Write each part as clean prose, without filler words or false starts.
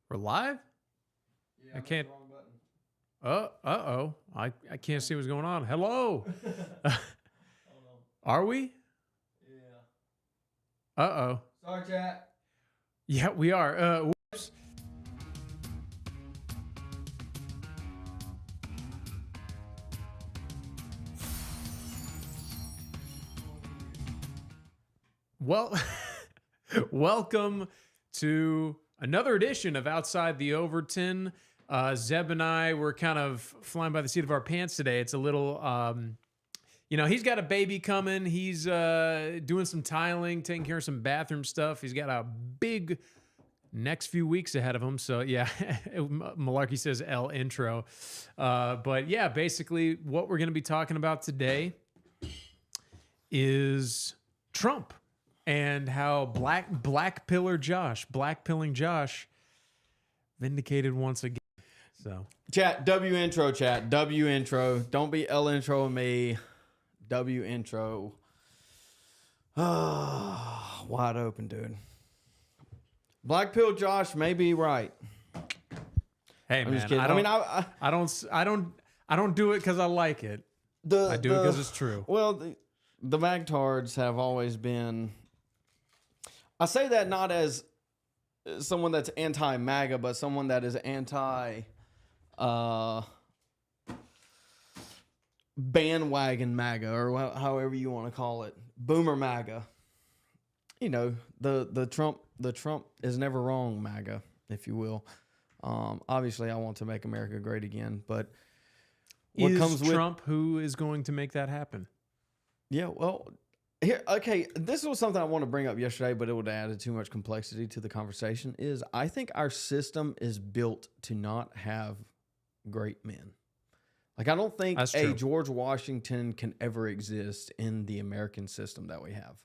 We're live? Yeah, I can't. the wrong button. Uh-oh. I can't see what's going on. Hello. Hold on. Are we? Yeah. Uh-oh. Sorry, chat. Yeah, we are. Whoops. Well, welcome to another edition of Outside the Overton. Zeb and I were kind of flying by the seat of our pants today. It's a little, he's got a baby coming. He's doing some tiling, taking care of some bathroom stuff. He's got a big next few weeks ahead of him. So, yeah, Malarkey says L intro. But, yeah, basically what we're going to be talking about today is Trump. And how blackpilling Josh vindicated once again. So Chat, W intro, chat. W intro. Don't be L intro me. W intro. Wide open, dude. Black pill Josh may be right. hey, I'm man, just kidding. I don't do it because I like it. I do it because it's true. Well, the Magtards have always been. I say that not as someone that's anti-MAGA, but someone that is bandwagon MAGA, or however you want to call it, boomer MAGA. You know, the Trump is never wrong MAGA, if you will. Obviously, I want to make America great again, but what comes with Trump? Who is going to make that happen? Yeah, well. Here, okay, this was something I want to bring up yesterday, but it would have added too much complexity to the conversation. Is I think our system is built to not have great men. Like, I don't think a George Washington can ever exist in the American system that we have.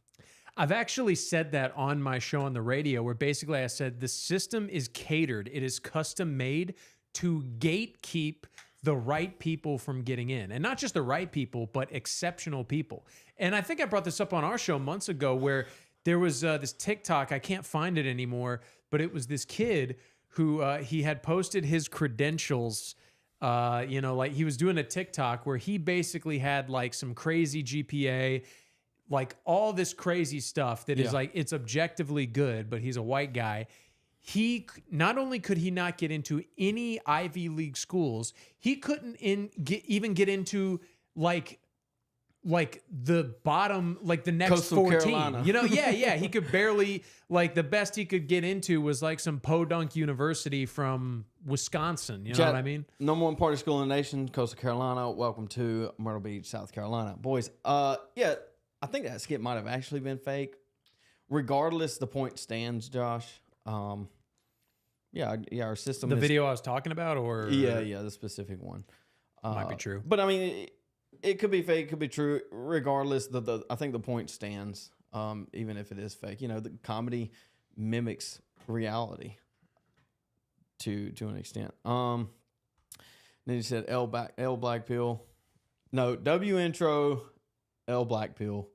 I've actually said that on my show on the radio, where basically I said the system is catered. It is custom made to gatekeep the right people from getting in. And not just the right people, but exceptional people. And I think I brought this up on our show months ago where there was this TikTok, I can't find it anymore, but it was this kid who he had posted his credentials, like he was doing a TikTok where he basically had like some crazy GPA, like all this crazy stuff that is like, it's objectively good, but he's a white guy. He not only could he not get into any Ivy League schools, he couldn't even get into like the bottom, like the next Coastal 14. Carolina. Yeah. He could barely, like the best he could get into was like some Podunk University from Wisconsin. You know what I mean? Number one party school in the nation, Coastal Carolina. Welcome to Myrtle Beach, South Carolina. Boys, I think that skit might have actually been fake. Regardless, the point stands, Josh. Our system. The video I was talking about, or the specific one might be true. But I mean, it could be fake, it could be true. Regardless, I think the point stands. Even if it is fake, the comedy mimics reality to an extent. Then he said L black pill. No, W intro, L black pill.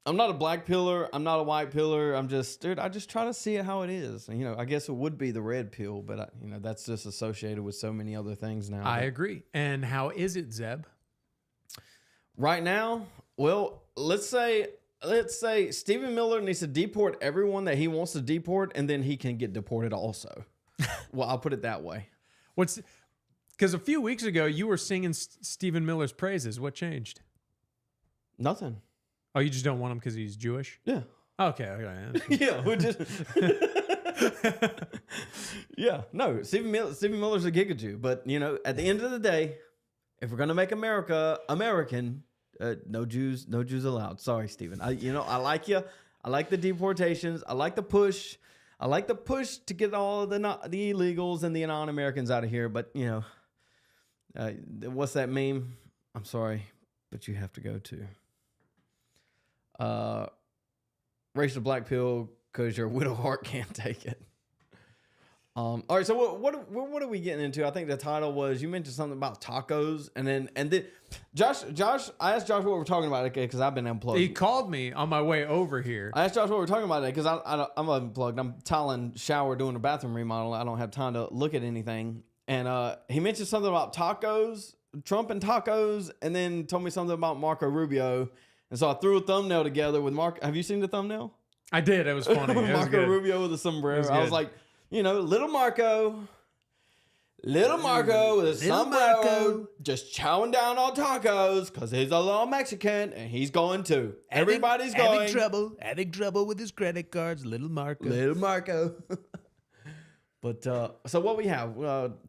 I'm not a black pillar. I'm not a white pillar. I just try to see it how it is. I guess it would be the red pill, but that's just associated with so many other things now. I agree. And how is it, Zeb? Right now, well, let's say Stephen Miller needs to deport everyone that he wants to deport, and then he can get deported also. Well, I'll put it that way. Because a few weeks ago you were singing Stephen Miller's praises. What changed? Nothing. Oh, you just don't want him because he's Jewish? Yeah. Okay. Yeah, we just. Yeah, no. Stephen Miller's a Giga Jew, but at the end of the day, if we're gonna make America American, no Jews allowed. Sorry, Stephen. I like you. I like the deportations. I like the push. I like the push to get all of the illegals and the non-Americans out of here. But what's that meme? I'm sorry, but you have to go to. Racial black pill because your widow heart can't take it. All right, so what are we getting into? I think the title was, you mentioned something about tacos, and then Josh, I asked Josh what we're talking about, okay, because I've been unplugged. He called me on my way over here. I asked Josh what we're talking about because I'm unplugged. I'm tiling shower, doing a bathroom remodel. I don't have time to look at anything. And he mentioned something about tacos, Trump and tacos, and then told me something about Marco Rubio. And so I threw a thumbnail together with Mark. Have you seen the thumbnail? I did. It was funny. It was Marco good. Rubio with a sombrero. I was like, little Marco with a sombrero, just chowing down on tacos because he's a little Mexican and he's going too. Everybody's going. Having trouble with his credit cards, little Marco. Little Marco. But so what we have,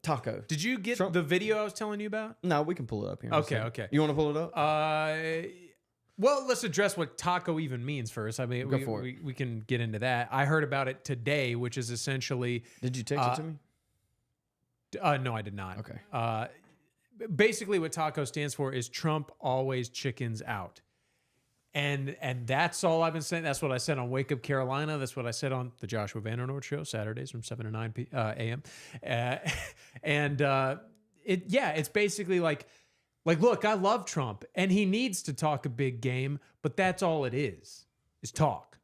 taco. Did you get Trump. the video I was telling you about? No, we can pull it up here. Okay. You want to pull it up? Well, let's address what taco even means first. I mean, Go for it. we can get into that. I heard about it today, which is essentially... Did you text it to me? No, I did not. Okay. Basically, what taco stands for is Trump always chickens out. And that's all I've been saying. That's what I said on Wake Up Carolina. That's what I said on the Joshua Vandernoord Show, Saturdays from 7 to 9 a.m. It's basically like, look, I love Trump, and he needs to talk a big game, but that's all it is talk.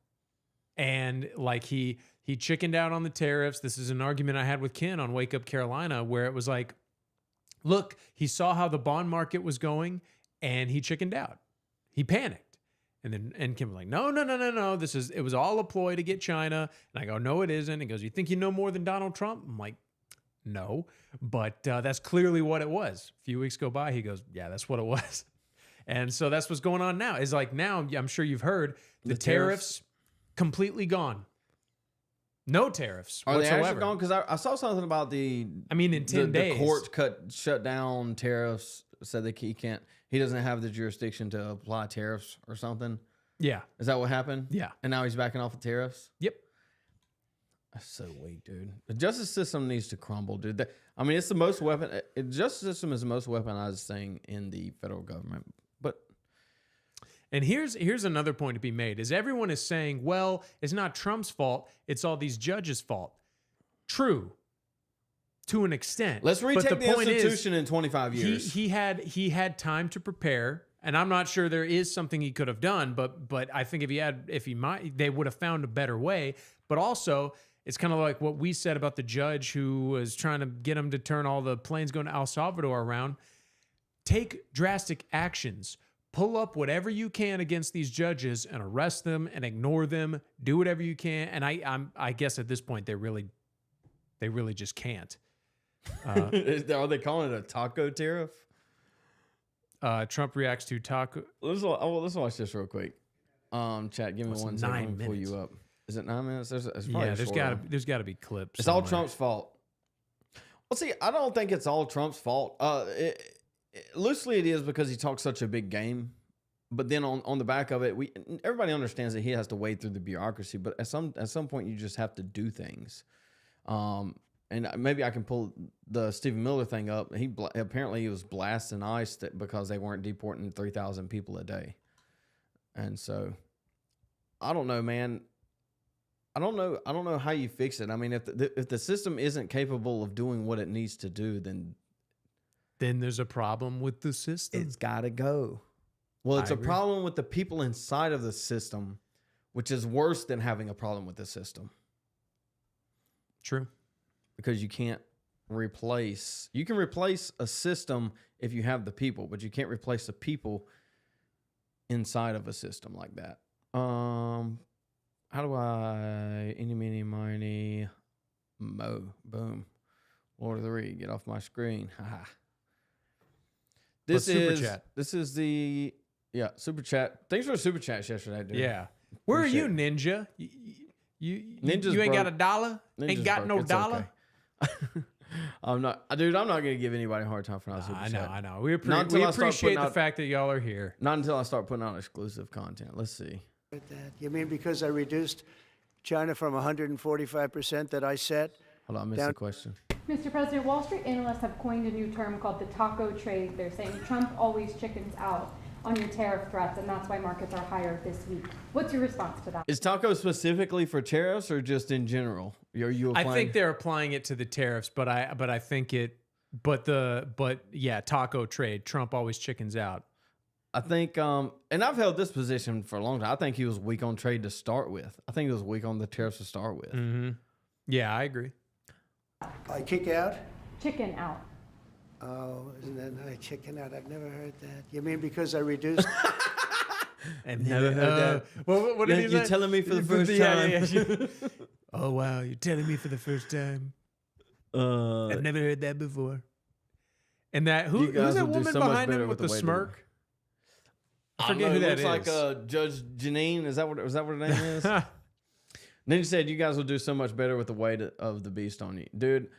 And like he chickened out on the tariffs. This is an argument I had with Ken on Wake Up Carolina, where it was like, look, he saw how the bond market was going, and he chickened out. He panicked. And Kim was like, no. It was all a ploy to get China. And I go, no, it isn't. He goes, you think you know more than Donald Trump? I'm like, no, but that's clearly what it was. A few weeks go by, he goes, yeah, that's what it was. And so that's what's going on now. Is like now, I'm sure you've heard, the tariffs completely gone. No tariffs Are whatsoever. they actually gone? Because I saw something about in 10 days. The court shut down tariffs, said that he doesn't have the jurisdiction to apply tariffs or something. Yeah. Is that what happened? Yeah. And now he's backing off the tariffs? Yep. That's so weak, dude. The justice system needs to crumble, dude. It's the most the justice system is the most weaponized thing in the federal government. And here's another point to be made, is everyone is saying, well, it's not Trump's fault, it's all these judges' fault. True, to an extent. Let's retake but the Constitution in 25 years. He had time to prepare, and I'm not sure there is something he could have done, but I think they would have found a better way. But also, it's kind of like what we said about the judge who was trying to get him to turn all the planes going to El Salvador around. Take drastic actions. Pull up whatever you can against these judges and arrest them and ignore them. Do whatever you can. And I guess at this point they really just can't. Are they calling it a taco tariff? Trump reacts to taco. Let's watch this real quick. Chat, give me 1 second. Let me pull you up. Is it 9 minutes? There's got to be clips. It's somewhere. all Trump's fault. Well, see, I don't think it's all Trump's fault. Loosely it is because he talks such a big game, but then on the back of it, everybody understands that he has to wade through the bureaucracy. But at some point, you just have to do things. And maybe I can pull the Stephen Miller thing up. Apparently he was blasting ICE because they weren't deporting 3,000 people a day, and so I don't know, man. I don't know how you fix it. I mean, if the system isn't capable of doing what it needs to do, then there's a problem with the system. It's got to go. Well, it's a problem with the people inside of the system, which is worse than having a problem with the system. True. Because you can replace a system if you have the people, but you can't replace the people inside of a system like that. How do I eeny, meeny, miny, mo, boom. Lord of the Rings, get off my screen. Haha. This is the super chat. Thanks for the super chats yesterday, dude. Yeah. Where are you, Ninja? You ain't got a dollar? Ain't got no dollar? Okay. I'm not gonna give anybody a hard time for not super chat. I know. We appreciate the fact that y'all are here. Not until I start putting out exclusive content. Let's see. You mean because I reduced China from 145% that I set? Hold on, I missed the question. Mr. President, Wall Street analysts have coined a new term called the taco trade. They're saying Trump always chickens out. on your tariff threats, and that's why markets are higher this week. What's your response to that? Is taco specifically for tariffs or just in general? Are you applying? I think they're applying it to the tariffs, but I think yeah, taco trade. Trump always chickens out. I think, and I've held this position for a long time. I think he was weak on trade to start with. I think he was weak on the tariffs to start with. Mm-hmm. Yeah, I agree. I kick out? Chicken out. Oh, isn't that nice? Chicken out. I've never heard that. You mean because I reduced? I've never heard that. What did he You're say? telling me for the first time. Oh, wow. You're telling me for the first time. I've never heard that before. And that You guys who's that will do woman so much behind better him with with the the way to- smirk? I don't forget know, who that looks is. like Judge Janine. Is that what her name is? Then you said you guys will do so much better with the weight of the beast on you, dude.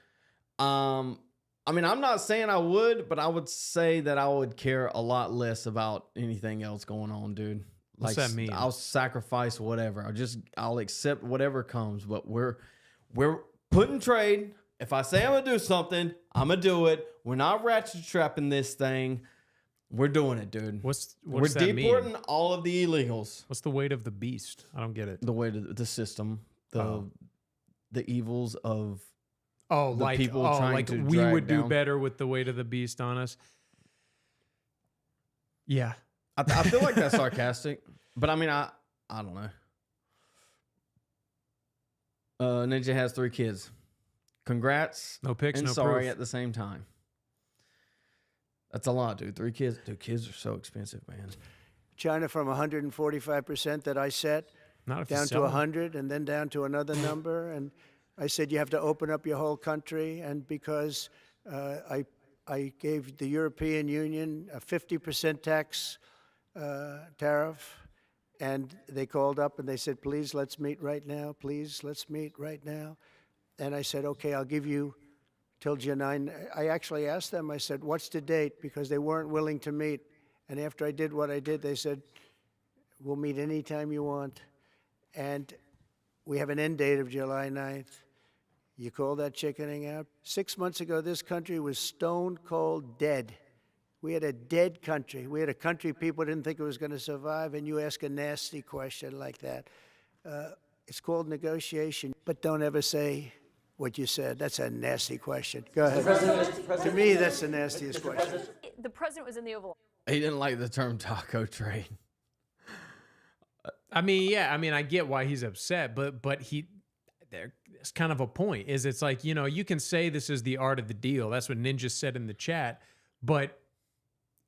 I mean, I'm not saying I would, but I would say that I would care a lot less about anything else going on, dude. What's that mean? I'll sacrifice whatever. I'll accept whatever comes. But we're putting trade. If I say I'm gonna do something, I'm gonna do it. We're not ratchet trapping this thing. We're doing it, dude. What We're does that deporting mean? all of the illegals. What's the weight of the beast? I don't get it. The way to the system, the evils of Oh, the like people oh, trying like to we drag would do down. better with the weight of the beast on us. Yeah, I feel like that's sarcastic, but I mean, I don't know. Ninja has 3 kids. Congrats. no pics, and no sorry proof. at the same time. That's a lot, dude. 3 kids. Dude, kids are so expensive, man. China from 145% that I set Not if you down to sell 'em. 100 and then down to another number. And I said, you have to open up your whole country. And because I gave the European Union a 50% tax tariff, and they called up and they said, please, let's meet right now. Please, let's meet right now. And I said, okay, I'll give you till July 9. I actually asked them, I said, what's the date? Because they weren't willing to meet. And after I did what I did, they said, we'll meet anytime you want. And we have an end date of July 9th. You call that chickening out? 6 months ago, this country was stone cold dead. We had a dead country. We had a country people didn't think it was going to survive, and you ask a nasty question like that. It's called negotiation, but don't ever say what you said. That's a nasty question. Go ahead. To me, that's the nastiest question. The president was in the Oval. He didn't like the term taco trade. I mean, yeah, I mean, I get why he's upset, but there's kind of a point. It's like, you know, you can say this is the art of the deal. That's what Ninja said in the chat. But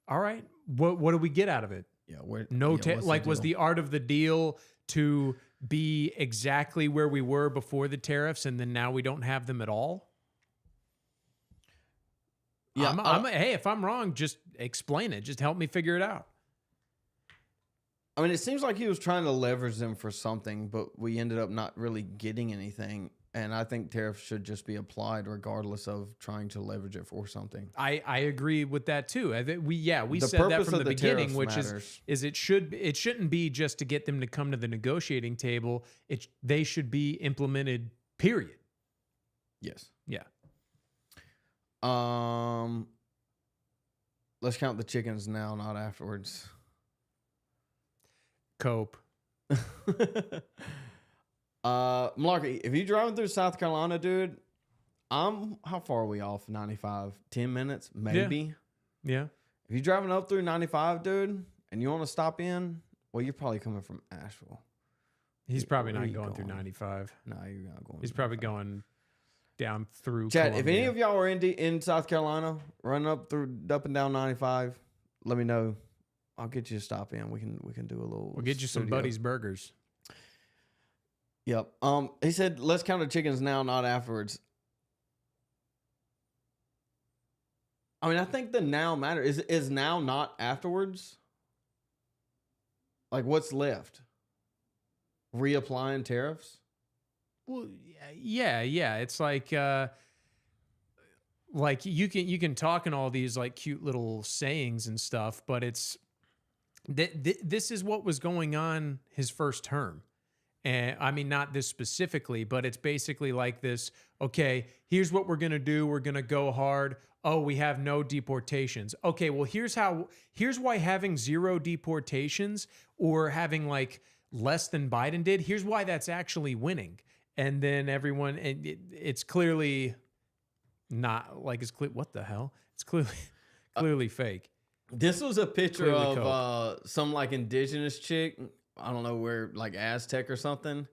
all right, what do we get out of it? Yeah, Was deal? the art of the deal to be exactly where we were before the tariffs, and then now we don't have them at all? Yeah, hey, if I'm wrong, just explain it. Just help me figure it out. I mean, it seems like he was trying to leverage them for something, but we ended up not really getting anything. And I think tariffs should just be applied regardless of trying to leverage it for something. I agree with that too. I think we The said that purpose from of the the beginning, tariffs which matters. is it shouldn't be just to get them to come to the negotiating table. They should be implemented. Period. Yes. Yeah. Let's count the chickens now, not afterwards. Cope. Malarkey, if you're driving through South Carolina, dude, how far are we off 95? 10 minutes, maybe. Yeah. If you're driving up through 95, dude, and you want to stop in, well, you're probably coming from Asheville. He's probably Where not you going through going? 95. No, you're not going. He's probably going down through Chad, if any Columbia. of y'all are in South Carolina, run up and down 95, let me know. I'll get you a stop in. We can do a little. We'll get you some studio. Buddy's Burgers. Yep. He said, let's count the chickens now, not afterwards. I mean, I think the now matter is now not afterwards. Like, what's left? Reapplying tariffs? Well, yeah. It's like you can talk in all these like cute little sayings and stuff, but it's this is what was going on his first term. And I mean, not this specifically, but it's basically like this. Okay, here's what we're going to do. We're going to go hard. Oh, we have no deportations. Okay, well, here's why having 0 deportations or having like less than Biden did, here's why that's actually winning. And then everyone, and it's clearly not like it's clear. What the hell? It's clearly fake. This was a picture Clearly of some like indigenous chick. I don't know where, like Aztec or something.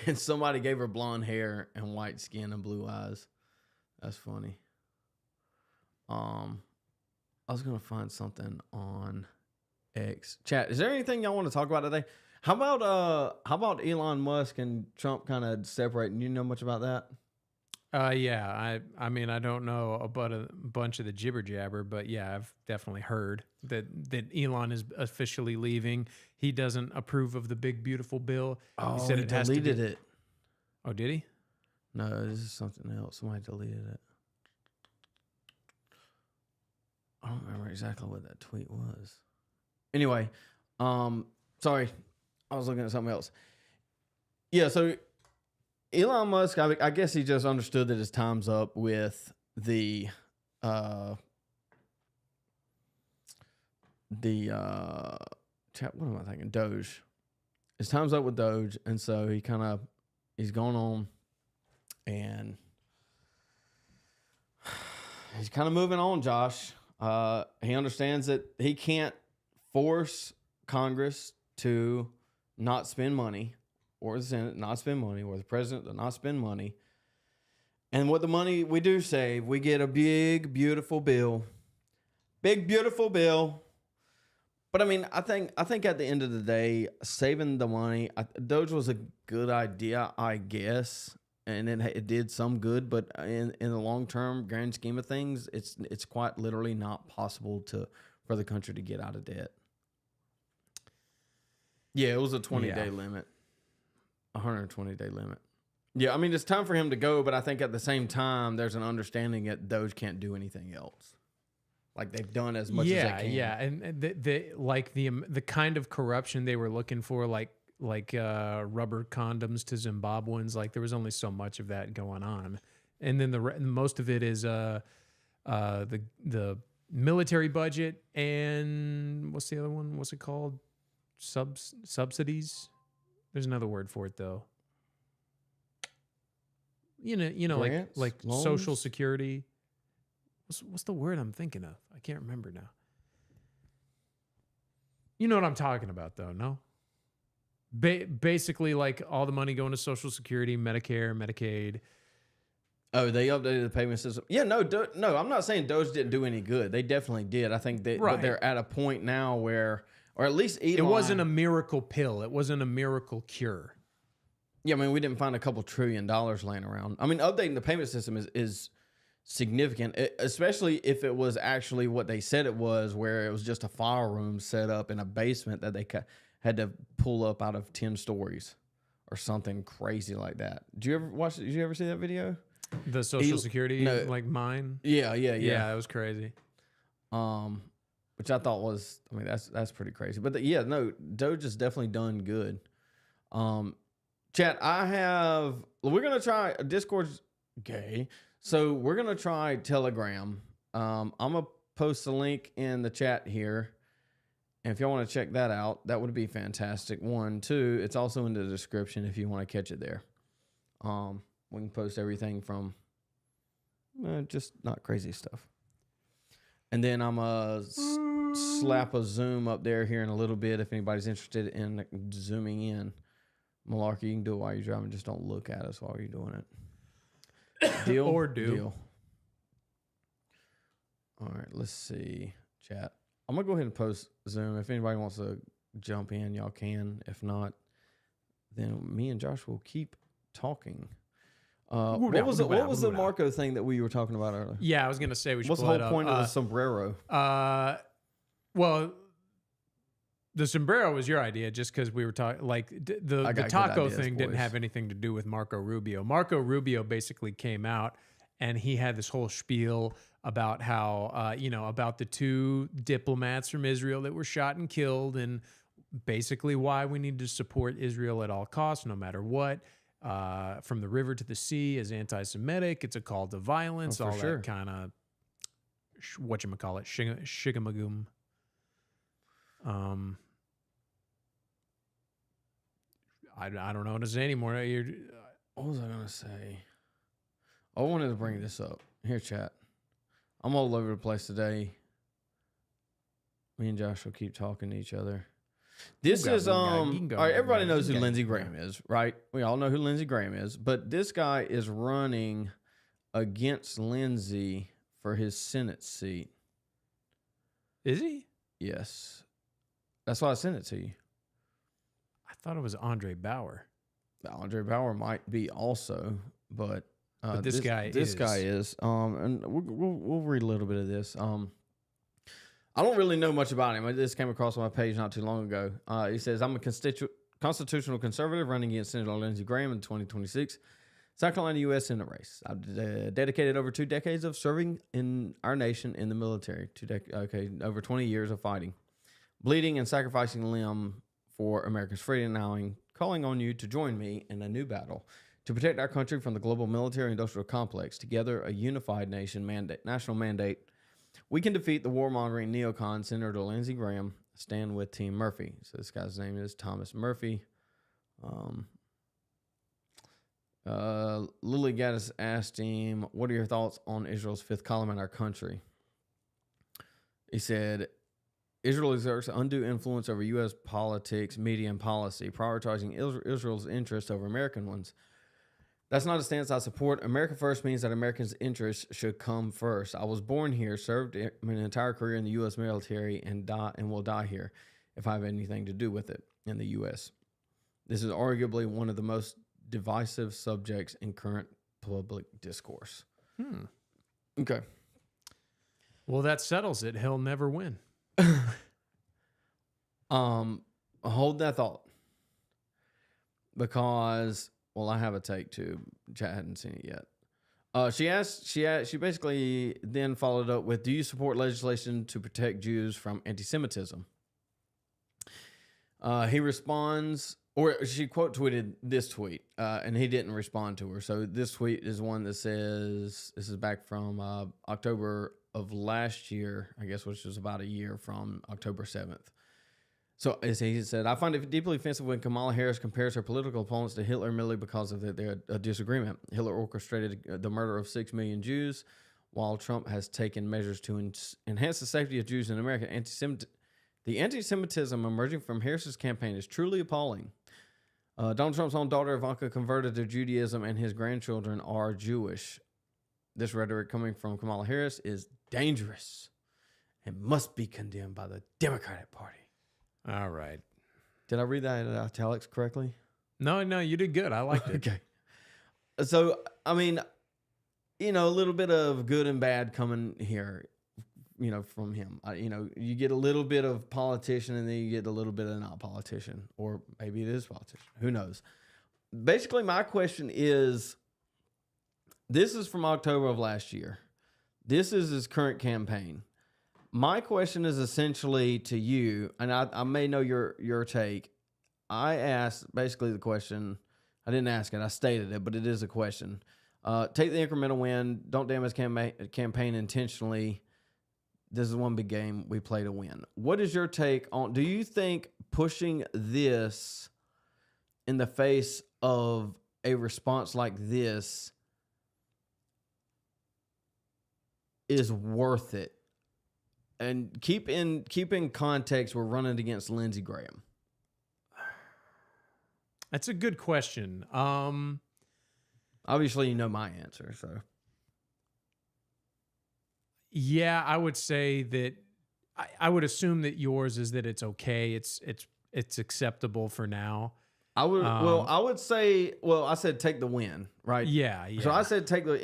And somebody gave her blonde hair and white skin and blue eyes. That's funny. I was gonna find something on X. Chat, is there anything y'all want to talk about today? How about Elon Musk and Trump kind of separating? You know much about that? Yeah, I mean, I don't know about a bunch of the jibber jabber, but yeah, I've definitely heard that Elon is officially leaving. He doesn't approve of the big beautiful bill. Oh, he said he it has to deleted be, it. Oh, did he? No, this is something else. Somebody deleted it. I don't remember exactly what that tweet was. Anyway, sorry, I was looking at something else. Yeah, so Elon Musk, I guess he just understood that his time's up with the chat. What am I thinking? Doge. His time's up with Doge, and so he's going on, and he's kind of moving on. Josh, he understands that he can't force Congress to not spend money, or the Senate not spend money, or the president to not spend money. And what the money we do save, we get a big, beautiful bill. Big, beautiful bill. But I mean, I think at the end of the day, saving the money, Doge was a good idea, I guess. And it did some good, but in the long term, grand scheme of things, it's quite literally not possible for the country to get out of debt. Yeah, it was a 20-day limit. 120-day limit. Yeah, I mean, it's time for him to go, but I think at the same time, there's an understanding that Doge can't do anything else. Like, they've done as much as they can. Yeah, and the kind of corruption they were looking for, like rubber condoms to Zimbabweans, like there was only so much of that going on, and then most of it is the military budget and what's the other one? What's it called? Subsidies. There's another word for it though. You know, Grants? like Loans? Social Security. What's the word I'm thinking of? I can't remember now. You know what I'm talking about, though, no? Basically, like all the money going to Social Security, Medicare, Medicaid. Oh, they updated the payment system. Yeah, no, I'm not saying Doge didn't do any good. They definitely did. I think but they're at a point now where, or at least Elon, it wasn't a miracle pill. It wasn't a miracle cure. Yeah, I mean, we didn't find a couple $1 trillion laying around. I mean, updating the payment system is significant, especially if it was actually what they said it was, where it was just a file room set up in a basement that they had to pull up out of 10 stories or something crazy like that. Did you ever see that video? The Social Security, like mine? Yeah, it was crazy. Which I thought was, I mean, that's pretty crazy. But Doge has definitely done good. Chat, we're going to try, Discord's gay. So we're going to try Telegram. I'm going to post a link in the chat here. And if y'all want to check that out, that would be fantastic. 1, 2, it's also in the description if you want to catch it there. We can post everything from just not crazy stuff. And then I'm going to slap a Zoom up there here in a little bit if anybody's interested in zooming in. Malarkey, you can do it while you're driving. Just don't look at us while you're doing it. Deal? Or do. Deal. All right, let's see. Chat. I'm going to go ahead and post Zoom. If anybody wants to jump in, y'all can. If not, then me and Josh will keep talking. What was the Marco thing that we were talking about earlier? Yeah, I was going to say we should What's the whole point of the sombrero? Well, the sombrero was your idea just because we were talking, like the taco thing didn't have anything to do with Marco Rubio. Marco Rubio basically came out and he had this whole spiel about how, about the 2 diplomats from Israel that were shot and killed and basically why we need to support Israel at all costs, no matter what. From the river to the sea is anti-Semitic. It's a call to violence. Oh, for all sure. that kind of whatchamacallit, shigamagum. I don't know what to say anymore. What was I gonna say? I wanted to bring this up. Here, chat. I'm all over the place today. Me and Josh will keep talking to each other. This is all right. Everybody knows who Lindsey Graham is, right? We all know who Lindsey Graham is, but this guy is running against Lindsey for his Senate seat. Is he? Yes, that's why I sent it to you. I thought it was Andre Bauer. Andre Bauer might be also, but this guy is. And we'll read a little bit of this. I don't really know much about him. This came across my page not too long ago. He says, I'm a constitutional conservative running against Senator Lindsey Graham in 2026 South Carolina U.S. Senate race. I've dedicated over 2 decades of serving in our nation in the military. Over 20 years of fighting, bleeding, and sacrificing a limb for America's freedom. Now I'm calling on you to join me in a new battle to protect our country from the global military-industrial complex. Together, a unified national mandate. We can defeat the warmongering neocon Senator Lindsey Graham. Stand with Team Murphy. So this guy's name is Thomas Murphy. Lily Gaddis asked him, what are your thoughts on Israel's fifth column in our country? He said, Israel exerts undue influence over U.S. politics, media, and policy, prioritizing Israel's interests over American ones. That's not a stance I support. America first means that Americans' interests should come first. I was born here, served my entire career in the U.S. military, and will die here if I have anything to do with it in the U.S. This is arguably one of the most divisive subjects in current public discourse. Okay. Well, that settles it. He'll never win. Hold that thought, because I have a take too. Chat hadn't seen it yet. She basically then followed up with, do you support legislation to protect Jews from anti-Semitism? He responds, or she quote tweeted this tweet, and he didn't respond to her. So this tweet is one that says, this is back from October of last year, I guess, which was about a year from October 7th. So as he said, I find it deeply offensive when Kamala Harris compares her political opponents to Hitler merely because of their disagreement. Hitler orchestrated the murder of 6 million Jews, while Trump has taken measures to enhance the safety of Jews in America. The anti-Semitism emerging from Harris's campaign is truly appalling. Donald Trump's own daughter Ivanka converted to Judaism, and his grandchildren are Jewish. This rhetoric coming from Kamala Harris is dangerous and must be condemned by the Democratic Party. All right. Did I read that in italics correctly? No, you did good. I liked it. Okay. So, I mean, a little bit of good and bad coming here, from him. You get a little bit of politician, and then you get a little bit of not politician, or maybe it is politician. Who knows? Basically, my question is, this is from October of last year. This is his current campaign. My question is essentially to you, and I may know your take. I asked basically the question. I didn't ask it. I stated it, but it is a question. Take the incremental win. Don't damage campaign intentionally. This is one big game we play to win. What is your take on? Do you think pushing this in the face of a response like this is worth it? And keep in context, we're running against Lindsey Graham. That's a good question. Obviously, you know my answer. So, yeah, I would say that I would assume that yours is that it's okay. It's acceptable for now. I would. I would say. Well, I said take the win, right? Yeah. So I said take there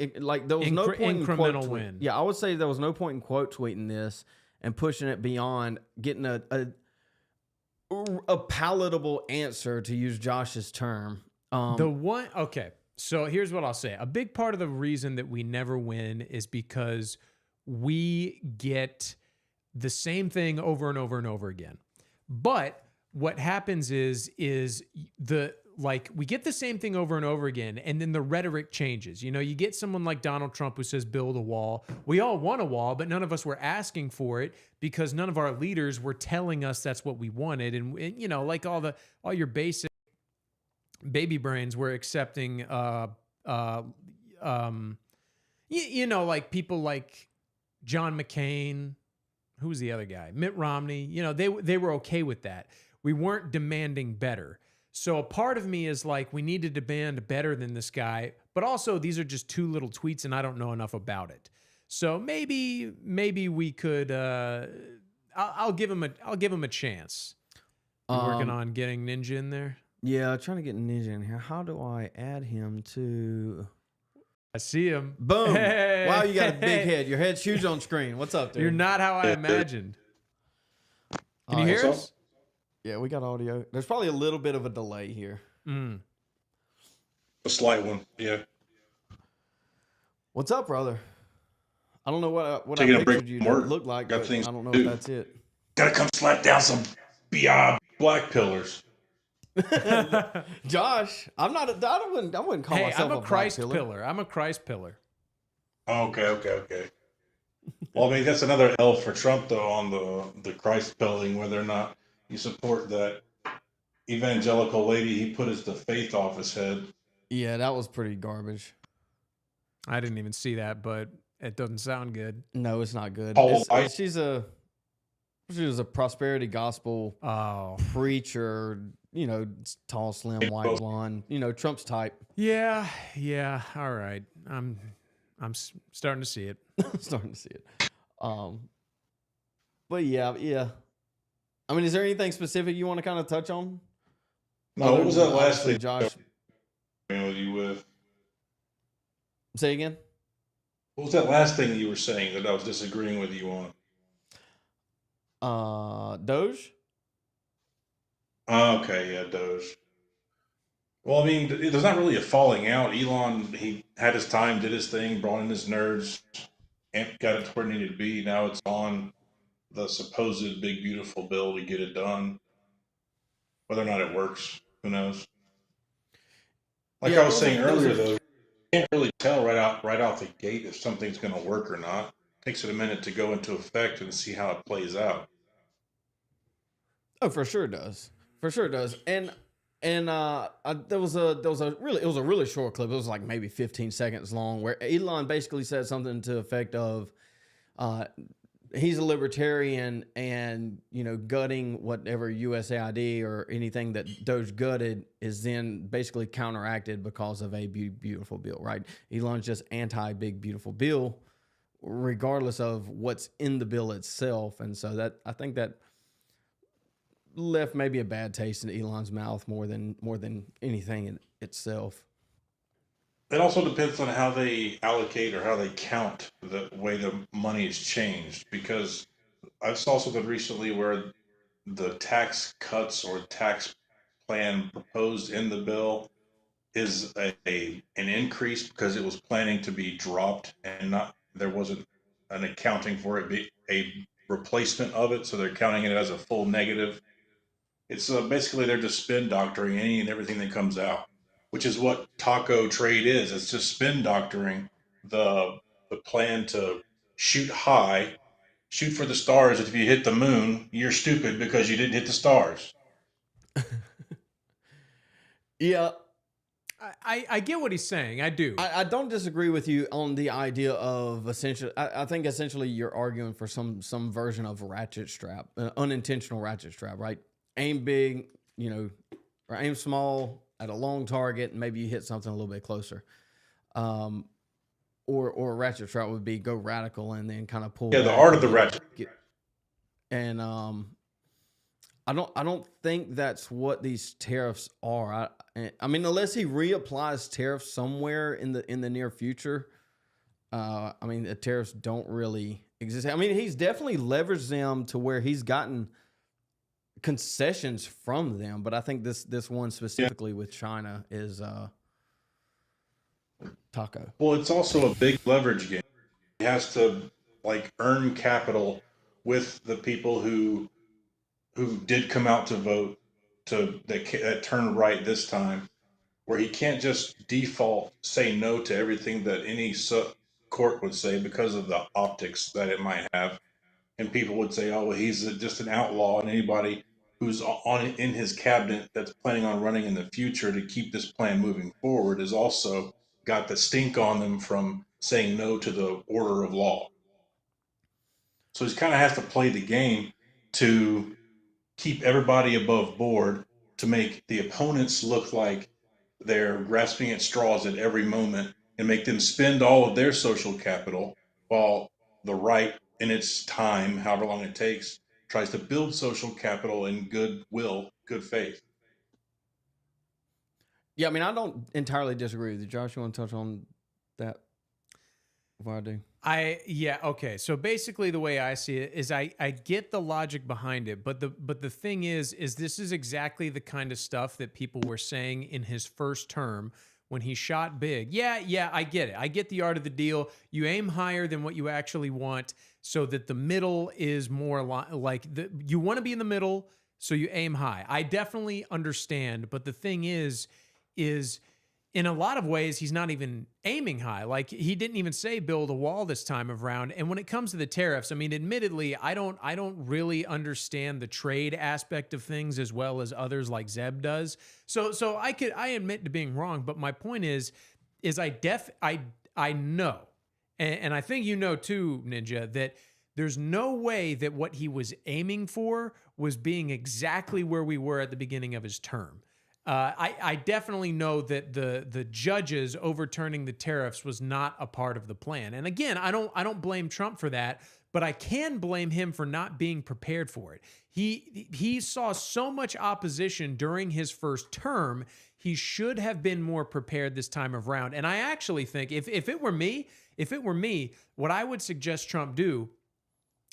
was no point in incremental win. Yeah, I would say there was no point in quote tweeting this and pushing it beyond getting a palatable answer, to use Josh's term. Okay. So here's what I'll say. A big part of the reason that we never win is because we get the same thing over and over and over again. But what happens is we get the same thing over and over again, and then the rhetoric changes. You know, you get someone like Donald Trump who says build a wall. We all want a wall, but none of us were asking for it because none of our leaders were telling us that's what we wanted. And you know, like all your basic baby brains were accepting you know, like people like John McCain, who was the other guy? Mitt Romney. You know, they were okay with that. We weren't demanding better. So a part of me is like, we need to demand better than this guy, but also these are just two little tweets and I don't know enough about it. So maybe we could, I'll give him a chance. You working on getting Ninja in there? Yeah, trying to get Ninja in here. How do I add him to? I see him. Boom. Hey. Wow, you got a big head. Your head's huge on screen. What's up, dude? You're not how I imagined. Can you hear us? Yeah, we got audio. There's probably a little bit of a delay here. Mm. A slight one, yeah. What's up, brother? I don't know what I Taking a break pictured you from to work. look like, Got but I things don't know to if do. that's it. Gotta come slap down some black pillars. Josh, I wouldn't call Hey, myself I'm a Christ black pillar. I'm a Christ pillar. Okay. Well, I mean, that's another L for Trump, though, on the Christ pilling, whether or not you support that evangelical lady he put the faith off his head. Yeah, that was pretty garbage. I didn't even see that, but it doesn't sound good. No, it's not good. Paul White. She was a prosperity gospel preacher, you know, tall, slim, white, blonde, you know, Trump's type. Yeah. All right. I'm starting to see it. Starting to see it. But yeah. I mean, is there anything specific you want to kind of touch on? No, what was that last thing Josh? with you with? Say again? What was that last thing you were saying that I was disagreeing with you on? Doge? Okay, yeah, Doge. Well, I mean, there's not really a falling out. Elon, he had his time, did his thing, brought in his nerds, and got it to where it needed to be. Now it's on the supposed big, beautiful bill to get it done. Whether or not it works, who knows? Like I was saying earlier, though, you can't really tell right out the gate if something's going to work or not. It takes it a minute to go into effect and see how it plays out. Oh, for sure it does. For sure it does. And there was a really short clip. It was like maybe 15 seconds long, where Elon basically said something to the effect of, he's a libertarian, and you know, gutting whatever USAID or anything that Doge gutted is then basically counteracted because of a beautiful bill, right? Elon's just anti big beautiful bill, regardless of what's in the bill itself, and so that I think that left maybe a bad taste in Elon's mouth more than anything in itself. It also depends on how they allocate or how they count the way the money is changed. Because I saw something recently where the tax cuts or tax plan proposed in the bill is an increase because it was planning to be dropped and there wasn't an accounting for it, be a replacement of it. So they're counting it as a full negative. It's basically they're just spin doctoring any and everything that comes out, which is what taco trade is. It's just spin doctoring the plan to shoot high, shoot for the stars. If you hit the moon, you're stupid because you didn't hit the stars. Yeah. I get what he's saying. I do. I don't disagree with you on the idea of essentially. I think essentially you're arguing for some version of ratchet strap, unintentional ratchet strap, right? Aim big, you know, or aim small at a long target, and maybe you hit something a little bit closer. Or a ratchet strap would be go radical and then kind of pull. Yeah, the art of the ratchet. And I don't think that's what these tariffs are. I mean, unless he reapplies tariffs somewhere in the near future, I mean, the tariffs don't really exist. I mean, he's definitely leveraged them to where he's gotten concessions from them, but I think this one specifically with China is taco. Well, it's also a big leverage game. He has to like earn capital with the people who did come out to vote that turned right this time, where he can't just default say no to everything that any court would say because of the optics that it might have, and people would say, "Oh, well, he's just an outlaw," and anybody who's on in his cabinet that's planning on running in the future to keep this plan moving forward is also got the stink on them from saying no to the order of law. So he kind of has to play the game to keep everybody above board, to make the opponents look like they're grasping at straws at every moment and make them spend all of their social capital, while the right, in its time, however long it takes, tries to build social capital in goodwill, good faith. Yeah, I mean, I don't entirely disagree with you, Josh. You want to touch on that? What I do? Okay. So basically the way I see it is I get the logic behind it, but the thing is this is exactly the kind of stuff that people were saying in his first term when he shot big. Yeah, I get it. I get the art of the deal. You aim higher than what you actually want so that the middle is more you want to be in the middle, so you aim high. I definitely understand, but the thing is in a lot of ways, he's not even aiming high. Like, he didn't even say build a wall this time around. And when it comes to the tariffs, I mean, admittedly, I don't really understand the trade aspect of things as well as others like Zeb does. So I admit to being wrong, but my point is I know, and I think you know too, Ninja, that there's no way that what he was aiming for was being exactly where we were at the beginning of his term. I definitely know that the judges overturning the tariffs was not a part of the plan. And again, I don't blame Trump for that, but I can blame him for not being prepared for it. He saw so much opposition during his first term. He should have been more prepared this time around. And I actually think if it were me, what I would suggest Trump do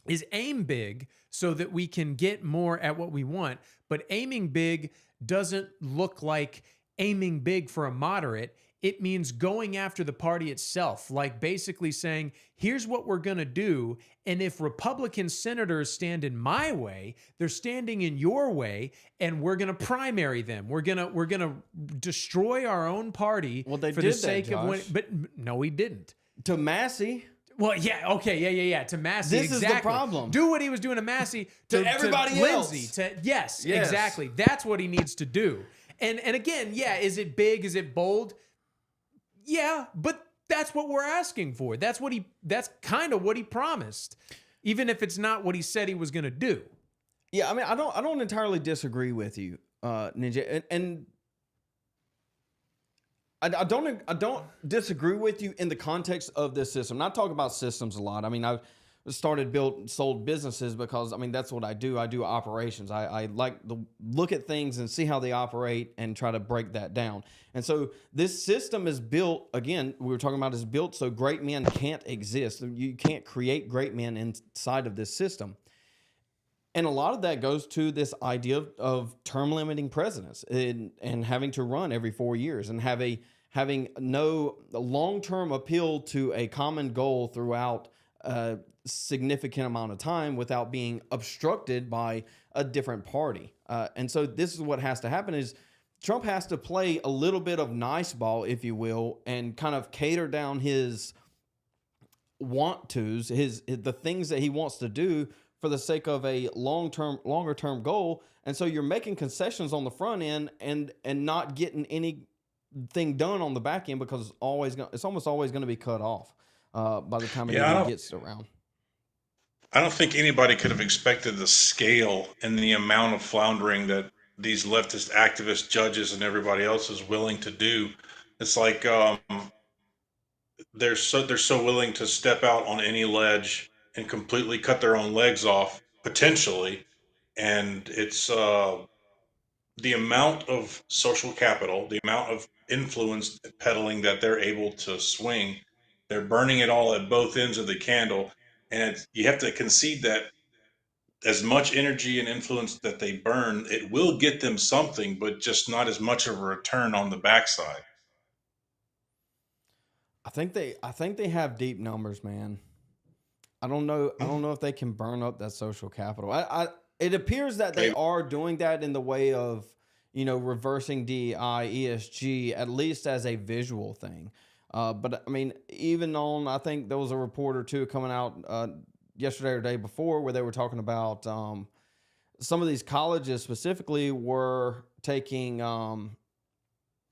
is aim big so that we can get more at what we want. But aiming big doesn't look like aiming big for a moderate. It means going after the party itself, like basically saying, here's what we're going to do. And if Republican senators stand in my way, they're standing in your way, and we're going to primary them. We're going to destroy our own party Well, they for did the sake that, of winning. Josh. But no, he didn't. To Massey. Well, yeah, okay, yeah. To Massey, This is the exactly. problem. Do what he was doing to Massey To everybody Lindsey, else. Yes, Yes. exactly. That's what he needs to do. And again, yeah, is it big? Is it bold? Yeah, but that's what we're asking for. That's kind of what he promised, even if it's not what he said he was going to do. Yeah, I mean, I don't entirely disagree with you, Ninja, and I don't disagree with you in the context of this system. And I talk about systems a lot. I mean, I've sold businesses because, I mean, that's what I do. I do operations. I like to look at things and see how they operate and try to break that down. And so this system is built, again, we were talking about, is built so great men can't exist. You can't create great men inside of this system. And a lot of that goes to this idea of term limiting presidents and having to run every 4 years and having no long-term appeal to a common goal throughout a significant amount of time without being obstructed by a different party. And so this is what has to happen is Trump has to play a little bit of nice ball, if you will, and kind of cater down his want-tos, the things that he wants to do for the sake of a longer term goal. And so you're making concessions on the front end and not getting anything done on the back end because it's almost always going to be cut off by the time it even gets around. I don't think anybody could have expected the scale and the amount of floundering that these leftist activist judges and everybody else is willing to do. It's like they're so willing to step out on any ledge and completely cut their own legs off potentially, and it's the amount of social capital, the amount of influence peddling that they're able to swing. They're burning it all at both ends of the candle, and you have to concede that as much energy and influence that they burn, it will get them something, but just not as much of a return on the backside. I think they have deep numbers, man. I don't know if they can burn up that social capital. It appears that they are doing that in the way of reversing DEI, ESG, at least as a visual thing. But I mean, even on, I think there was a report or two coming out yesterday or day before where they were talking about some of these colleges specifically were taking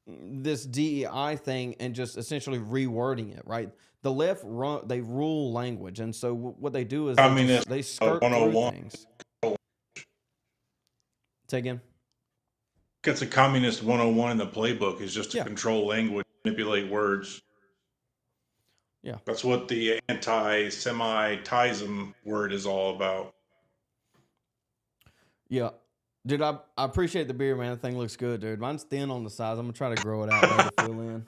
this DEI thing and just essentially rewording it, right? The left they rule language, and so what they do is they skirt through things. Say again. That's a communist 101 in the playbook, is just to control language, manipulate words. Yeah. That's what the anti-Semitism word is all about. Yeah. Dude, I appreciate the beer, man. The thing looks good, dude. Mine's thin on the sides. I'm going to try to grow it out later to fill in.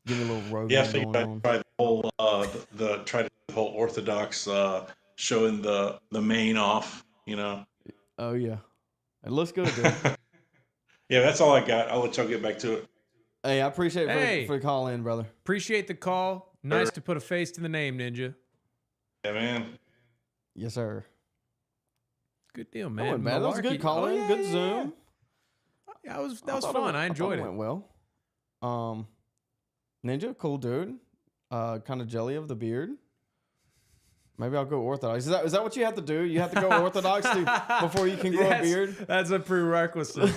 Give me a little Rogan so you going on. Try the whole, the whole Orthodox showing the mane off, Oh, yeah. It looks good, dude. Yeah, that's all I got. I'll let y'all get back to it. Hey, I appreciate it for the call in, brother. Appreciate the call. Nice to put a face to the name, Ninja. Yeah, man. Yes, sir. Good deal, man. Oh, man, that was a good call in. Good Zoom. Yeah, that was fun. I enjoyed it. Went well. Ninja, cool dude. Kind of jelly of the beard. Maybe I'll go Orthodox. Is that what you have to do? You have to go Orthodox before you can grow a beard? That's a prerequisite.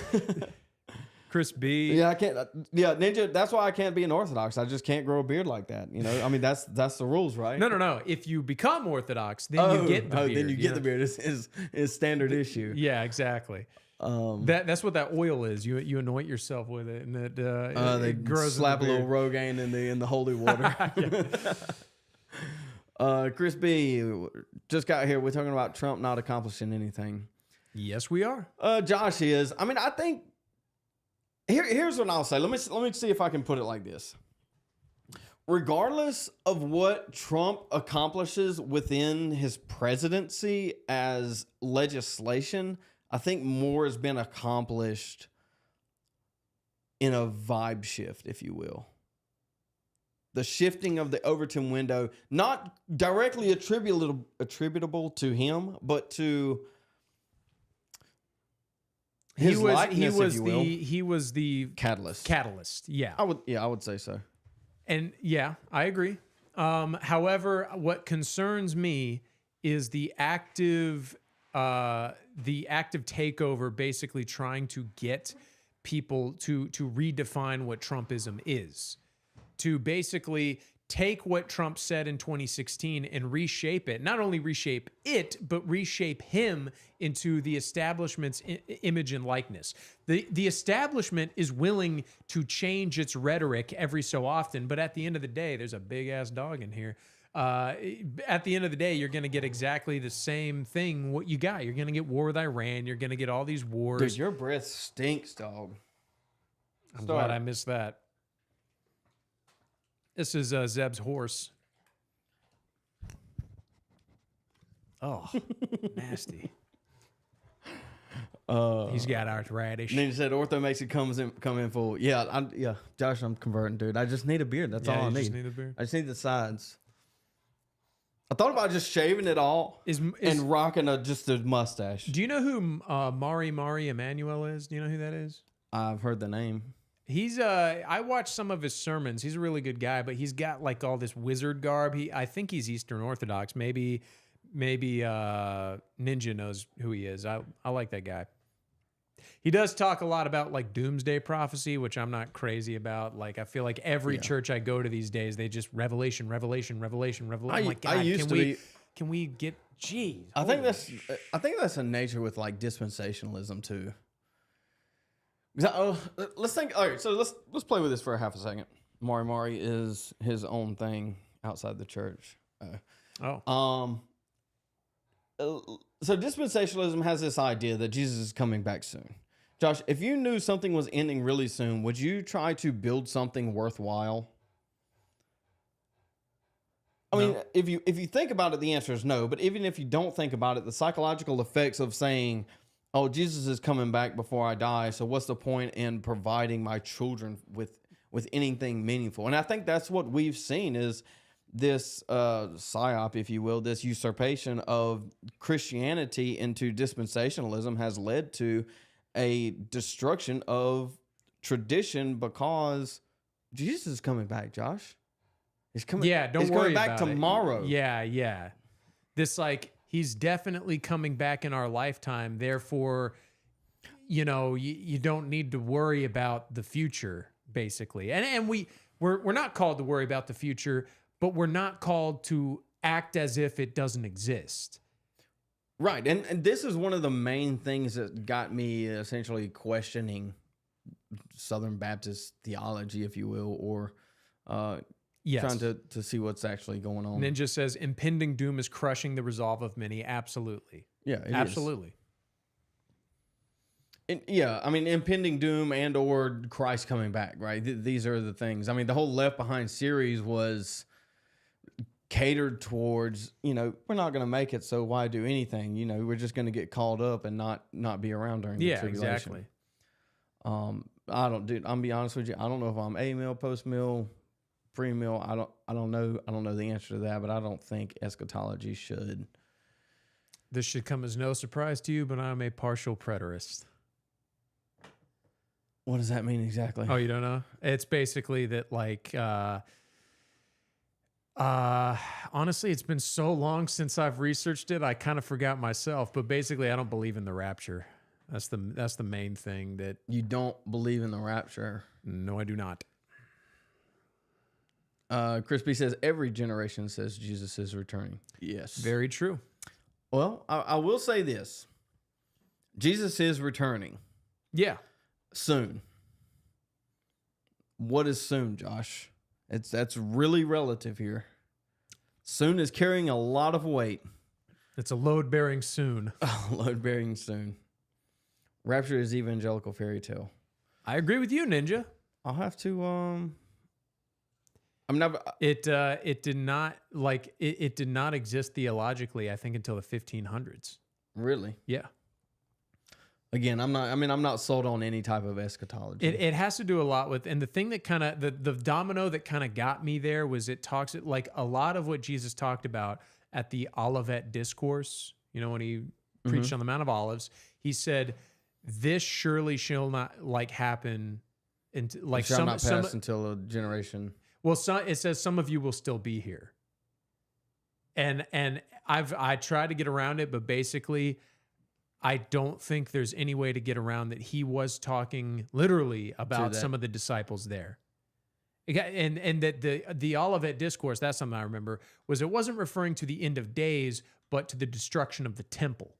Chris B. Yeah, I can't. Yeah, Ninja. That's why I can't be an Orthodox. I just can't grow a beard like that. I mean, that's the rules, right? No. If you become Orthodox, then you get the beard. Then you get the beard. Is standard issue. Yeah, exactly. That's what that oil is. You anoint yourself with it, and it grows. Slap a little Rogaine in the holy water. Chris B. just got here. We're talking about Trump not accomplishing anything. Yes, we are. Josh is. I mean, I think. Here's what I'll say. Let me see if I can put it like this. Regardless of what Trump accomplishes within his presidency as legislation, I think more has been accomplished in a vibe shift, if you will. The shifting of the Overton window, not directly attributable to him, but to his likeness, if you will. He was the catalyst. Yeah. I would say so. And yeah, I agree. However, what concerns me is the active takeover, basically trying to get people to redefine what Trumpism is, to basically take what Trump said in 2016 and reshape it. Not only reshape it, but reshape him into the establishment's image and likeness. The establishment is willing to change its rhetoric every so often, but at the end of the day, there's a big ass dog in here. At the end of the day, you're going to get exactly the same thing. What you got, you're going to get war with Iran. You're going to get all these wars. Dude, your breath stinks, dog. I'm glad I missed that. This is Zeb's horse. Oh, nasty. He's got arthritis. And then he said, "Ortho makes it come in full." Yeah, Josh, I'm converting, dude. I just need a beard. That's all I need. Just need a beard. I just need the sides. I thought about just shaving it all and rocking just a mustache. Do you know who Mari Emanuel is? Do you know who that is? I've heard the name. He's I watched some of his sermons. He's a really good guy, but he's got like all this wizard garb. I think he's Eastern Orthodox. Maybe Ninja knows who he is. I like that guy. He does talk a lot about like doomsday prophecy, which I'm not crazy about. Like I feel like every church I go to these days, they just revelation. I'm like, God, can we get? Geez, I think that's a nature with like dispensationalism too. Let's think. All right, so let's play with this for a half a second. Mari is his own thing outside the church. So dispensationalism has this idea that Jesus is coming back soon. Josh, if you knew something was ending really soon, would you try to build something worthwhile? I mean, if you think about it, the answer is no. But even if you don't think about it, the psychological effects of saying, "Oh, Jesus is coming back before I die, so what's the point in providing my children with anything meaningful?" And I think that's what we've seen is this psyop, if you will, this usurpation of Christianity into dispensationalism has led to a destruction of tradition because Jesus is coming back, Josh. He's coming. Yeah, don't he's worry coming back about it. tomorrow. Yeah. This like he's definitely coming back in our lifetime. Therefore, you know, you don't need to worry about the future, basically. And we're not called to worry about the future, but we're not called to act as if it doesn't exist. Right. And this is one of the main things that got me essentially questioning Southern Baptist theology, if you will, or Yes. trying to see what's actually going on. Ninja says impending doom is crushing the resolve of many. Absolutely. Yeah, it is. Absolutely. Yeah, I mean, impending doom and or Christ coming back, right? These are the things. I mean, the whole Left Behind series was catered towards, you know, we're not going to make it, so why do anything? You know, we're just going to get called up and not be around during the tribulation. Exactly. I don't, dude. I'm gonna be honest with you. I don't know if I'm a-mill, post-mill, pre-mill. I don't know. I don't know the answer to that, but I don't think eschatology should. This should come as no surprise to you, but I'm a partial preterist. What does that mean exactly? Oh, you don't know? It's basically that, like, honestly, it's been so long since I've researched it, I kind of forgot myself. But basically, I don't believe in the rapture. That's the main thing. That You don't believe in the rapture. no, I do not. Crispy says every generation says Jesus is returning. Yes. Very true. Well, I will say this. Jesus is returning Yeah. soon. What is soon, Josh? That's really relative here. Soon is carrying a lot of weight. It's a load bearing soon. Load bearing soon. Rapture is evangelical fairy tale. I agree with you, Ninja. I'll have to I'm not It did not it did not exist theologically, I think, until the 1500s. really. Yeah. Again, I'm not sold on any type of eschatology. It has to do a lot with, and the thing that kind of, the domino that kind of got me there was it talks, like a lot of what Jesus talked about at the Olivet Discourse, you know, when he preached on the Mount of Olives, he said, this surely shall not like happen. And like It shall not pass until a generation. Well, it says some of you will still be here. And I tried to get around it, but basically I don't think there's any way to get around that he was talking literally about some of the disciples there. And that the Olivet Discourse, that's something I remember, was it wasn't referring to the end of days, but to the destruction of the temple.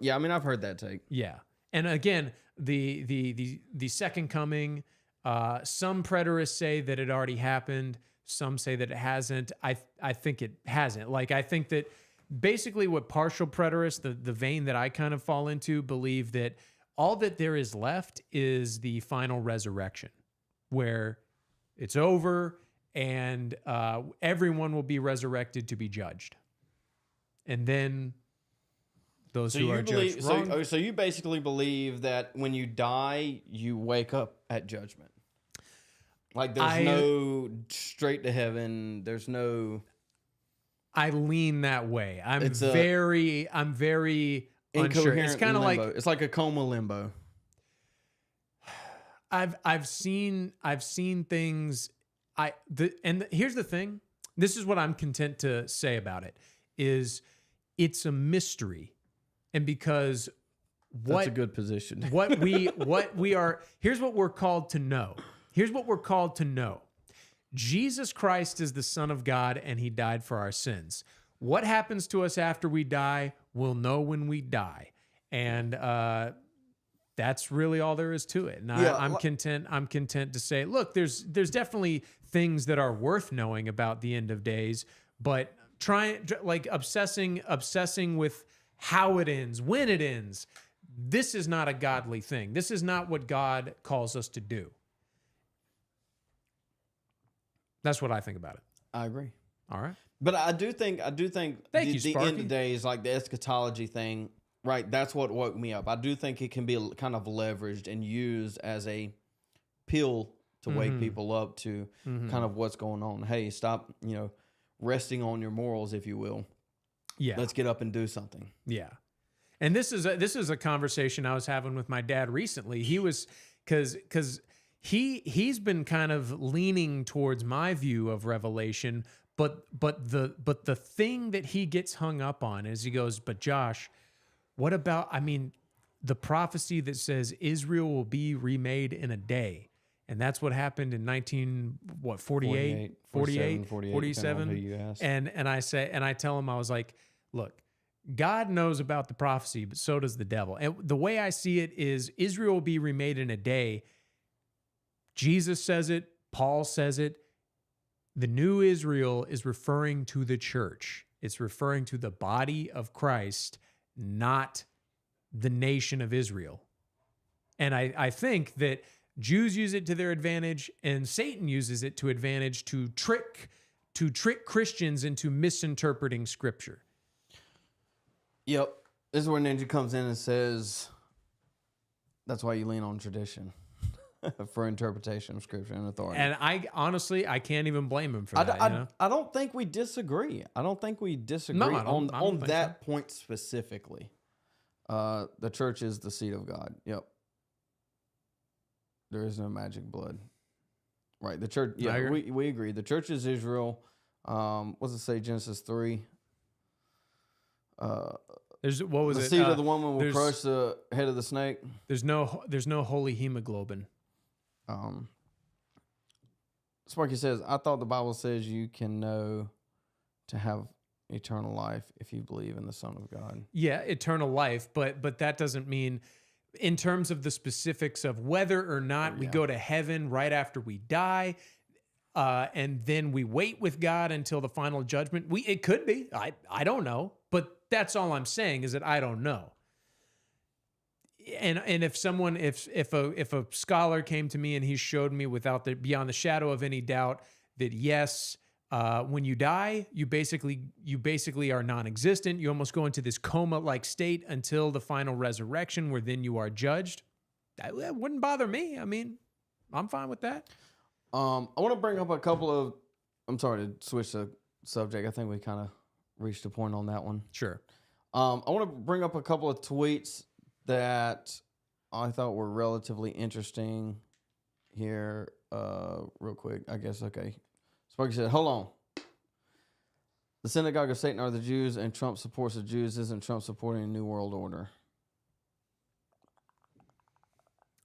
Yeah, I mean, I've heard that take. Yeah. And again, the second coming, some preterists say that it already happened. Some say that it hasn't. I think it hasn't. Like, I think that basically what partial preterists, the vein that I kind of fall into, believe that all that there is left is the final resurrection, where it's over and everyone will be resurrected to be judged. And then those who are judged wrong. So you basically believe that when you die, you wake up at judgment. Like there's no straight to heaven. There's no. I lean that way. I'm very unsure. It's kind of like it's like a coma limbo. I've seen things. Here's the thing. This is what I'm content to say about it. Is it's a mystery, and because that's a good position. what we are. Here's what we're called to know. Here's what we're called to know. Jesus Christ is the Son of God, and he died for our sins. What happens to us after we die, we'll know when we die. And that's really all there is to it. And I'm content to say, look, there's definitely things that are worth knowing about the end of days, but obsessing with how it ends, when it ends, this is not a godly thing. This is not what God calls us to do. That's what I think about it. I agree. All right. But I do think the end of days, like the eschatology thing, right? That's what woke me up. I do think it can be kind of leveraged and used as a pill to wake people up to kind of what's going on. Hey, stop, resting on your morals, if you will. Yeah. Let's get up and do something. Yeah. And this is a conversation I was having with my dad recently. He was because he's been kind of leaning towards my view of Revelation, but the thing that he gets hung up on is he goes, but Josh, what about, I mean, the prophecy that says Israel will be remade in a day. And that's what happened in 48, 47, 47. depending on who you ask. And I tell him, I was like, look, God knows about the prophecy, but so does the devil. And the way I see it is Israel will be remade in a day. Jesus says it, Paul says it. The new Israel is referring to the church. It's referring to the body of Christ, not the nation of Israel. And I think that Jews use it to their advantage, and Satan uses it to advantage to trick Christians into misinterpreting Scripture. Yep. This is where Ninja comes in and says, that's why you lean on tradition for interpretation of Scripture and authority. And I honestly, I can't even blame him for that. I don't think we disagree. I don't think we disagree I don't on think that point specifically. The church is the seat of God. Yep. There is no magic blood. Right. The church. Yeah, we agree. The church is Israel. What does it say? Genesis 3. There's what was the it? seed of the woman will crush the head of the snake. There's no holy hemoglobin. Sparky says, I thought the Bible says you can know to have eternal life if you believe in the Son of God. Yeah, eternal life, but that doesn't mean in terms of the specifics of whether or not we go to heaven right after we die, and then we wait with God until the final judgment. It could be. I don't know, but that's all I'm saying is that I don't know. And if someone, if a scholar came to me and he showed me beyond the shadow of any doubt that yes, when you die, you basically are non-existent. You almost go into this coma-like state until the final resurrection, where then you are judged. That wouldn't bother me. I mean, I'm fine with that. I want to bring up a couple of. I'm sorry to switch the subject. I think we kind of reached a point on that one. Sure. I want to bring up a couple of tweets that I thought were relatively interesting here. Real quick, I guess. Okay. Sparky said, hold on. The synagogue of Satan are the Jews, and Trump supports the Jews. Isn't Trump supporting a New World Order?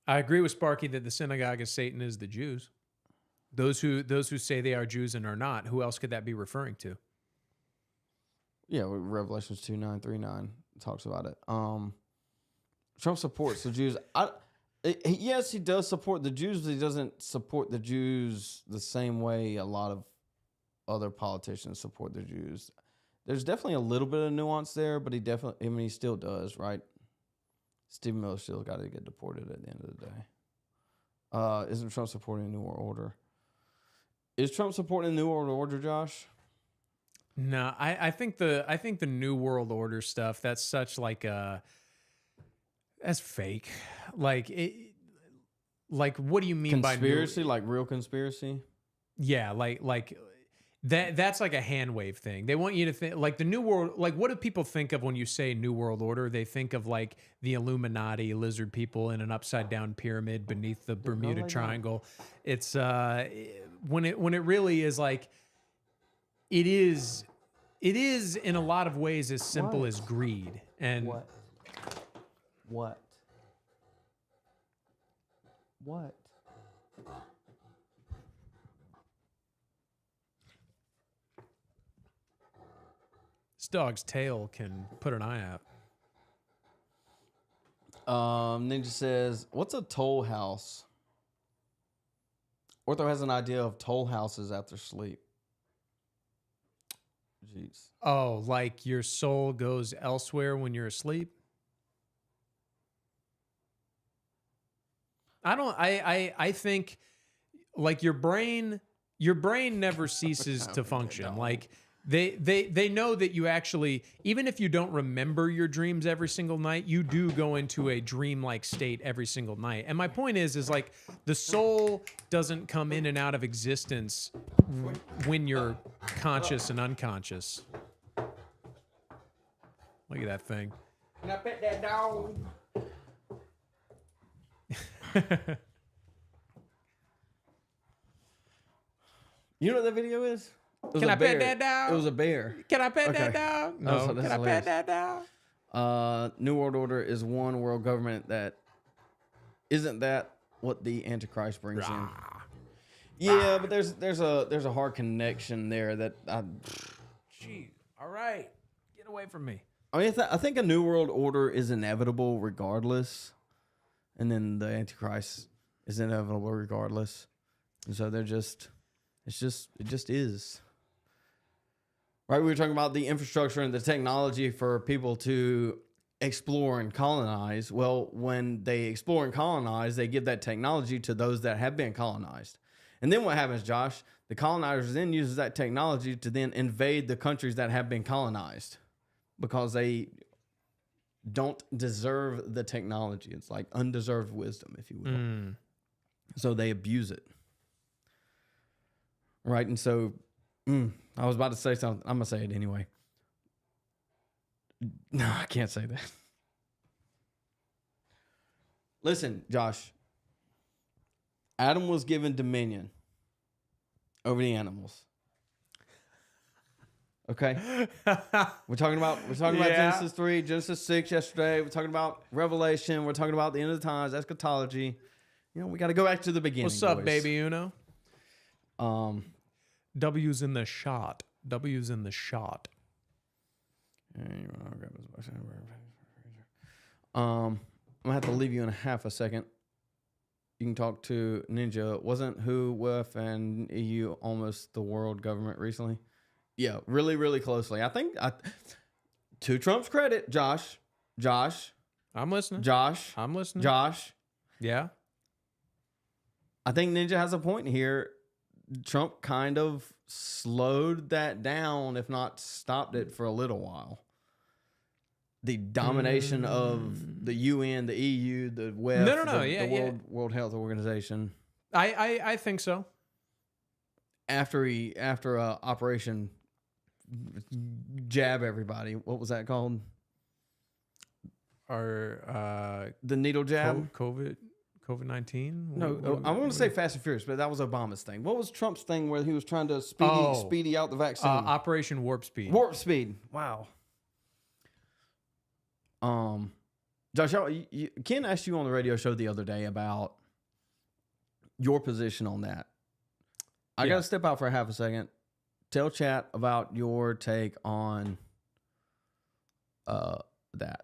I agree with Sparky that the synagogue of Satan is the Jews. Those who say they are Jews and are not. Who else could that be referring to? Yeah, Revelations 2:9-3:9 talks about it. Trump supports the Jews. Yes, he does support the Jews, but he doesn't support the Jews the same way a lot of other politicians support the Jews. There's definitely a little bit of nuance there, but he still does, right? Stephen Miller still got to get deported at the end of the day. Isn't Trump supporting a New World Order? Is Trump supporting a New World Order, Josh? No, I think the New World Order stuff, that's such like that's fake. Like what do you mean by conspiracy? Like real conspiracy? Yeah, like that's like a hand wave thing. They want you to think like the New World. Like, what do people think of when you say New World Order? They think of like the Illuminati, lizard people in an upside down pyramid beneath the Bermuda Triangle. It's when it really is like it is in a lot of ways as simple as greed and What? This dog's tail can put an eye out. Ninja says, what's a toll house? Ortho has an idea of toll houses after sleep. Jeez. Oh, like your soul goes elsewhere when you're asleep? I think like your brain never ceases to function. Like they know that you actually, even if you don't remember your dreams every single night, you do go into a dreamlike state every single night. And my point is like the soul doesn't come in and out of existence when you're conscious and unconscious. Look at that thing. Can I pet that dog? You know what that video is? It was Can a I pet bear. that dog? It was a bear. Can I pet that Okay. dog? Oh, No. that's Can I hilarious. pet that dog? New World Order is one world government that isn't that what the Antichrist brings in. Yeah, but there's a hard connection there that Jeez. All right. Get away from me. I mean I think a New World Order is inevitable regardless, and then the Antichrist is inevitable regardless, and so it just is. Right, we were talking about the infrastructure and the technology for people to explore and colonize. Well, when they explore and colonize, they give that technology to those that have been colonized. And then what happens, Josh? The colonizers then uses that technology to then invade the countries that have been colonized because they don't deserve the technology. It's like undeserved wisdom, if you will. So they abuse it. Right, and so I was about to say something. I'm going to say it anyway. No, I can't say that. Listen, Josh. Adam was given dominion over the animals. Okay? We're talking about Genesis 3, Genesis 6 yesterday. We're talking about Revelation. We're talking about the end of the times, eschatology. You know, we got to go back to the beginning. What's up, boys. baby Uno? W's in the shot. W's in the shot. I'm gonna have to leave you in half a second. You can talk to Ninja. Wasn't who with and EU almost the world government recently? Yeah, really, really closely. I think to Trump's credit, Josh, I'm listening. I'm listening. Josh. Yeah. I think Ninja has a point here. Trump kind of slowed that down, if not stopped it for a little while. The domination of the UN, the EU, the WEF, the World Health Organization. I think so. After Operation Jab Everybody, what was that called? Our the needle jab? COVID-19? No, I want to say Fast and Furious, but that was Obama's thing. What was Trump's thing where he was trying to speedy out the vaccine? Operation Warp Speed. Warp Speed. Wow. Josh, Ken asked you on the radio show the other day about your position on that. I got to step out for a half a second. Tell chat about your take on that.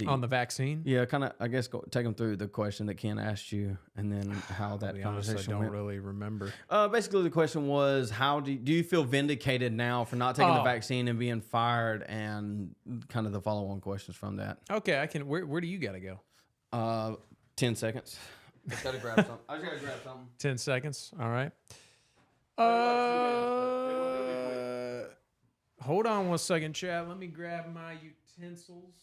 On the vaccine? Yeah, kind of, I guess, take them through the question that Ken asked you and then how that conversation went. I don't really remember. Basically, the question was, how do you feel vindicated now for not taking the vaccine and being fired, and kind of the follow-on questions from that. Okay, I can. Where do you got to go? 10 seconds. I just got to grab something. 10 seconds. All right. Hold on 1 second, Chad. Let me grab my utensils.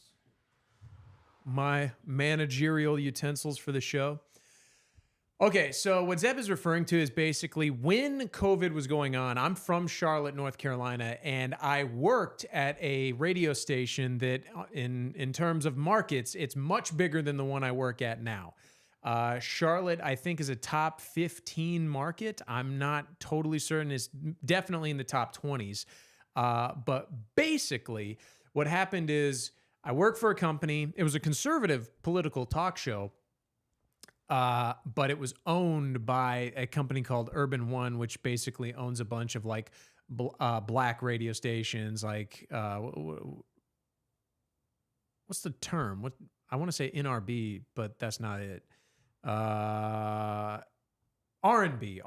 My managerial utensils for the show. Okay, so what Zeb is referring to is basically when COVID was going on. I'm from Charlotte, North Carolina, and I worked at a radio station that, in terms of markets, it's much bigger than the one I work at now. Charlotte, I think, is a top 15 market. I'm not totally certain. It's definitely in the top 20s. But basically, what happened is I worked for a company. It was a conservative political talk show, but it was owned by a company called Urban One, which basically owns a bunch of like black radio stations. Like, what's the term? What I want to say NRB, but that's not it. R&B,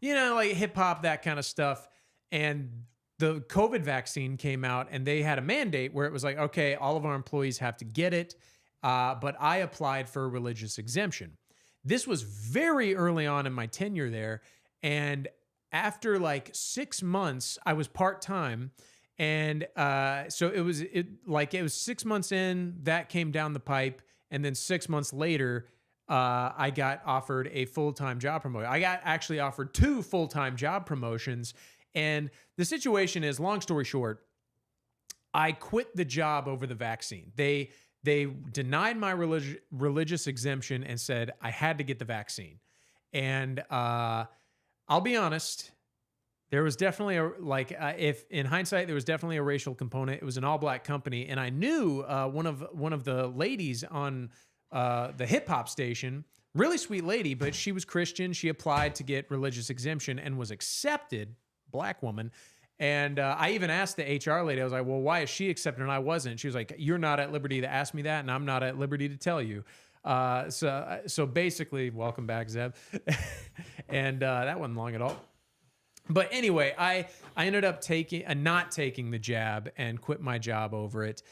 you know, like hip hop, that kind of stuff. And the COVID vaccine came out and they had a mandate where it was like, okay, all of our employees have to get it. But I applied for a religious exemption. This was very early on in my tenure there. And after like 6 months, I was part-time. And so it was 6 months in, that came down the pipe. And then 6 months later, I got offered a full-time job promotion. I got actually offered 2 full-time job promotions. And the situation is, long story short, I quit the job over the vaccine. They They denied my religious exemption and said I had to get the vaccine. And I'll be honest, there was definitely if in hindsight there was definitely a racial component. It was an all-black company, and I knew one of the ladies on the hip hop station, really sweet lady, but she was Christian. She applied to get religious exemption and was accepted, black woman. And I even asked the HR lady, I was like, well, why is she accepted and I wasn't? She was like, you're not at liberty to ask me that, and I'm not at liberty to tell you. So basically, welcome back, Zeb. And that wasn't long at all. But anyway, I ended up not taking the jab and quit my job over it.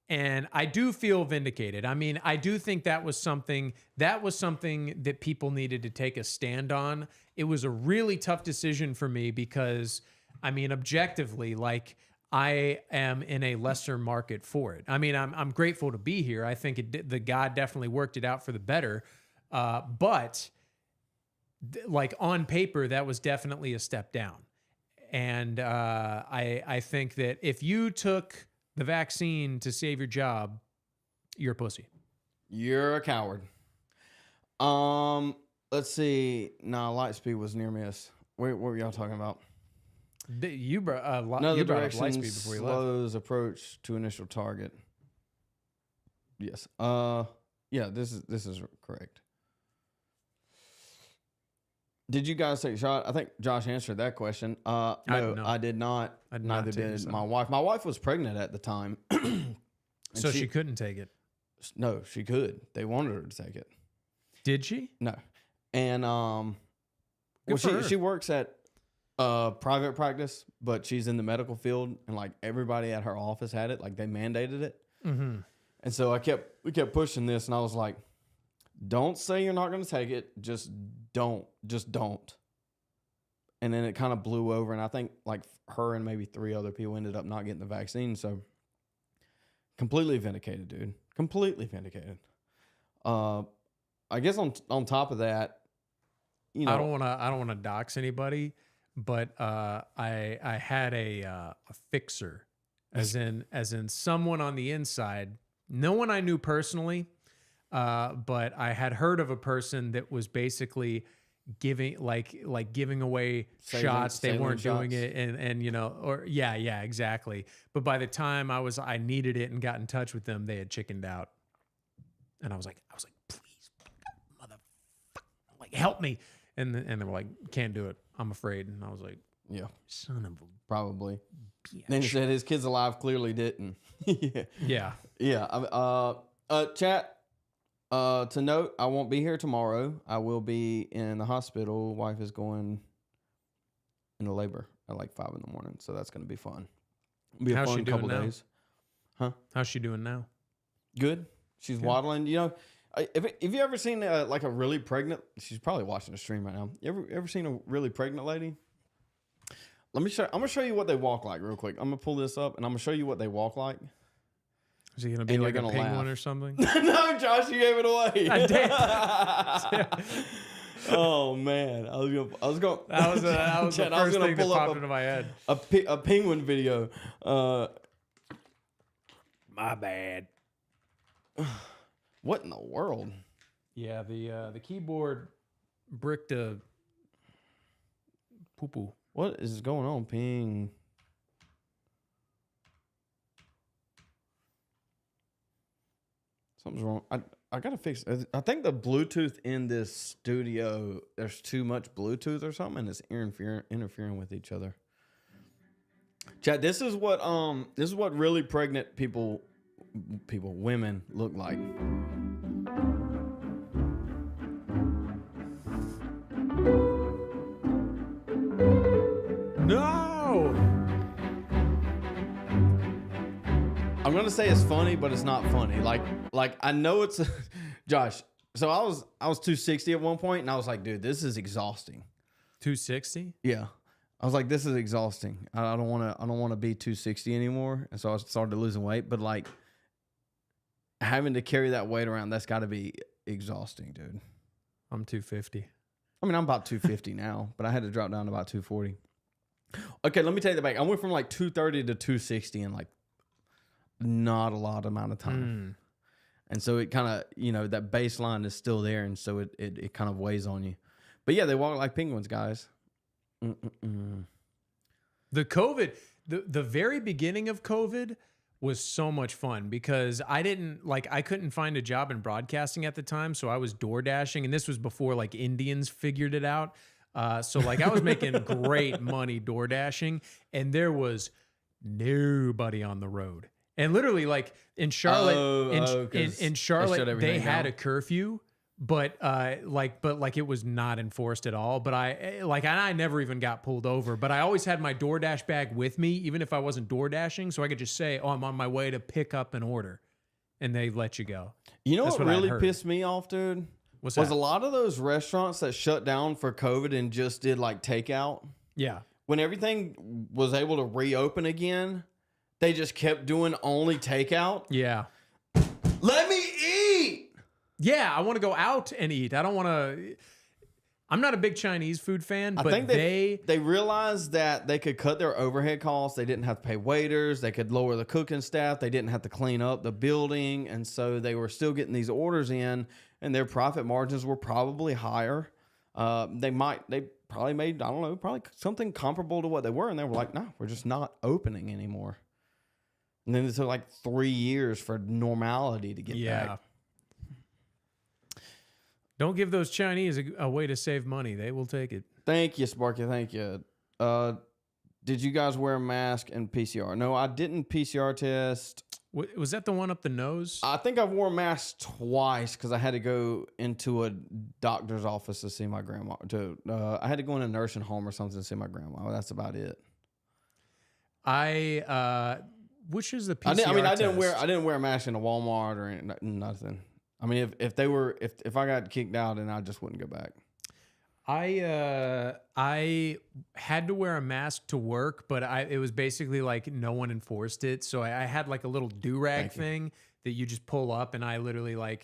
And I do feel vindicated. I mean, I do think that was something that people needed to take a stand on. It was a really tough decision for me because, I mean, objectively, like, I am in a lesser market for it. I mean, I'm grateful to be here. I think the God definitely worked it out for the better. But like on paper, that was definitely a step down. And I think that if you took the vaccine to save your job, you're a pussy. You're a coward. Let's see. Nah, Lightspeed was near miss. What were y'all talking about? You brought up Another direction Lightspeed before you left. slows approach to initial target. Yes. Yeah, this is correct. Take a shot? I think Josh answered that question. No, I did not. Neither did my wife. My wife was pregnant at the time. So she couldn't take it. No, she could. They wanted her to take it. Did she? No. And Good for her. she works at private practice, but she's in the medical field, and like everybody at her office had it, like they mandated it. Mm-hmm. And so we kept pushing this, and I was like, don't say you're not going to take it. Just don't. And then it kind of blew over, and I think like her and maybe 3 other people ended up not getting the vaccine. So completely vindicated, dude. Completely vindicated. I guess on top of that, you know, I don't want to dox anybody, but I had a fixer, as in someone on the inside, no one I knew personally. But I had heard of a person that was basically giving away shots. They weren't doing it, and you know, or yeah, exactly. But by the time I needed it and got in touch with them, they had chickened out, and I was like, please, motherfucker, like help me, and they were like, can't do it, I'm afraid, and I was like, yeah, son of a probably. bitch. Then he said his kids alive clearly didn't. Yeah. Chat. To note, I won't be here tomorrow. I will be in the hospital. Wife is going into labor at like 5 a.m, so that's going to be fun. It'll be a How's fun she doing couple now? days. Huh? How's she doing now? Good. She's waddling. You know, if you ever seen like a really pregnant, she's probably watching the stream right now. You ever seen a really pregnant lady? Let me show. I'm gonna show you what they walk like real quick. I'm gonna pull this up and I'm gonna show you what they walk like. Is he gonna be And like you're a gonna penguin laugh. or something? No, Josh, you gave it away. I did. Oh man, I was going. That was the Chad, I was first gonna thing that pull up popped into my head. a penguin video. My bad. What in the world? Yeah, the keyboard bricked a poo-poo. What is going on? Ping. Something's wrong. I gotta fix it. I think the Bluetooth in this studio, there's too much Bluetooth or something, and it's interfering with each other. Chat, this is what really pregnant women look like. No. I'm gonna say it's funny, but it's not funny. Like I know it's Josh. So I was 260 at one point, and I was like, dude, this is exhausting. 260? Yeah, I was like, this is exhausting. I don't want to be 260 anymore, and so I started losing weight. But like having to carry that weight around, that's got to be exhausting, dude. I'm 250. I mean, I'm about 250 now, but I had to drop down to about 240. Okay, let me take that back. I went from like 230 to 260 in like not a lot amount of time. And so it kind of, you know, that baseline is still there. And so it kind of weighs on you. But yeah, they walk like penguins, guys. The COVID, the very beginning of COVID was so much fun because I couldn't find a job in broadcasting at the time. So I was door dashing, and this was before like Indians figured it out. So like I was making great money door dashing, and there was nobody on the road. And literally like in Charlotte, in Charlotte, they had a curfew, but it was not enforced at all. But I never even got pulled over, but I always had my DoorDash bag with me, even if I wasn't door dashing. So I could just say, oh, I'm on my way to pick up an order, and they let you go. You know what really pissed me off, dude? Was a lot of those restaurants that shut down for COVID and just did like takeout. Yeah. When everything was able to reopen again, they just kept doing only takeout. Yeah. Let me eat. Yeah, I want to go out and eat. I don't want to. I'm not a big Chinese food fan, but I think they realized that they could cut their overhead costs. They didn't have to pay waiters. They could lower the cooking staff. They didn't have to clean up the building. And so they were still getting these orders in, and their profit margins were probably higher. They probably made, I don't know, probably something comparable to what they were. And they were like, no, we're just not opening anymore. And then it took like 3 years for normality to get back. Don't give those Chinese a way to save money. They will take it. Thank you, Sparky. Thank you. Did you guys wear a mask and PCR? No, I didn't PCR test. Was that the one up the nose? I think I wore a mask twice because I had to go into a doctor's office to see my grandma. I had to go in a nursing home or something to see my grandma. That's about it. Which is the PCR I test? I didn't wear a mask in a Walmart or nothing. I mean, if I got kicked out, then I just wouldn't go back. I had to wear a mask to work, but it was basically like no one enforced it. So I had like a little do-rag thing that you just pull up, and I literally I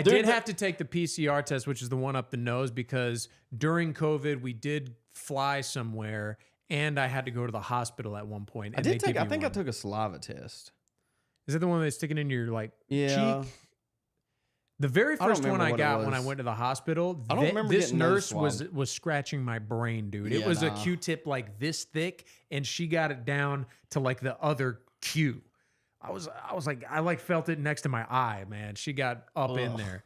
did have to take the PCR test, which is the one up the nose, because during COVID we did fly somewhere, and I had to go to the hospital at one point. And I took a saliva test. Is that the one they stick it in your cheek? The very first one I got when I went to the hospital, I don't remember this getting nurse those was scratching my brain, dude. It Yeah, was a nah. Q-tip like this thick, and she got it down to like the other Q. I was like, I felt it next to my eye, man. She got up in there.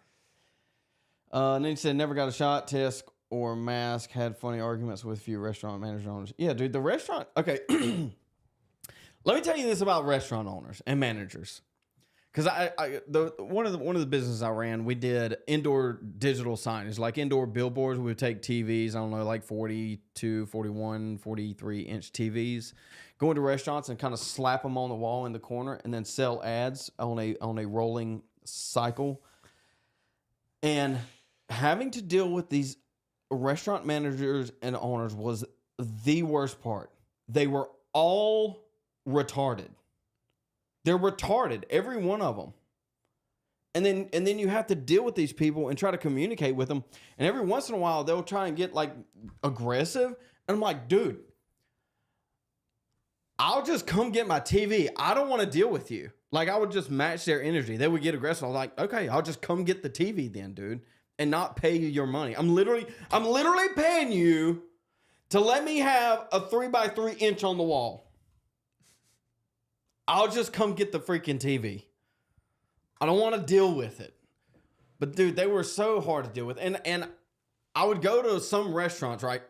And then he said, never got a shot, test, or mask. Had funny arguments with a few restaurant managers owners. Yeah, dude, the restaurant. Okay. Let me tell you this about restaurant owners and managers. Because one of the businesses I ran, we did indoor digital signage, like indoor billboards. We would take TVs, I don't know, like 42, 41, 43-inch TVs, go into restaurants and kind of slap them on the wall in the corner, and then sell ads on a rolling cycle. And having to deal with these restaurant managers and owners was the worst part. They were all retarded. They're retarded, every one of them. And then you have to deal with these people and try to communicate with them. And every once in a while, they'll try and get like aggressive. And I'm like, dude, I'll just come get my TV. I don't want to deal with you. Like, I would just match their energy. They would get aggressive. I was like, okay, I'll just come get the TV then, dude, and not pay you your money. I'm literally paying you to let me have a 3x3 inch on the wall. I'll just come get the freaking TV. I don't want to deal with it. But dude, they were so hard to deal with. And I would go to some restaurants, right?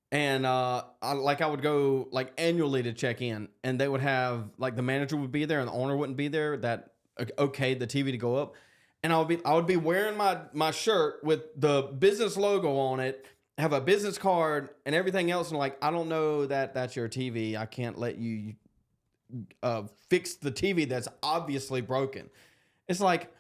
And I would go like annually to check in, and they would have like the manager would be there and the owner wouldn't be there that okayed the TV to go up. And I would be wearing my shirt with the business logo on it, have a business card and everything else. And like, I don't know that that's your TV. I can't let you fix the TV that's obviously broken. It's like,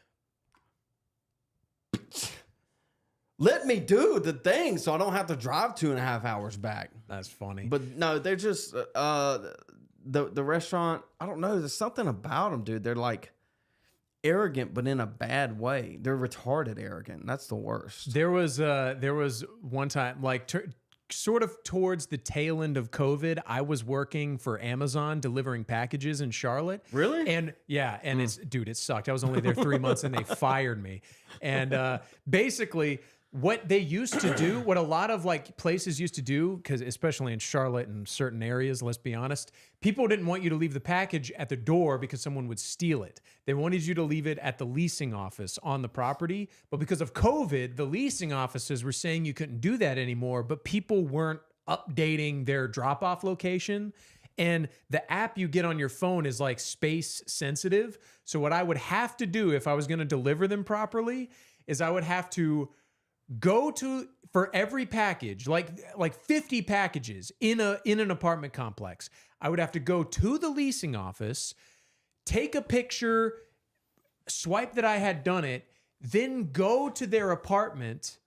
let me do the thing so I don't have to drive 2.5 hours back. That's funny. But no, they're just, the restaurant, I don't know. There's something about them, dude. They're like arrogant, but in a bad way. They're retarded arrogant. That's the worst. There was one time, like sort of towards the tail end of COVID, I was working for Amazon delivering packages in Charlotte. Really? And yeah, and it sucked. I was only there 3 months and they fired me. And basically, what they used to do, what a lot of like places used to do, because especially in Charlotte and certain areas, let's be honest, people didn't want you to leave the package at the door because someone would steal it. They wanted you to leave it at the leasing office on the property. But because of COVID, the leasing offices were saying you couldn't do that anymore, but people weren't updating their drop-off location. And the app you get on your phone is like space sensitive. So what I would have to do if I was going to deliver them properly is I would have to go to, for every package, like 50 packages in an apartment complex, I would have to go to the leasing office, take a picture, swipe that I had done it, then go to their apartment,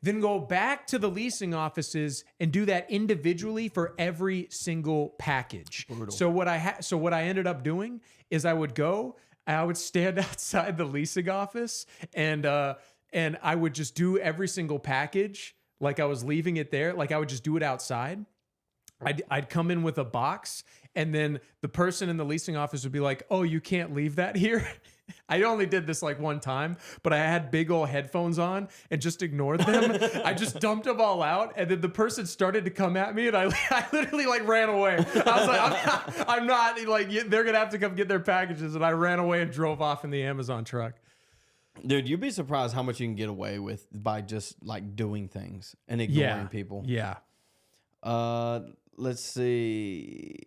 then go back to the leasing offices and do that individually for every single package. Brutal. So what I ended up doing is I would stand outside the leasing office and I would just do every single package like I was leaving it there. Like I would just do it outside. I'd come in with a box, and then the person in the leasing office would be like, "Oh, you can't leave that here." I only did this like one time, but I had big old headphones on and just ignored them. I just dumped them all out, and then the person started to come at me, and I literally like ran away. I was like, I'm not like, they're gonna have to come get their packages, and I ran away and drove off in the Amazon truck. Dude, you'd be surprised how much you can get away with by just like doing things and ignoring people. Yeah. Let's see.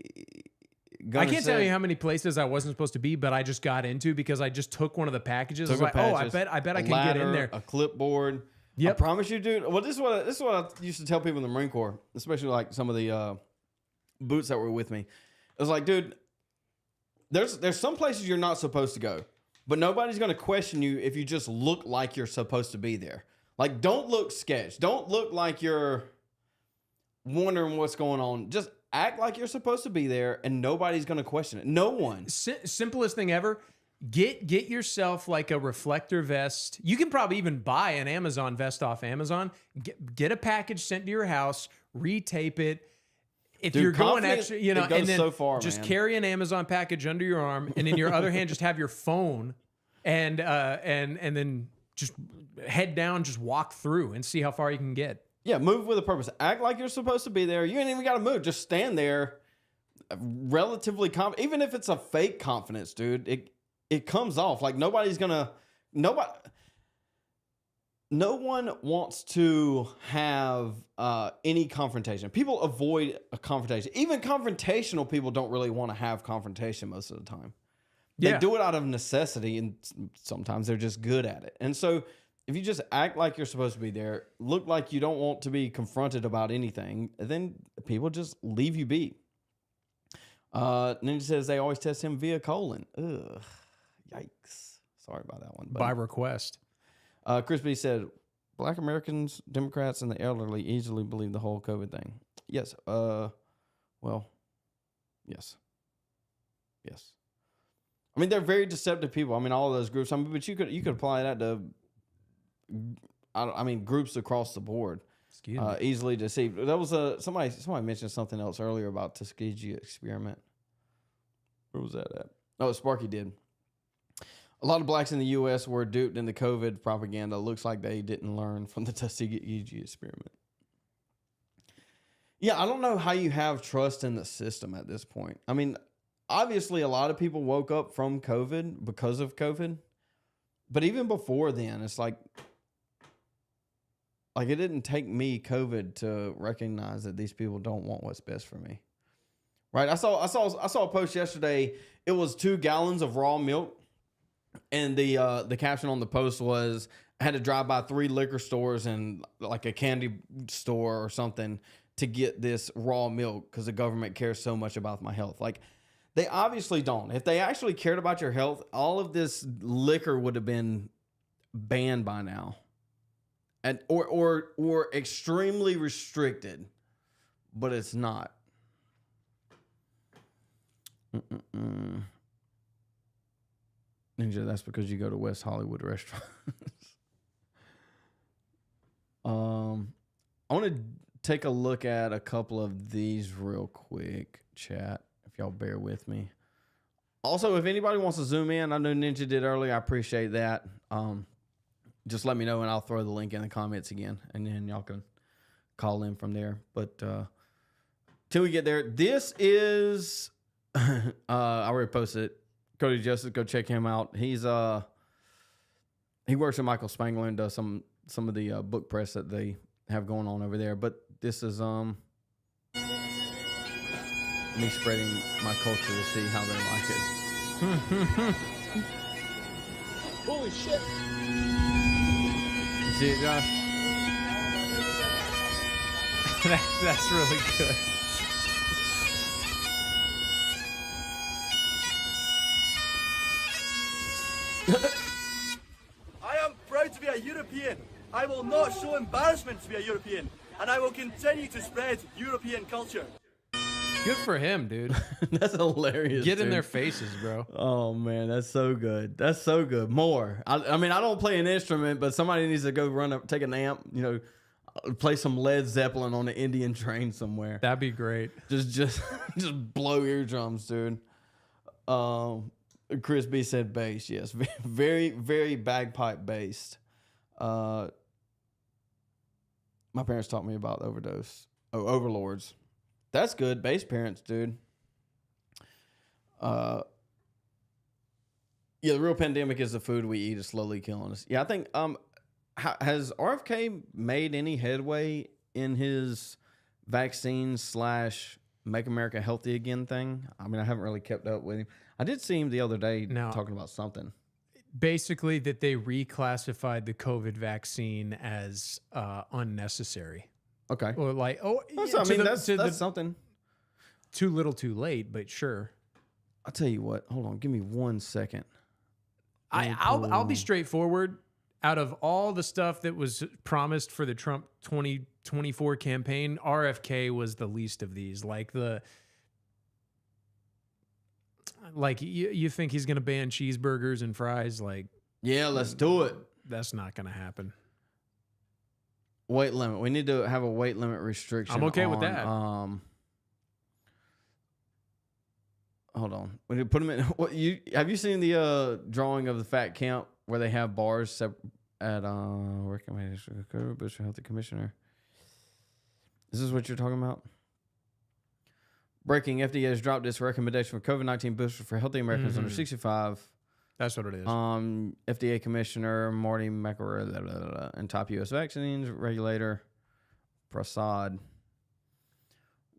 I can't tell you how many places I wasn't supposed to be, but I just got into because I just took one of the packages. I was like, oh, I bet I can get in there. A clipboard. Yep. I promise you, dude. Well, this is what I used to tell people in the Marine Corps, especially like some of the boots that were with me. It was like, dude, there's some places you're not supposed to go, but nobody's going to question you if you just look like you're supposed to be there. Like, don't look sketch. Don't look like you're wondering what's going on. Just act like you're supposed to be there, and nobody's going to question it. No one. Simplest thing ever. Get yourself like a reflector vest. You can probably even buy an Amazon vest off Amazon. Get a package sent to your house, retape it. If you're going extra, and then so far, just carry an Amazon package under your arm, and in your other hand, just have your phone, and then just head down, just walk through, and see how far you can get. Yeah, move with a purpose. Act like you're supposed to be there. You ain't even got to move. Just stand there, relatively confident. Even if it's a fake confidence, dude, it comes off like no one wants to have any confrontation. People avoid a confrontation. Even confrontational people don't really want to have confrontation most of the time. They do it out of necessity, and sometimes they're just good at it. And so if you just act like you're supposed to be there, look like you don't want to be confronted about anything, then people just leave you be. Ninja says they always test him via colon. Ugh. Yikes. Sorry about that one. Buddy. By request. Chris B said, Black Americans, Democrats, and the elderly easily believe the whole COVID thing. Yes. Yes. Yes. I mean, they're very deceptive people. I mean, all of those groups. I mean, but you could apply that to, groups across the board. Excuse me. Easily deceived. That was somebody mentioned something else earlier about Tuskegee experiment. Where was that at? Oh, Sparky did. A lot of blacks in the U.S. were duped in the COVID propaganda. Looks like they didn't learn from the Tuskegee experiment. Yeah, I don't know how you have trust in the system at this point. I mean, obviously, a lot of people woke up from COVID because of COVID. But even before then, it's like it didn't take me COVID to recognize that these people don't want what's best for me. Right? I saw a post yesterday. It was 2 gallons of raw milk. And the caption on the post was, I had to drive by 3 liquor stores and like a candy store or something to get this raw milk because the government cares so much about my health. Like, they obviously don't. If they actually cared about your health, all of this liquor would have been banned by now, and or extremely restricted. But it's not. Ninja, that's because you go to West Hollywood restaurants. I want to take a look at a couple of these real quick, chat, if y'all bear with me. Also, if anybody wants to zoom in, I know Ninja did earlier. I appreciate that. Just let me know, and I'll throw the link in the comments again, and then y'all can call in from there. But till we get there, this is I already posted it. Cody Justice, go check him out. He's he works with Michael Spangler and does some of the book press that they have going on over there. But this is me spreading my culture to see how they like it. Holy shit! You see it, Josh? That's really good. I am proud to be a European. I will not show embarrassment to be a European, and I will continue to spread European culture. Good for him, dude. That's hilarious. Get in dude. their faces, bro. Oh man, that's so good. That's so good. More. I mean, I don't play an instrument, but somebody needs to go run up, take an amp. You know, play some Led Zeppelin on the Indian train somewhere. That'd be great. Just blow eardrums, dude. Chris B said bass. Yes, very very bagpipe based. My parents taught me about overlords. That's good. Bass parents, dude. Yeah, the real pandemic is the food we eat is slowly killing us. Yeah, I think has RFK made any headway in his vaccine / Make America Healthy Again thing? I mean, I haven't really kept up with him. I did see him the other day talking about something. Basically, that they reclassified the COVID vaccine as unnecessary. Okay. Or like, that's something. Too little, too late, but sure. I'll tell you what. Hold on. Give me 1 second. I'll be straightforward. Out of all the stuff that was promised for the Trump 2024 campaign, RFK was the least of these. You think he's going to ban cheeseburgers and fries? Like, yeah, let's do it. That's not going to happen. Weight limit. We need to have a weight limit restriction. I'm okay with that. Hold on. We need to put them in. Have you seen the drawing of the fat count where they have bars at recommendation booster healthy commissioner? Is this what you're talking about? Breaking: FDA has dropped its recommendation for COVID-19 boosters for healthy Americans under 65. That's what it is. FDA Commissioner Marty McElroy and top U.S. vaccines regulator Prasad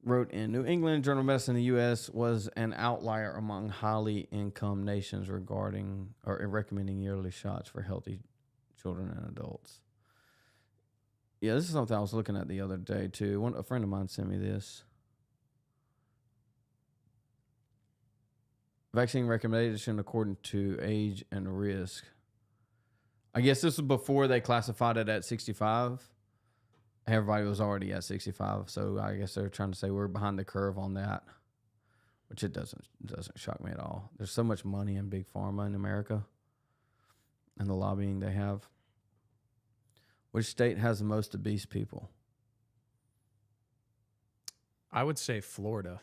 wrote in New England Journal of Medicine, the U.S. was an outlier among highly income nations regarding or recommending yearly shots for healthy children and adults. Yeah, this is something I was looking at the other day too. A friend of mine sent me this. Vaccine recommendation according to age and risk. I guess this was before they classified it at 65. Everybody was already at 65, so I guess they're trying to say we're behind the curve on that, which it doesn't shock me at all. There's so much money in big pharma in America and the lobbying they have. Which state has the most obese people? I would say Florida.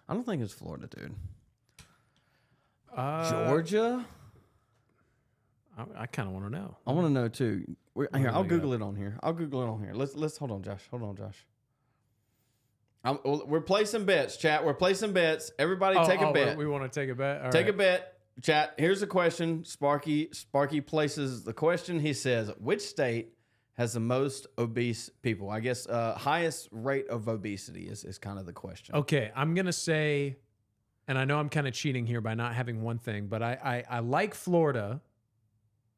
I don't think it's Florida, dude. Georgia? I kind of want to know. I want to know too. I'll Google it on here. Let's hold on, Josh. We're placing bets, chat. We're placing bets. Everybody take a bet. We want to take a bet. All take right. a bet, chat. Here's the question. Sparky places the question. He says, which state has the most obese people? I guess highest rate of obesity is kind of the question. Okay, I'm going to say, and I know I'm kind of cheating here by not having one thing, but I like Florida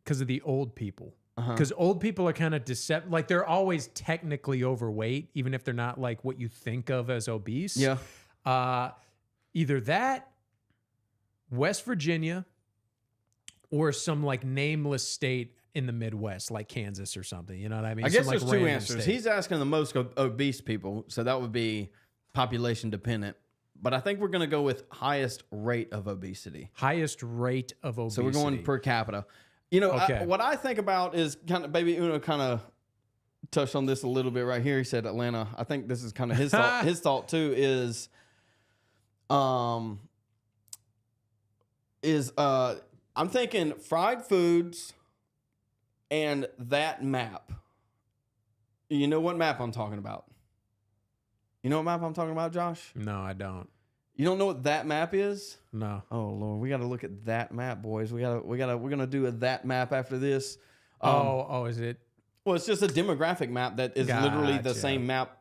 because of the old people. Because old people are kind of deceptive. Like, they're always technically overweight, even if they're not like what you think of as obese. Yeah. Either that, West Virginia, or some like nameless state in the Midwest, like Kansas or something. You know what I mean? I guess some, there's like, two random answers. state. He's asking the most obese people, so that would be population dependent. But I think we're going to go with highest rate of obesity. Highest rate of obesity. So we're going per capita. You know, Okay. what I think about is kind of Baby Uno kind of touched on this a little bit right here. He said Atlanta. I think this is kind of his thought. His thought too is I'm thinking fried foods and that map. You know what map I'm talking about? You know what map I'm talking about, Josh? No, I don't. You don't know what that map is? No. Oh Lord, we got to look at that map, boys. We're gonna do a that map after this. Is it? Well, it's just a demographic map that is literally the Gotcha. same map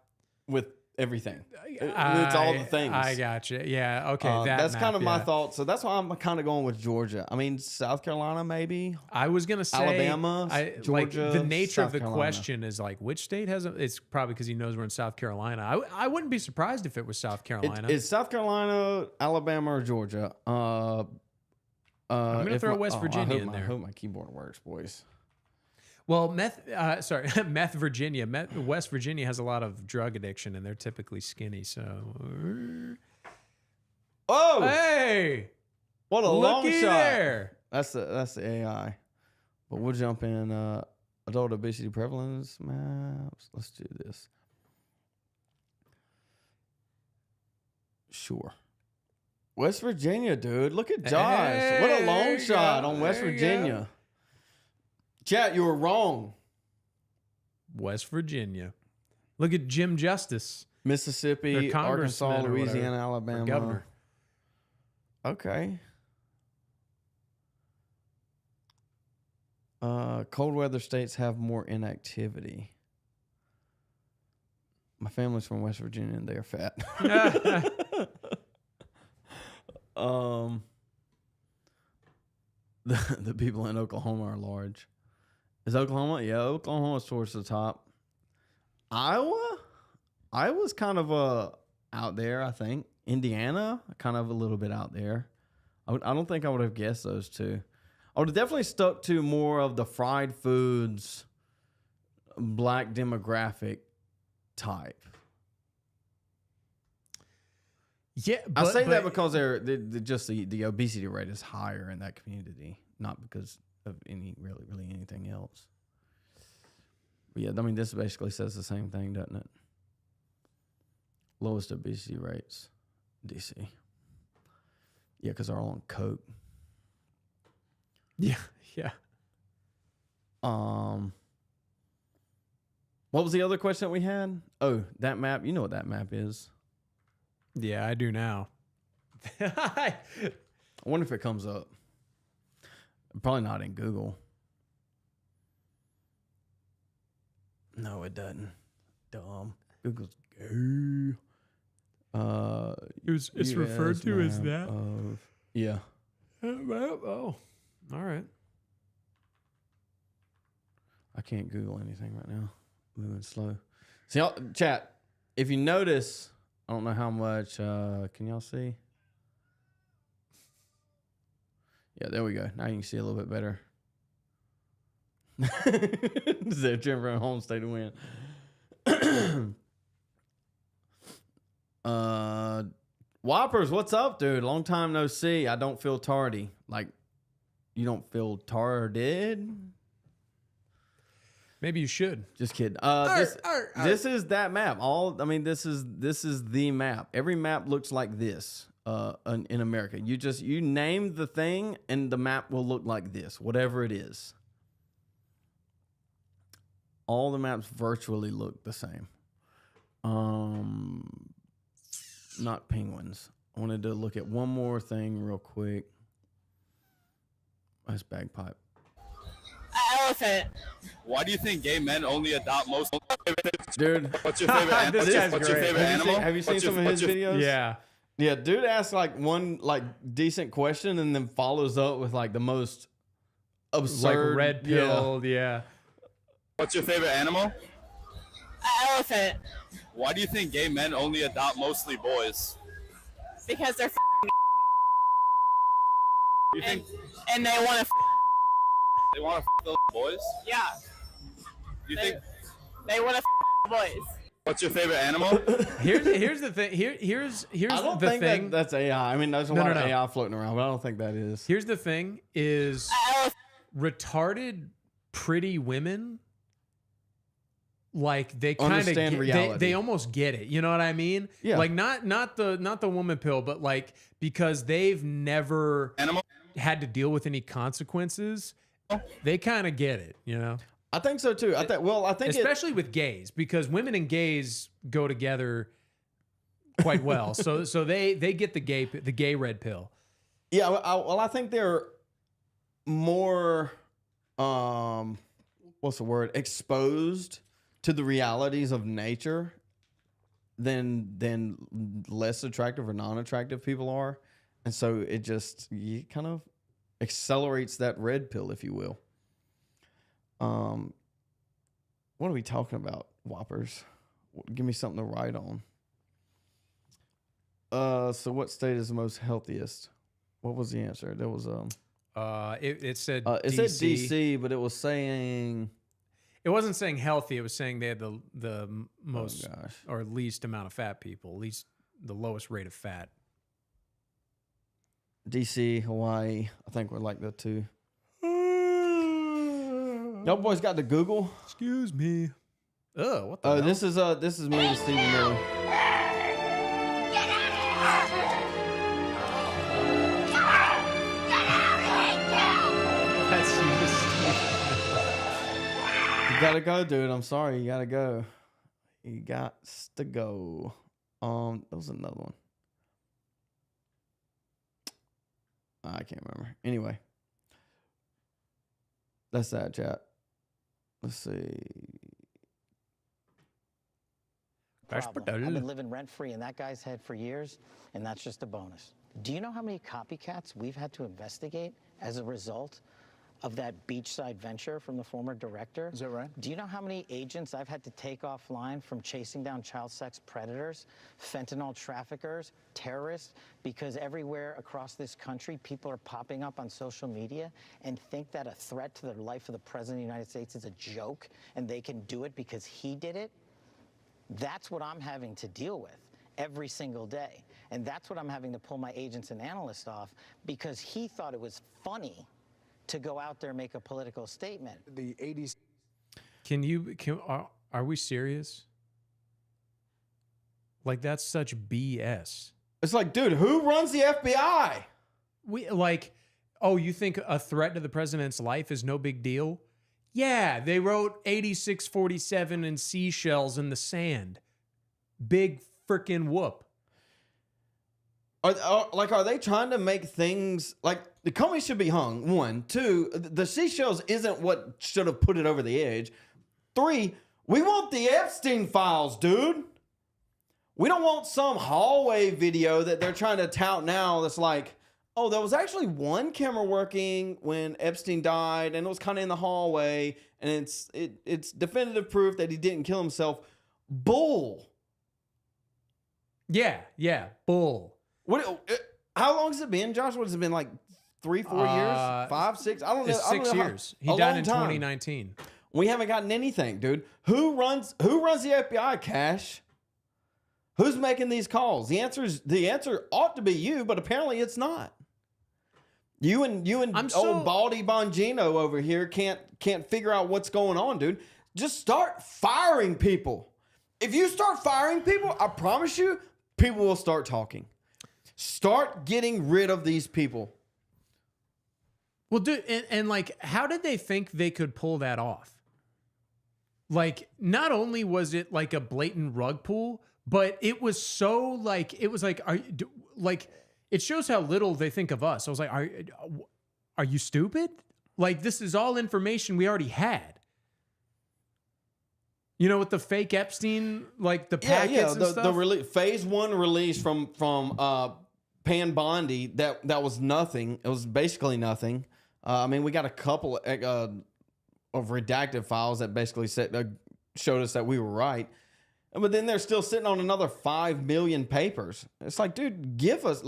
with everything. It's all the things. I gotcha. Yeah. Okay. That's map, kind of my yeah. thought. So that's why I'm kind of going with Georgia. I mean, South Carolina, maybe. I was gonna say Alabama, Georgia, the nature of South the Carolina. question is like which state has a? It's probably because he knows we're in South Carolina. I wouldn't be surprised if it was South Carolina. It's South Carolina, Alabama, or Georgia. I'm gonna throw West Virginia in there. I hope my keyboard works, boys. Well, West Virginia has a lot of drug addiction, and they're typically skinny. So, Oh, hey, what a long looky shot! there. That's the AI. But we'll jump in adult obesity prevalence maps. Let's do this. Sure. West Virginia, dude. Look at Josh. What a long shot on West Virginia. Chat, you were wrong. West Virginia. Look at Jim Justice, Mississippi, Or congressman Arkansas, or whatever. Louisiana, or Alabama. governor. Okay. Cold weather states have more inactivity. My family's from West Virginia and they are fat. The people in Oklahoma are large. Is Oklahoma? Yeah, Oklahoma's towards the top. Iowa's kind of out there, I think. Indiana, kind of a little bit out there. I don't think I would have guessed those two. I would have definitely stuck to more of the fried foods, black demographic type. Yeah, I say that because they're just the obesity rate is higher in that community, not because of really anything else. But yeah, I mean, this basically says the same thing, doesn't it? Lowest obesity rates, DC. Yeah, because they're all on coke. Yeah. What was the other question that we had? Oh, that map. You know what that map is. Yeah, I do now. I wonder if it comes up. Probably not in Google. No, it doesn't. Dumb. Google's gay. It's referred to as that. Yeah. Oh, all right. I can't Google anything right now. Moving slow. See, chat. If you notice, I don't know how much. Can y'all see? Yeah, there we go. Now you can see a little bit better. Jennifer and Holmes stay to win. Whoppers, what's up, dude? Long time no see. I don't feel tardy. Like, you don't feel tarded? Maybe you should. Just kidding. This is that map. This is the map. Every map looks like this. In America, you name the thing, and the map will look like this, whatever it is. All the maps virtually look the same. Not penguins. I wanted to look at one more thing real quick. That's bagpipe. Elephant. Why do you think gay men only adopt most? Dude, What's your favorite animal? What's your favorite animal? Have you seen some of his videos? Yeah. Yeah, dude asks like one decent question and then follows up with like the most absurd, Like red pilled, yeah. What's your favorite animal? Elephant. Why do you think gay men only adopt mostly boys? Because they're You think and they want to they want to those boys? yeah, You think? they want to boys. What's your favorite animal? Here's the thing. Here's I don't the think thing. that's AI. I mean, there's a lot of no. AI floating around, but I don't think that is. Here's the thing: is retarded pretty women like they kind of Understand reality. they almost get it. You know what I mean? Yeah. Like not the woman pill, but like because they've never had to deal with any consequences, they kind of get it. You know? I think so too. I think especially with gays, because women and gays go together quite well. so they get the gay red pill. Yeah, I think they're more what's the word, exposed to the realities of nature than less attractive or non-attractive people are, and so it kind of accelerates that red pill, if you will. What are we talking about, Whoppers? Give me something to write on. So what state is the most healthiest? What was the answer? There was it said it DC. said DC, but it was saying It wasn't saying healthy. It was saying they had the most or least amount of fat people, least the lowest rate of fat. DC, Hawaii. I think we're like that too. Y'all boys got to Google? Excuse me. Oh, what the hell? This is me with Stephen Miller. That's you, You gotta go, dude. I'm sorry. You gotta go. You got to go. There was another one. I can't remember. Anyway. That's that, chat. Let's see. I've been living rent-free in that guy's head for years, and that's just a bonus. Do you know how many copycats we've had to investigate as a result of that beachside venture from the former director? Is that right? Do you know how many agents I've had to take offline from chasing down child sex predators, fentanyl traffickers, terrorists? Because everywhere across this country, people are popping up on social media and think that a threat to the life of the President of the United States is a joke, and they can do it because he did it. That's what I'm having to deal with every single day. And that's what I'm having to pull my agents and analysts off, because he thought it was funny to go out there and make a political statement. The 80s. Are we serious? Like, that's such BS. It's like, dude, who runs the FBI? You think a threat to the president's life is no big deal? Yeah, they wrote 8647 and seashells in the sand. Big freaking whoop. Are they trying to make things like the company should be hung? 1, 2, the seashells isn't what should have put it over the edge. 3, we want the Epstein files, dude. We don't want some hallway video that they're trying to tout now that's like, oh, there was actually one camera working when Epstein died, and it was kind of in the hallway, and it's definitive proof that he didn't kill himself. Bull. Yeah, bull. How long has it been, Josh? What has it been, like 3, 4 years? 5, 6? I don't know. It's 6 years. He died in 2019. We haven't gotten anything, dude. Who runs the FBI, Cash? Who's making these calls? The answer ought to be you, but apparently it's not. You and old Baldy Bongino over here can't figure out what's going on, dude. Just start firing people. If you start firing people, I promise you, people will start talking. Start getting rid of these people. Well, dude, and like, how did they think they could pull that off? Like, not only was it like a blatant rug pull, but it was so like, it was like, it shows how little they think of us. I was like, are you stupid? Like, this is all information we already had. You know, with the fake Epstein, like the packets and stuff? The phase 1 release from Pan Bondi, that was nothing. It was basically nothing. I mean, we got a couple of redacted files that basically showed us that we were right. But then they're still sitting on another 5 million papers. It's like, dude, give us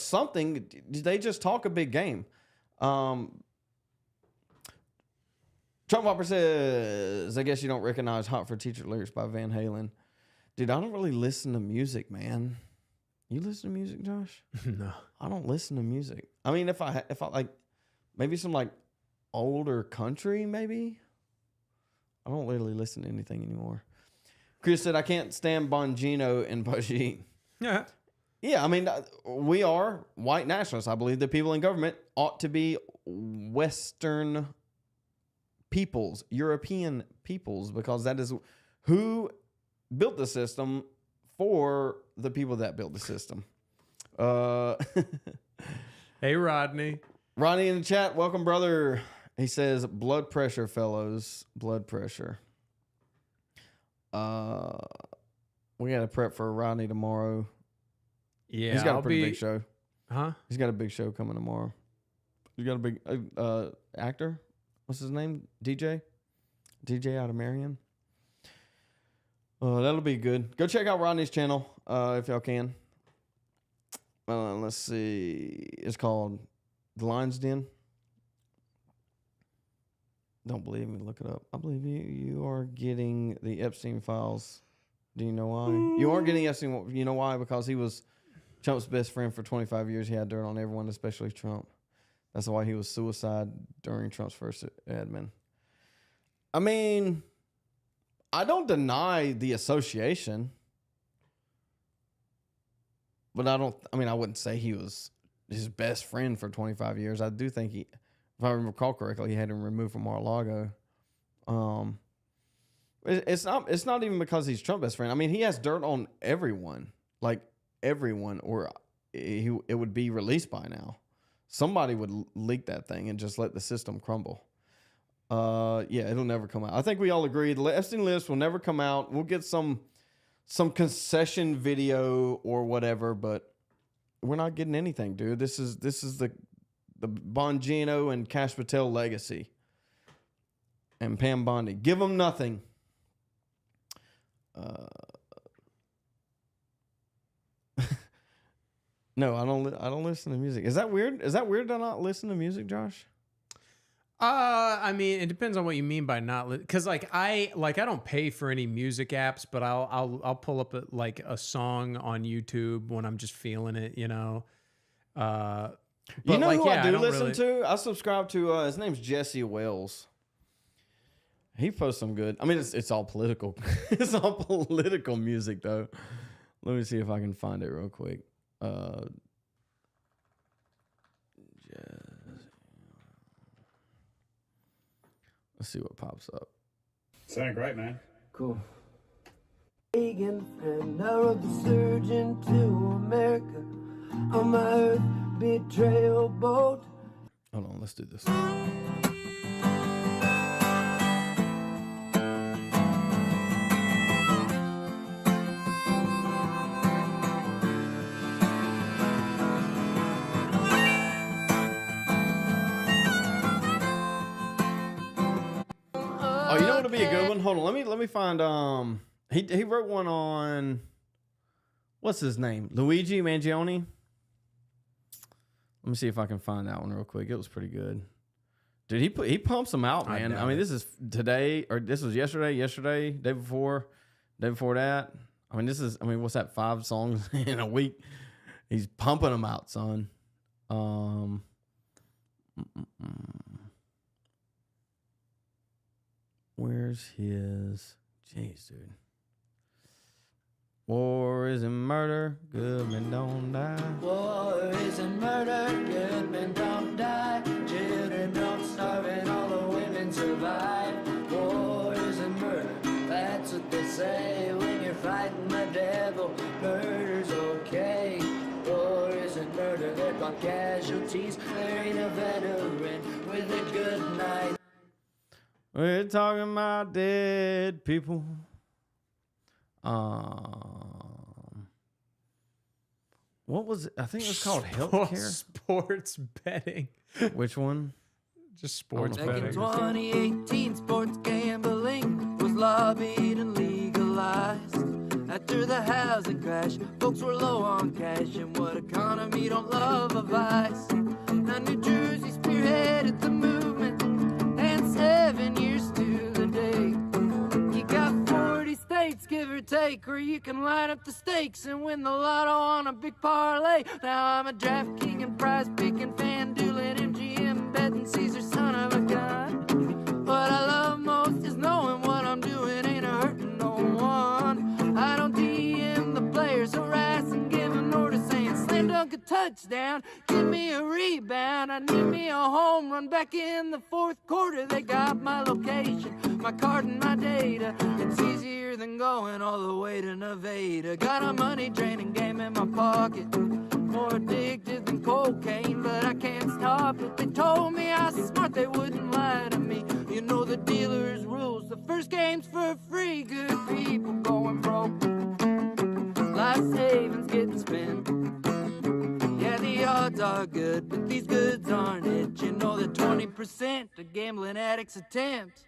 something. They just talk a big game. Trump Whopper says, I guess you don't recognize Hot for Teacher lyrics by Van Halen. Dude, I don't really listen to music, man. You listen to music, Josh? No. I don't listen to music. I mean, if I like maybe some like older country, maybe. I don't really listen to anything anymore. Chris said, I can't stand Bongino and Bajit. Yeah. Yeah, I mean, we are white nationalists. I believe that people in government ought to be Western peoples, European peoples, because that is who built the system for the people that built the system. Hey, Rodney. Rodney in the chat, welcome, brother. He says, blood pressure, fellows, blood pressure. We got to prep for Rodney tomorrow. Yeah, he's got a pretty big show. Huh? He's got a big show coming tomorrow. He's got a big actor. What's his name? DJ out of Marion. That'll be good. Go check out Rodney's channel if y'all can. Let's see. It's called The Lion's Den. Don't believe me? Look it up. I believe you. You are getting the Epstein files. Do you know why? You aren't getting Epstein. You know why? Because he was Trump's best friend for 25 years. He had dirt on everyone, especially Trump. That's why he was suicide during Trump's first admin. I mean, I don't deny the association, but I wouldn't say he was his best friend for 25 years. I do think if I recall correctly, he had him removed from Mar-a-Lago. It's not even because he's Trump's best friend. I mean, he has dirt on everyone, like everyone, or it would be released by now. Somebody would leak that thing and just let the system crumble. Yeah, it'll never come out. I think we all agree the Epstein list will never come out. We'll get some concession video or whatever, but we're not getting anything, dude. This is the Bongino and Cash Patel legacy. And Pam Bondi. Give them nothing. No, I don't listen to music. Is that weird? Is that weird to not listen to music, Josh? I mean, it depends on what you mean by not, because I don't pay for any music apps, but I'll pull up a song on YouTube when I'm just feeling it, you know. But you know who I do don't listen to? I subscribe to his name's Jesse Wells. He posts some good. I mean, it's all political. It's all political music though. Let me see if I can find it real quick. Let's see what pops up. Sound great, man. Cool. Reagan and I rode the surgeon to America on my earth betrayal boat. Hold on, let's do this. Oh, you know what would be a good one? Hold on, let me find he wrote one on what's his name? Luigi Mangione. Let me see if I can find that one real quick. It was pretty good. Dude, he pumps them out, man. I mean, this is today or this was yesterday, day before that. I mean, what's that? 5 songs in a week. He's pumping them out, son. Where's his? Jeez, dude. War isn't murder, good men don't die. War isn't murder, good men don't die. Children don't starve and all the women survive. War isn't murder, that's what they say. When you're fighting the devil, murder's okay. War isn't murder, they're called casualties. There ain't a veteran with a good night. We're talking about dead people. What was it? I think it was called healthcare. Sports betting. Which one? Just sports Back betting. in 2018, sports gambling was lobbied and legalized. After the housing crash, folks were low on cash, and what economy don't love a vice? Now New Jersey spearheaded the movement, and 7 years to the day. You got 40 states, give or take, where you can line up the stakes and win the lotto on a big parlay. Now I'm a DraftKings and prize picking, FanDuel and MGM betting, Caesar son of a gun. What I love most is knowing what touchdown. Give me a rebound. I need me a home run back in the fourth quarter. They got my location, my card and my data. It's easier than going all the way to Nevada. Got a money draining game in my pocket. More addicted than cocaine, but I can't stop it. They told me I was smart, they wouldn't lie to me. You know the dealer's rules. The first game's for free. Good people going broke. Life savings getting spent. Yeah, the odds are good, but these goods aren't it. You know the 20% of gambling addicts attempt.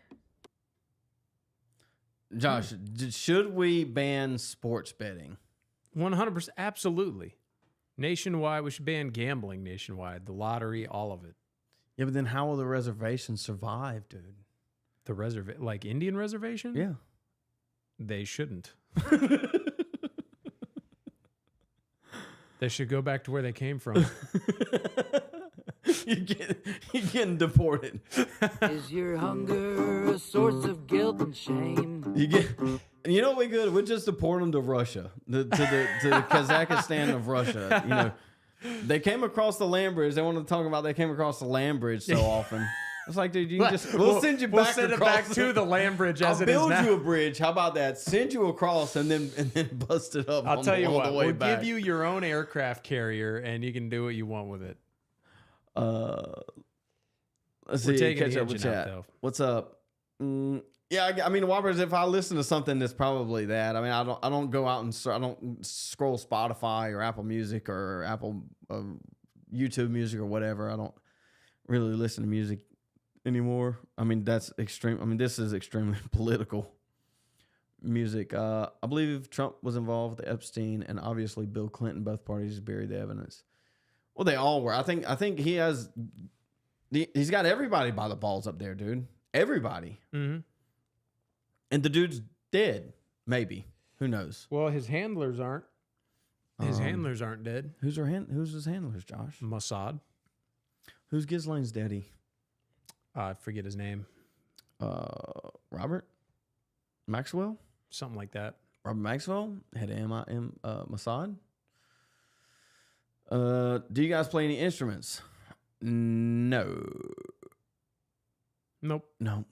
Josh, should we ban sports betting? 100%, absolutely. Nationwide, we should ban gambling nationwide. The lottery, all of it. Yeah, but then how will the reservation survive, dude? The like Indian reservation? Yeah. They shouldn't. They should go back to where they came from. You're getting deported. Is your hunger a source of guilt and shame? You know what we could? We'd just deport them to Russia, to the Kazakhstan of Russia. You know, they came across the land bridge. They wanted to talk about they came across the land bridge so often. It's like, dude, you can just we'll send you back. We'll send it back to the land bridge as it is now. I'll build you a bridge. How about that? Send you across and then bust it up. I'll tell you what. We'll back. give you your own aircraft carrier, and you can do what you want with it. Let's see. Catch up with chat. What's up? Yeah, I mean, Whoppers. If I listen to something that's probably that. I mean, I don't go out and I don't scroll Spotify or Apple Music or Apple YouTube Music or whatever. I don't really listen to music anymore. I mean, that's extreme. I mean, this is extremely political music. I believe Trump was involved with Epstein, and obviously Bill Clinton. Both parties buried the evidence. Well, they all were. I think he has. He's got everybody by the balls up there, dude. Everybody. Mm-hmm. And the dude's dead. Maybe. Who knows? Well, his handlers aren't. His handlers aren't dead. Who's his handlers, Josh? Mossad. Who's Ghislaine's daddy? I forget his name. Robert Maxwell? Something like that. Robert Maxwell? Head of Mossad? Do you guys play any instruments? No. Nope. No.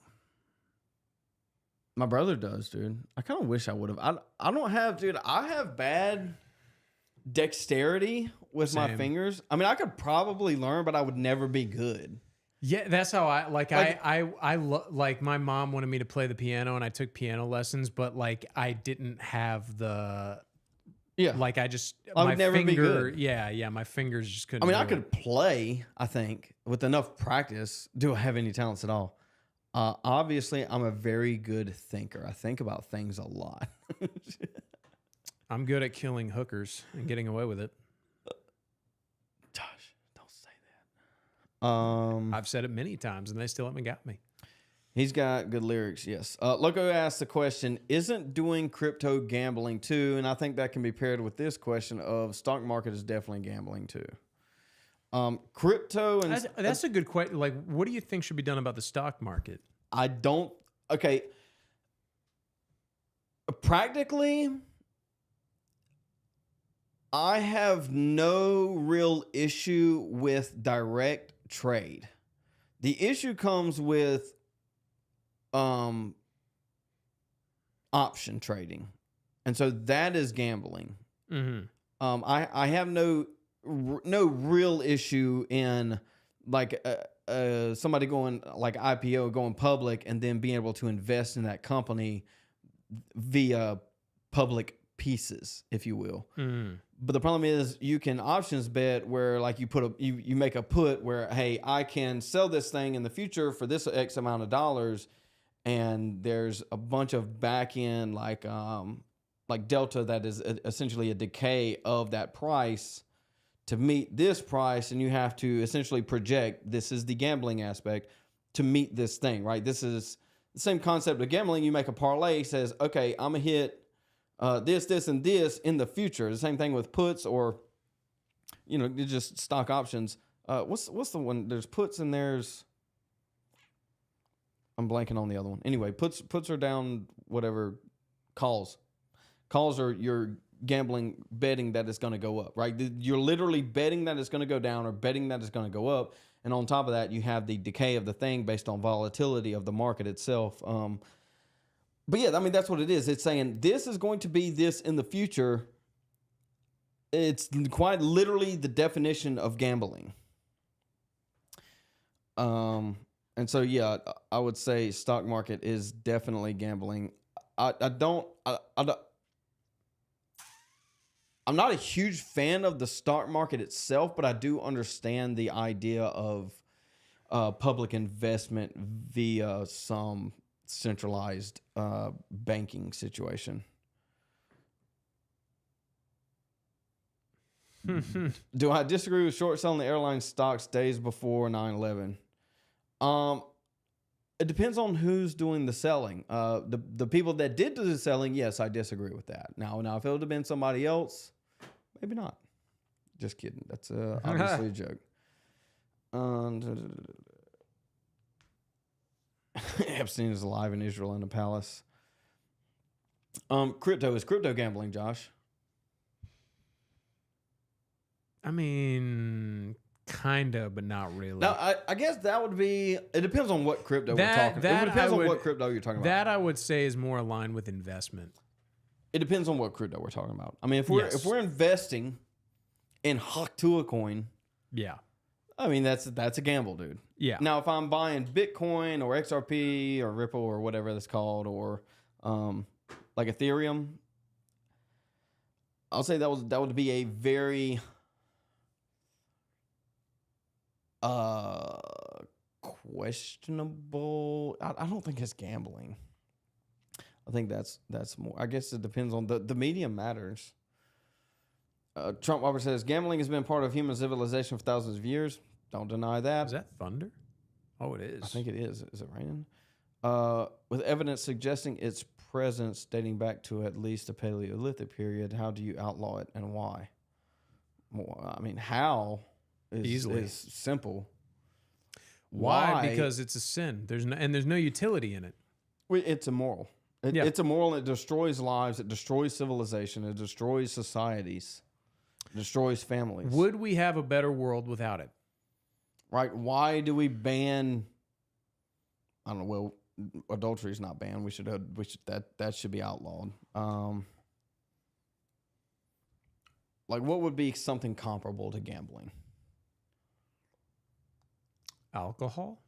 My brother does, dude. I kind of wish I would have. I don't have, dude. I have bad dexterity with my fingers. I mean, I could probably learn, but I would never be good. Yeah, that's how I like my mom wanted me to play the piano, and I took piano lessons, but like I didn't have the like I would never be good. Yeah, my fingers just couldn't. I mean, I could play, I think, with enough practice. Do I have any talents at all? Obviously, I'm a very good thinker. I think about things a lot. I'm good at killing hookers and getting away with it. Josh, don't say that. I've said it many times, and they still haven't got me. He's got good lyrics, yes. Loco asked the question, isn't doing crypto gambling too? And I think that can be paired with this question of stock market is definitely gambling too. Crypto and that's a good question. Like, what do you think should be done about the stock market? Practically, I have no real issue with direct trade. The issue comes with option trading, and so that is gambling. Mm-hmm. I have no real issue in like somebody going like IPO, going public, and then being able to invest in that company via public pieces, if you will. Mm-hmm. But the problem is you can options bet where like you make a put where, hey, I can sell this thing in the future for this X amount of dollars, and there's a bunch of back end like delta that is essentially a decay of that price to meet this price, and you have to essentially project, this is the gambling aspect, to meet this thing, right? This is the same concept of gambling. You make a parlay, says, okay, I'm going to hit this, and this in the future. The same thing with puts or, just stock options. What's the one? There's puts and there's... I'm blanking on the other one. Anyway, puts are down, whatever, calls. Calls are you're gambling, betting that it's going to go up, right? You're literally betting that it's going to go down or betting that it's going to go up. And on top of that, you have the decay of the thing based on volatility of the market itself. But yeah, I mean, that's what it is. It's saying this is going to be this in the future. It's quite literally the definition of gambling. And so, yeah, I would say stock market is definitely gambling. I'm not a huge fan of the stock market itself, but I do understand the idea of public investment via some centralized banking situation. Do I disagree with short selling the airline stocks days before 9/11? It depends on who's doing the selling. The people that did do the selling, yes, I disagree with that. Now if it would have been somebody else, maybe not. Just kidding. That's obviously a joke. Epstein is alive in Israel in a palace. Crypto is crypto gambling, Josh. I mean, kind of, but not really. Now, I guess that would be. It depends on what crypto we're talking about. It depends on what crypto you're talking about. That I would say is more aligned with investment. It depends on what crypto we're talking about. I mean, if we're investing in Haktua coin, yeah, I mean that's a gamble, dude. Yeah. Now, if I'm buying Bitcoin or XRP or Ripple or whatever that's called, or like Ethereum, I'll say that would be a very questionable. I don't think it's gambling. I think that's more. I guess it depends on the medium matters. Trump Robert says gambling has been part of human civilization for thousands of years. Don't deny that. Is that thunder? Oh, it is. I think it is. Is it raining? With evidence suggesting its presence dating back to at least the Paleolithic period, how do you outlaw it and why? Well, I mean, how is simple. Why? Because it's a sin. There's no utility in it. It's immoral. It's immoral, and it destroys lives. It destroys civilization. It destroys societies. It destroys families. Would we have a better world without it? Right? Why do we ban? I don't know. Well, adultery is not banned. That should be outlawed. Like, what would be something comparable to gambling? Alcohol.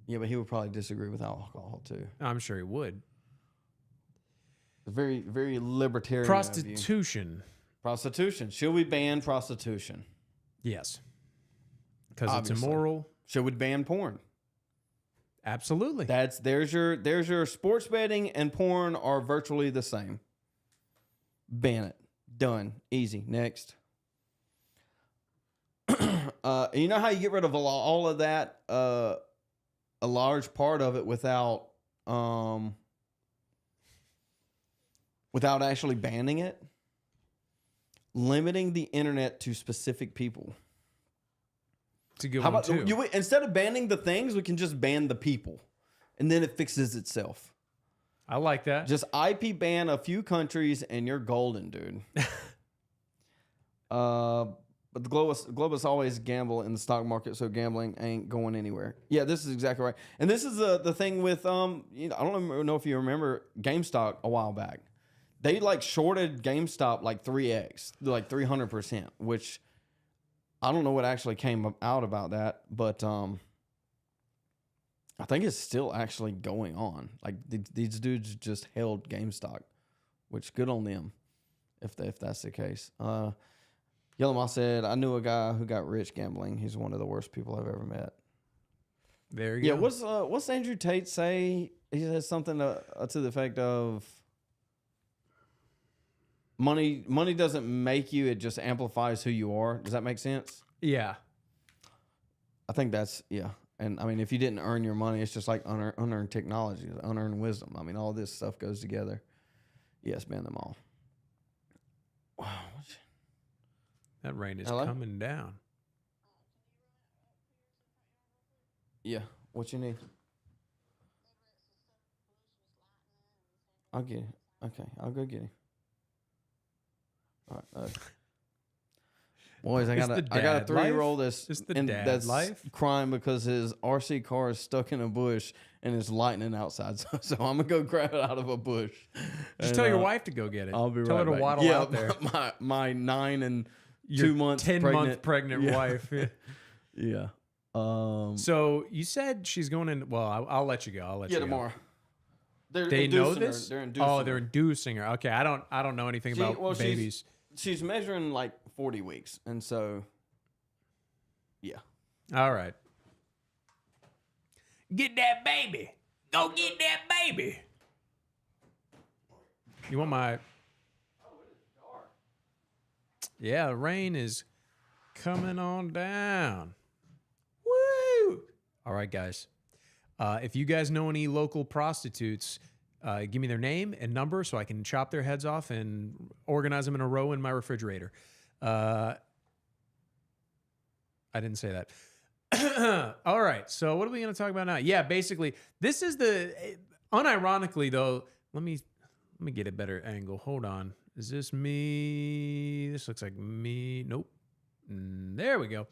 Yeah, but he would probably disagree with alcohol too. I'm sure he would. Very, very libertarian. Prostitution. Prostitution. Should we ban prostitution? Yes. Because it's immoral. Should we ban porn? Absolutely. There's your sports betting and porn are virtually the same. Ban it. Done. Easy. Next. You know how you get rid of all of that? A large part of it without actually banning it? Limiting the internet to specific people. It's a good one too. Instead of banning the things, we can just ban the people. And then it fixes itself. I like that. Just IP ban a few countries and you're golden, dude. But the globalists always gamble in the stock market, so gambling ain't going anywhere. Yeah, this is exactly right. And this is the thing with I don't know if you remember GameStop a while back. They shorted GameStop 3x, 300%, which I don't know what actually came out about that, but I think it's still actually going on. These dudes just held GameStop, which good on them if that's the case. Yellow Moss said, I knew a guy who got rich gambling. He's one of the worst people I've ever met. There you go. Yeah, what's Andrew Tate say? He says something to the effect of money doesn't make you, it just amplifies who you are. Does that make sense? Yeah. I think that's, yeah. And I mean, if you didn't earn your money, it's just like unearned technology, unearned wisdom. I mean, all this stuff goes together. Yes, ban them all. Wow. That rain is coming down. Yeah. What you need? I'll get it. Okay, I'll go get him. All right. Boys, I got a 3-year-old that's crying because his RC car is stuck in a bush and it's lightning outside. So I'm gonna go grab it out of a bush. Just tell your wife to go get it. I'll be tell right her to back. waddle out there. My 9 and Your 2 months 10-month pregnant wife. Yeah. So you said she's going in. Well, I'll let you go. I'll let you tomorrow. Go. They're they know inducing her. this. They're inducing Oh, her. they're inducing her. Okay, I don't know anything about babies. She's measuring like 40 weeks, and so yeah. All right. Get that baby. Go get that baby. You want my? Yeah, the rain is coming on down. Woo! All right, guys. If you guys know any local prostitutes, give me their name and number so I can chop their heads off and organize them in a row in my refrigerator. I didn't say that. All right. So what are we going to talk about now? Yeah, basically, this is unironically though, let me get a better angle. Hold on. Is this me? This looks like me. Nope. There we go.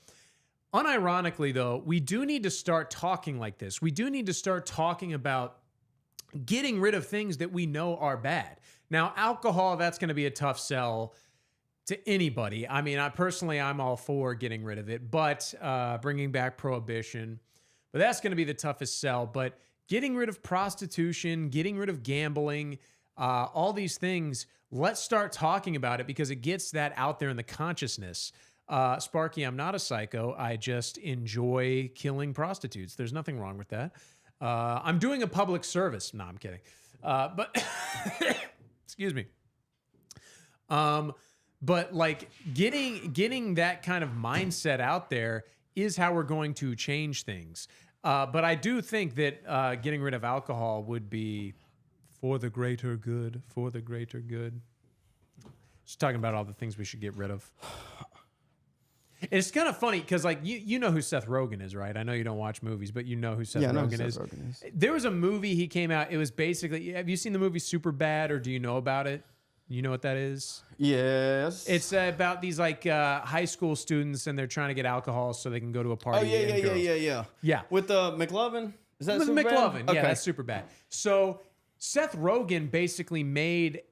Unironically though, we do need to start talking like this. We do need to start talking about getting rid of things that we know are bad. Now, alcohol, that's going to be a tough sell to anybody. I mean, I'm all for getting rid of it, but bringing back prohibition, but that's going to be the toughest sell. But getting rid of prostitution, getting rid of gambling, all these things, let's start talking about it because it gets that out there in the consciousness. Sparky, I'm not a psycho. I just enjoy killing prostitutes. There's nothing wrong with that. I'm doing a public service. No, I'm kidding. But excuse me. But like getting that kind of mindset out there is how we're going to change things. But I do think that getting rid of alcohol would be for the greater good. For the greater good. Just talking about all the things we should get rid of. It's kind of funny because, like, you know who Seth Rogen is, right? I know you don't watch movies, but you know who Seth Rogen is. There was a movie he came out. It was basically, have you seen the movie Superbad, or do you know about it? You know what that is? Yes. It's about these like high school students, and they're trying to get alcohol so they can go to a party. Oh yeah. With McLovin. Is that with Superbad? McLovin? Okay. Yeah, that's Superbad. So Seth Rogen basically made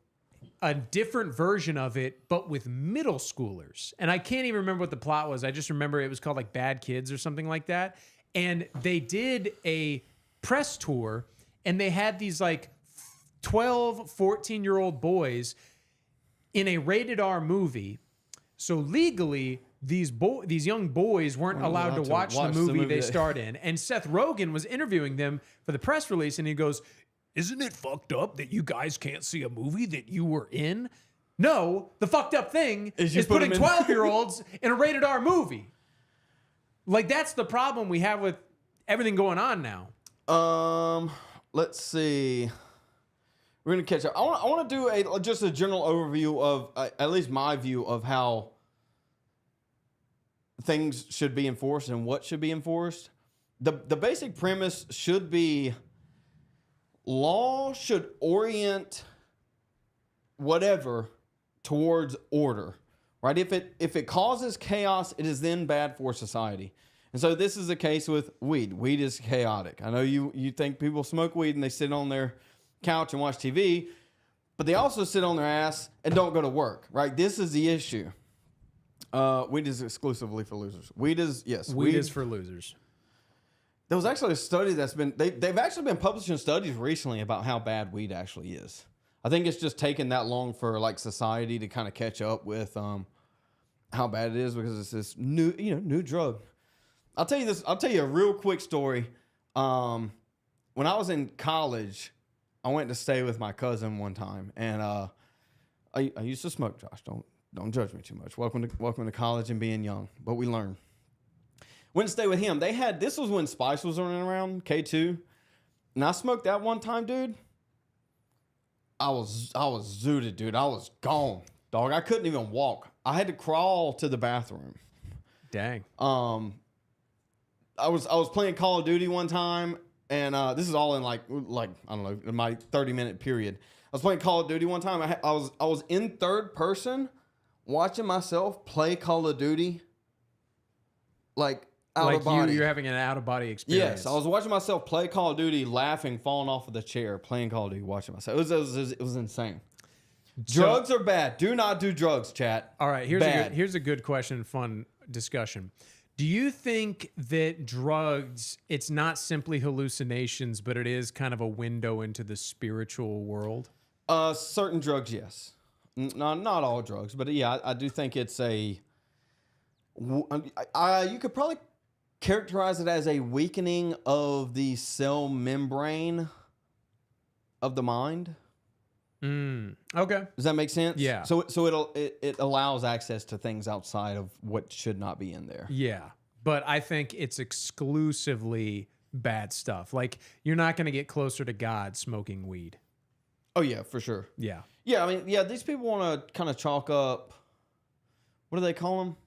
a different version of it, but with middle schoolers. And I can't even remember what the plot was. I just remember it was called like Bad Kids or something like that. And they did a press tour, and they had these like 12, 14-year-old boys in a rated R movie. So legally, these young boys weren't allowed to watch the movie they starred in. And Seth Rogen was interviewing them for the press release, and he goes, "Isn't it fucked up that you guys can't see a movie that you were in?" No, the fucked up thing is putting 12-year-olds in a rated R movie. Like, that's the problem we have with everything going on now. Let's see. We're gonna catch up. I want to do just a general overview of at least my view of how things should be enforced and what should be enforced. The basic premise should be law should orient whatever towards order, right? If it causes chaos, it is then bad for society. And so this is the case with weed. Weed is chaotic. I know you think people smoke weed and they sit on their couch and watch TV, but they also sit on their ass and don't go to work, right? This is the issue. Weed is exclusively for losers. Weed is for losers. There was actually a study that's been, they've actually been publishing studies recently about how bad weed actually is. I think it's just taken that long for like society to kind of catch up with how bad it is because it's this new drug. I'll tell you a real quick story. When I was in college, I went to stay with my cousin one time, and I used to smoke. Josh, don't judge me too much. Welcome to college and being young, but we learn. Went to stay with him. This was when Spice was running around, K2, and I smoked that one time, dude. I was zooted, dude. I was gone, dog. I couldn't even walk. I had to crawl to the bathroom. Dang. I was playing Call of Duty one time, and this is all in like I don't know, in my 30-minute period. was playing Call of Duty one time. I was in third person watching myself play Call of Duty, like out of body. You're having an out of body experience. Yes, I was watching myself play Call of Duty, laughing, falling off of the chair, playing Call of Duty, watching myself. It was insane. Drugs are bad. Do not do drugs, chat. All right, here's a good question, fun discussion. Do you think that drugs, it's not simply hallucinations, but it is kind of a window into the spiritual world? Certain drugs, yes. Not all drugs, but yeah, I do think it's a. You could probably characterize it as a weakening of the cell membrane of the mind. Okay. Does that make sense? Yeah. So it allows access to things outside of what should not be in there. Yeah. But I think it's exclusively bad stuff. Like, you're not going to get closer to God smoking weed. Oh, yeah, for sure. Yeah. Yeah, I mean, yeah, these people want to kind of chalk up, what do they call them?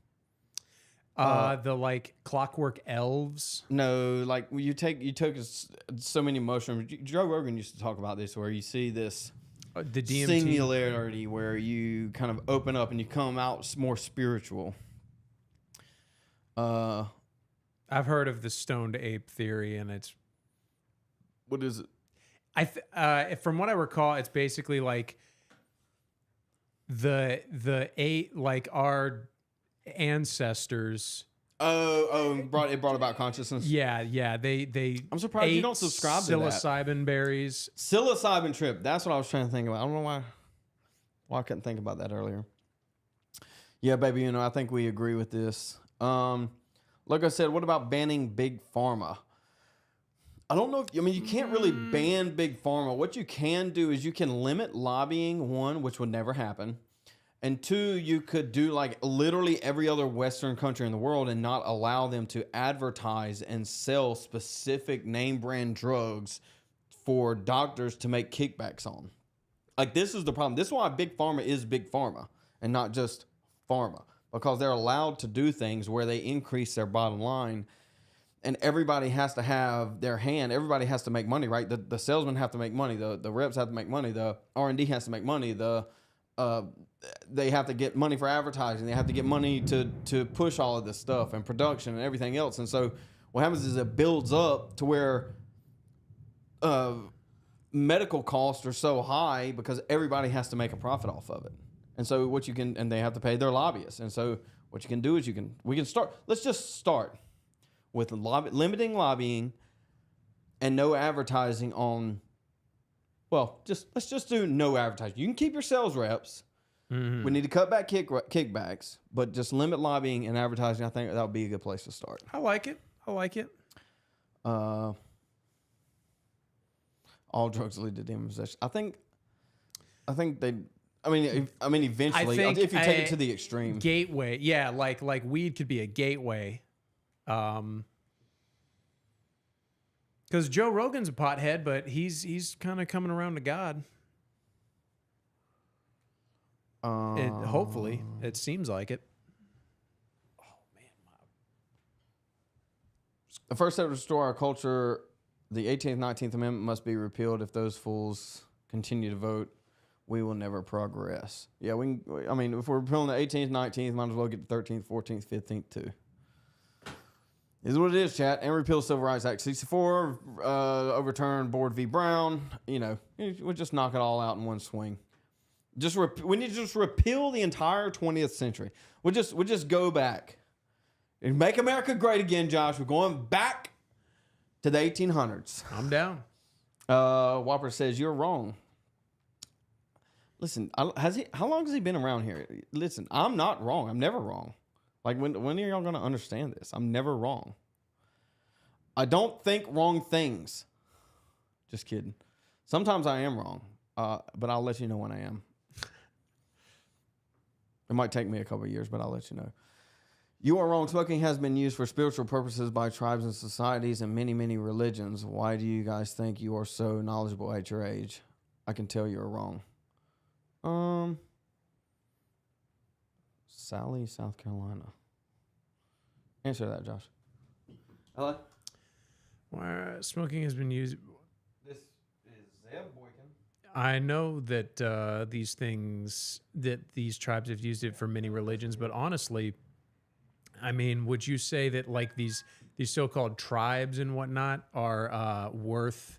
The like clockwork elves. No, like you took so many mushrooms. Joe Rogan used to talk about this, where you see this the DMT singularity where you kind of open up and you come out more spiritual. I've heard of the stoned ape theory, and it's what is it? From what I recall, it's basically like the ape, like our ancestors. It brought about consciousness. Yeah. They. I'm surprised you don't subscribe to that. Psilocybin berries. Psilocybin trip. That's what I was trying to think about. I don't know why I couldn't think about that earlier. Yeah, baby, I think we agree with this. Like I said, what about banning big pharma? I don't know. You can't really ban big pharma. What you can do is you can limit lobbying, one, which would never happen. And two, you could do like literally every other Western country in the world and not allow them to advertise and sell specific name brand drugs for doctors to make kickbacks on. Like, this is the problem. This is why big pharma is big pharma and not just pharma, because they're allowed to do things where they increase their bottom line, and everybody has to have their hand. Everybody has to make money, right? The salesmen have to make money. The reps have to make money. The R&D has to make money. They have to get money for advertising. They have to get money to push all of this stuff and production and everything else. And so what happens is it builds up to where medical costs are so high because everybody has to make a profit off of it. And so and they have to pay their lobbyists. And so what you can do is we can start. Let's just start with limiting lobbying and no advertising on. Well, let's just do no advertising. You can keep your sales reps. Mm-hmm. We need to cut back kickbacks, but just limit lobbying and advertising. I think that would be a good place to start. I like it. All drugs lead to demonization. I think they. I mean, eventually, if you take it to the extreme. Gateway, yeah, like weed could be a gateway. Because Joe Rogan's a pothead, but he's kind of coming around to God. Hopefully, it seems like it. Oh man, the first step to restore our culture, the 18th, 19th Amendment must be repealed. If those fools continue to vote, we will never progress. Yeah, if we're repealing the 18th, 19th, might as well get the 13th, 14th, 15th too. Is what it is, chat. And repeal the Civil Rights Act 64, overturn Board v. Brown. We'll just knock it all out in one swing. We need to just repeal the entire 20th century. We'll just go back and make America great again, Josh. We're going back to the 1800s. I'm down. Whopper says you're wrong. Listen, how long has he been around here? Listen, I'm not wrong. I'm never wrong. Like, when are y'all going to understand this? I'm never wrong. I don't think wrong things. Just kidding. Sometimes I am wrong, but I'll let you know when I am. It might take me a couple of years, but I'll let you know. You are wrong. Smoking has been used for spiritual purposes by tribes and societies and many, many religions. Why do you guys think you are so knowledgeable at your age? I can tell you're wrong. Sally, South Carolina. Answer that, Josh. Hello? Why smoking has been used. This is Zeb Boykin. I know that these these tribes have used it for many religions, but honestly, I mean, would you say that like these so-called tribes and whatnot are worth,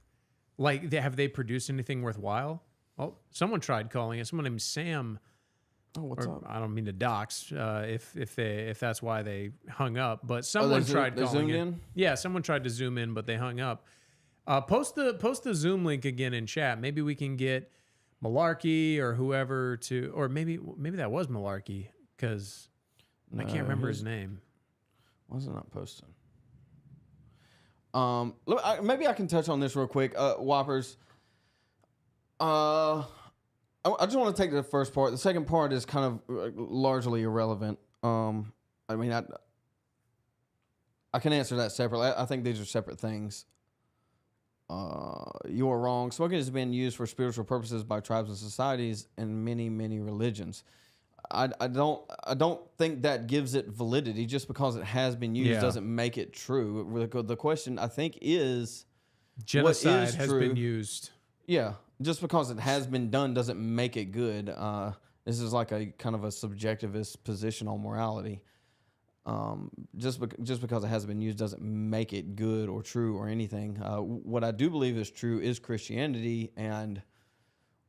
like, have they produced anything worthwhile? Oh, someone tried calling it. Someone named Sam. Oh, what's up? I don't mean to dox if that's why they hung up, but someone tried they calling zoomed it. in? Yeah, someone tried to zoom in, but they hung up. Post the Zoom link again in chat. Maybe we can get Malarkey or whoever to, or maybe that was Malarkey because I can't remember his name. Why is it not posted? Maybe I can touch on this real quick. Whoppers. I just want to take the first part. The second part is kind of largely irrelevant. I mean, I can answer that separately. I think these are separate things. You are wrong. Smoking has been used for spiritual purposes by tribes and societies in many, many religions. I don't think that gives it validity. Just because it has been used doesn't make it true. The question, I think, is genocide has true? Been used. Yeah, just because it has been done doesn't make it good. This is like a kind of a subjectivist position on morality. Just because it hasn't been used doesn't make it good or true or anything. What I do believe is true is Christianity, and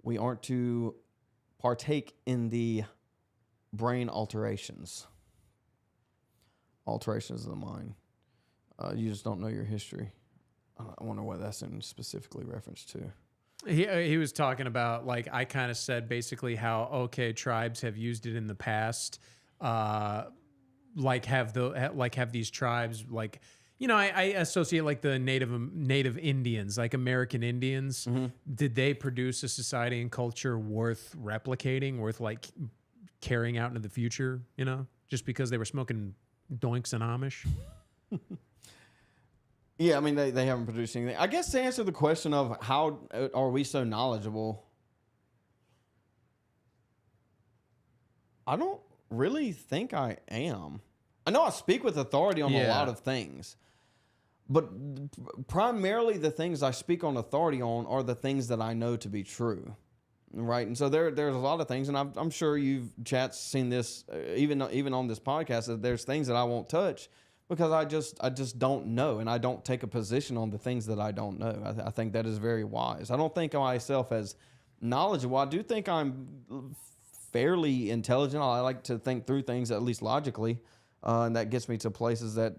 we aren't to partake in the brain alterations of the mind. You just don't know your history. I wonder what that's in specifically reference to. He was talking about, like, I kind of said basically how, okay, tribes have used it in the past. Have these tribes, like, you know, I associate like the native Indians, like American Indians. Mm-hmm. Did they produce a society and culture worth replicating, worth like carrying out into the future? You know, just because they were smoking doinks and Amish. Yeah, I mean, they haven't produced anything. I guess to answer the question of how are we so knowledgeable, I don't really think I am. I know I speak with authority on a lot of things, but primarily the things I speak on authority on are the things that I know to be true, right? And so there's a lot of things, and I'm sure you've seen this even on this podcast, that there's things that I won't touch because I just don't know, and I don't take a position on the things that I don't know. I think that is very wise. I don't think of myself as knowledgeable. I do think I'm fairly intelligent. I like to think through things at least logically, and that gets me to places that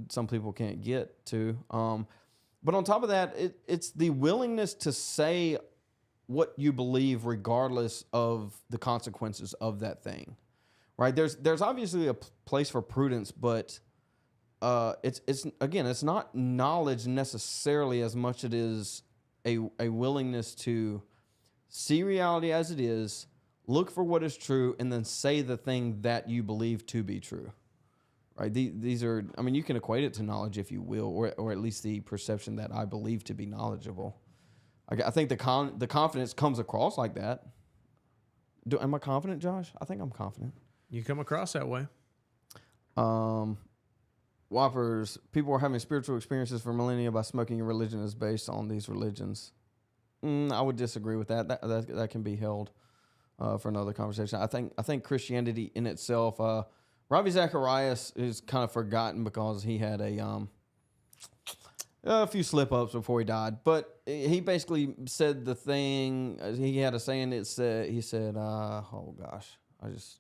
some people can't get to. But on top of that, it's the willingness to say what you believe regardless of the consequences of that thing, right? There's obviously a place for prudence, but it's not knowledge necessarily as much it is a willingness to see reality as it is, look for what is true, and then say the thing that you believe to be true, right? These are, I mean, you can equate it to knowledge if you will, or at least the perception that I believe to be knowledgeable. I think the confidence comes across like that. Am I confident, Josh? I think I'm confident. You come across that way. Whoppers, people are having spiritual experiences for millennia by smoking. Your religion is based on these religions. I would disagree with that. That can be held for another conversation. I think Christianity in itself, Ravi Zacharias is kind of forgotten because he had a few slip-ups before he died. But he basically said the thing, he had a saying, he said, oh gosh, I just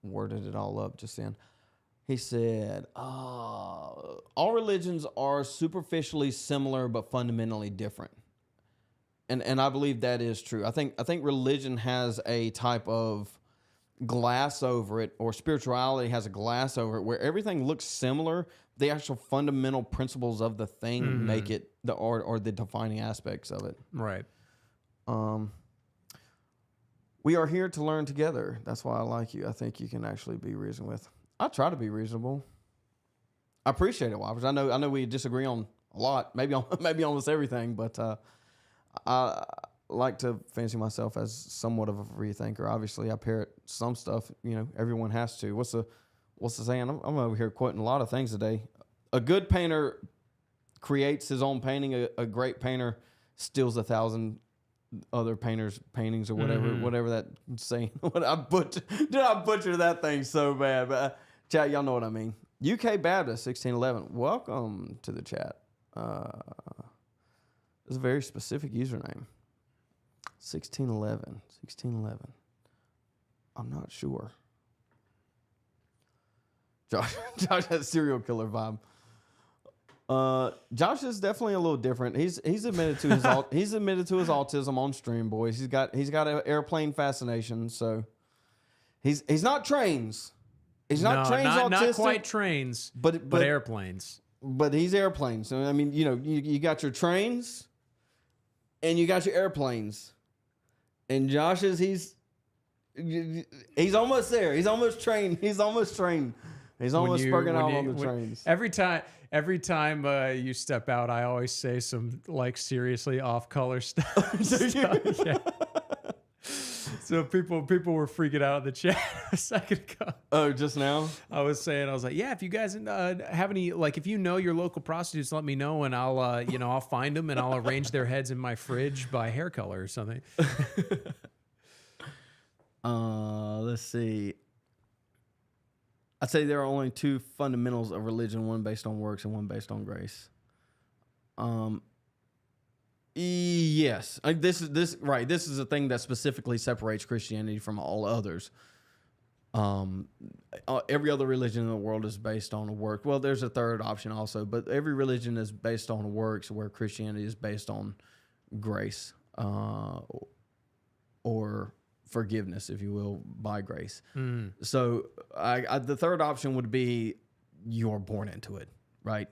worded it all up just then. He said, all religions are superficially similar but fundamentally different. And I believe that is true. I think religion has a type of glass over it, or spirituality has a glass over it, where everything looks similar. The actual fundamental principles of the thing make it or the defining aspects of it. Right. We are here to learn together. That's why I like you. I think you can actually be reasoned with. I try to be reasonable. I appreciate it, Whoppers. I know we disagree on a lot, maybe almost everything, but I like to fancy myself as somewhat of a free thinker. Obviously, I parrot some stuff. You know, everyone has to. What's the saying? I'm over here quoting a lot of things today. A good painter creates his own painting. A great painter steals 1,000 other painters' paintings or whatever that saying. Dude, I butchered that thing so bad. But chat, y'all know what I mean. UK Baptist 1611. Welcome to the chat. It's a very specific username. 1611. I'm not sure. Josh has serial killer vibe. Josh is definitely a little different. He's admitted to his he's admitted to his autism on stream, boys. He's got an airplane fascination. So he's not trains. He's not trains autistic. Not quite trains, but airplanes. But he's airplanes. So I mean, you got your trains, and you got your airplanes, and Josh is he's almost there. He's almost trained. He's almost spurting out on the trains. Every time you step out, I always say some like seriously off-color stuff. Yeah. So people were freaking out in the chat a second ago. Oh, just now? I was like, yeah, if you guys have any, like, if you know your local prostitutes, let me know, and I'll, I'll find them and I'll arrange their heads in my fridge by hair color or something. Let's see. I'd say there are only two fundamentals of religion, one based on works and one based on grace. Yes. This is a thing that specifically separates Christianity from all others. Every other religion in the world is based on a work. Well, there's a third option also, but every religion is based on works, where Christianity is based on grace, or forgiveness, if you will, by grace. So the third option would be you're born into it, right?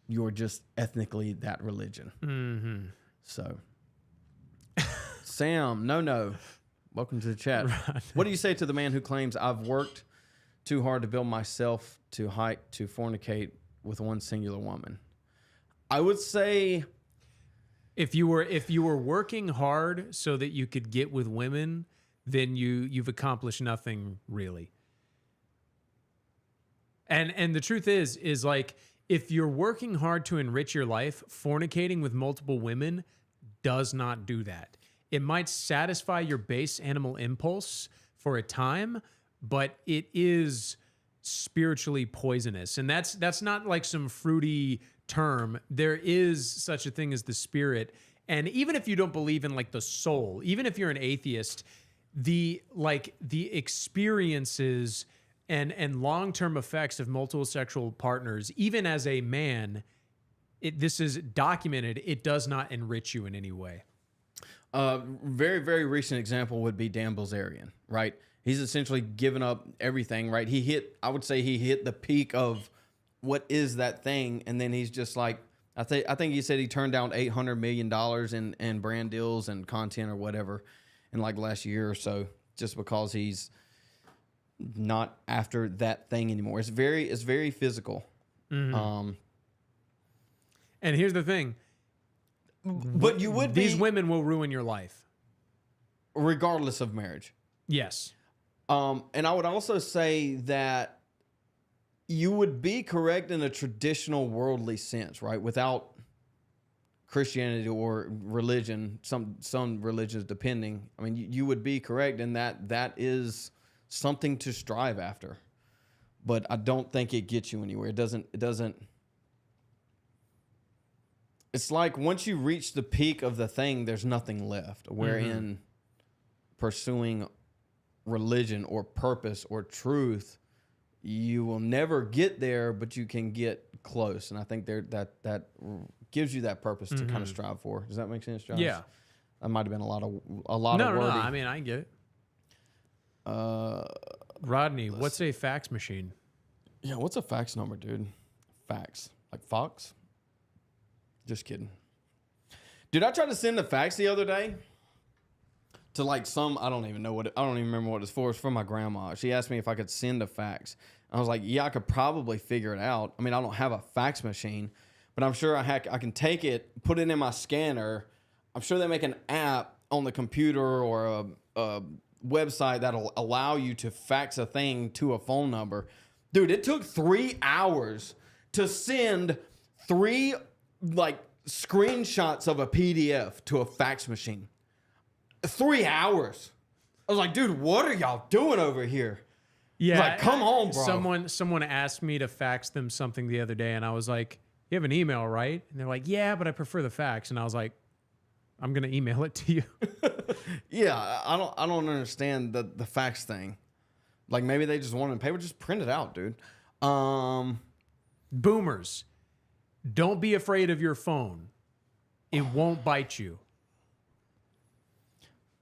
You're just ethnically that religion. Mm-hmm. So, Sam, no. Welcome to the chat. Right. What do you say to the man who claims I've worked too hard to build myself to fornicate with one singular woman? I would say, if you were working hard so that you could get with women, then you've accomplished nothing really. And the truth is like, if you're working hard to enrich your life, fornicating with multiple women does not do that. It might satisfy your base animal impulse for a time, but it is spiritually poisonous. And that's not like some fruity term. There is such a thing as the spirit. And even if you don't believe in like the soul, even if you're an atheist, the experiences and long-term effects of multiple sexual partners, even as a man, this is documented, it does not enrich you in any way. Very, very recent example would be Dan Bilzerian, right? He's essentially given up everything, right? I would say he hit the peak of what is that thing, and then he's just like, I think he said he turned down $800 million in brand deals and content or whatever in like last year or so, just because he's not after that thing anymore. It's very physical. Mm-hmm. And here's the thing. But these women will ruin your life. Regardless of marriage. Yes. And I would also say that you would be correct in a traditional worldly sense, right? Without Christianity or religion, some religions depending. I mean, you would be correct in that is something to strive after. But I don't think it gets you anywhere. It doesn't. It's like once you reach the peak of the thing, there's nothing left. Wherein pursuing religion or purpose or truth, you will never get there, but you can get close. And I think that gives you that purpose to kind of strive for. Does that make sense, Josh? Yeah. That might have been a lot of No, wording. I mean, I get it. Rodney, what's a fax machine? Yeah, what's a fax number, dude? Fax. Like Fox? Just kidding. Dude, I tried to send a fax the other day to like I don't even remember what it's for. It's from my grandma. She asked me if I could send a fax. I was like, yeah, I could probably figure it out. I mean, I don't have a fax machine, but I'm sure I can take it, put it in my scanner. I'm sure they make an app on the computer or a website that'll allow you to fax a thing to a phone number. Dude, it took 3 hours to send 3 like screenshots of a PDF to a fax machine. 3 hours. I was like, dude, what are y'all doing over here? Yeah, like, come on, bro. Someone asked me to fax them something the other day, and I was like, "You have an email, right?" And they're like, "Yeah, but I prefer the fax." And I was like, "I'm gonna email it to you." Yeah, I don't understand the fax thing. Like maybe they just want it in paper. Just print it out, dude. Boomers, don't be afraid of your phone. It won't bite you.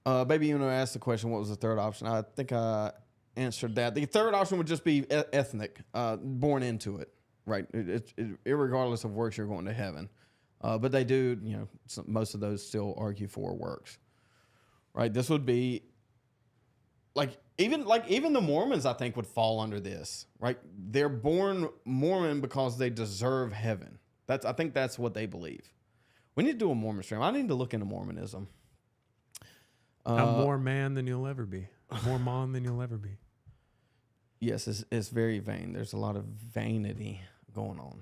Baby, you asked the question, what was the third option? I think I answered that. The third option would just be ethnic, born into it, right? Irregardless of works, you're going to heaven. But they do, most of those still argue for works, right? This would be even the Mormons, I think, would fall under this, right? They're born Mormon because they deserve heaven. I think that's what they believe. We need to do a Mormon stream. I need to look into Mormonism. I'm more man than you'll ever be. More mon than you'll ever be. Yes, it's very vain. There's a lot of vanity going on.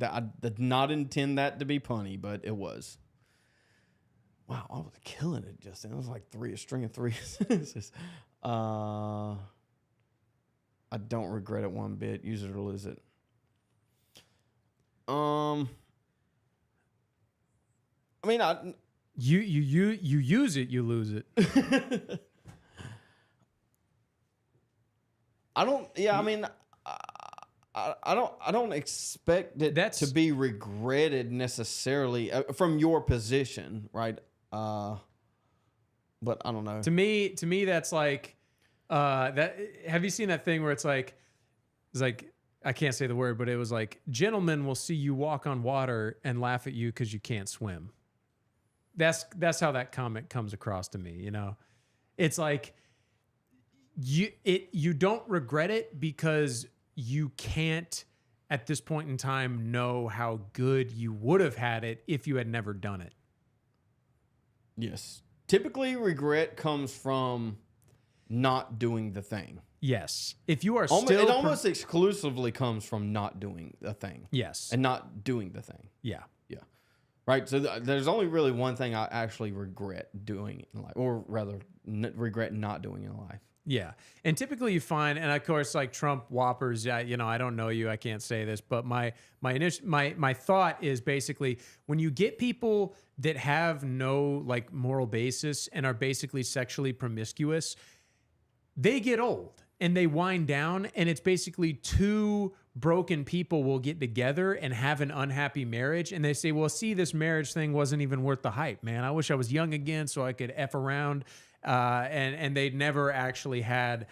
I did not intend that to be punny, but it was. Wow, I was killing it just then. It was like a string of three sentences. I don't regret it one bit. Use it or lose it. I mean, You use it, you lose it. I don't. Yeah, I mean, I don't expect it to be regretted necessarily from your position, right? But I don't know. To me, that's like that. Have you seen that thing where it's like I can't say the word, but it was like, gentlemen will see you walk on water and laugh at you because you can't swim. That's how that comment comes across to me. It's like you don't regret it because you can't at this point in time know how good you would have had it if you had never done it. Yes. Typically, regret comes from not doing the thing. Yes. If you are it almost exclusively comes from not doing the thing. Yes. And not doing the thing. Yeah. Yeah. Right. So there's only really one thing I actually regret doing in life, or rather regret not doing in life. Yeah. And typically you find, and of course, like Trump whoppers, I don't know you, I can't say this, but my thought is basically when you get people that have no like moral basis and are basically sexually promiscuous, they get old and they wind down, and it's basically two broken people will get together and have an unhappy marriage, and they say, well, see, this marriage thing wasn't even worth the hype, man. I wish I was young again so I could F around. And they'd never actually had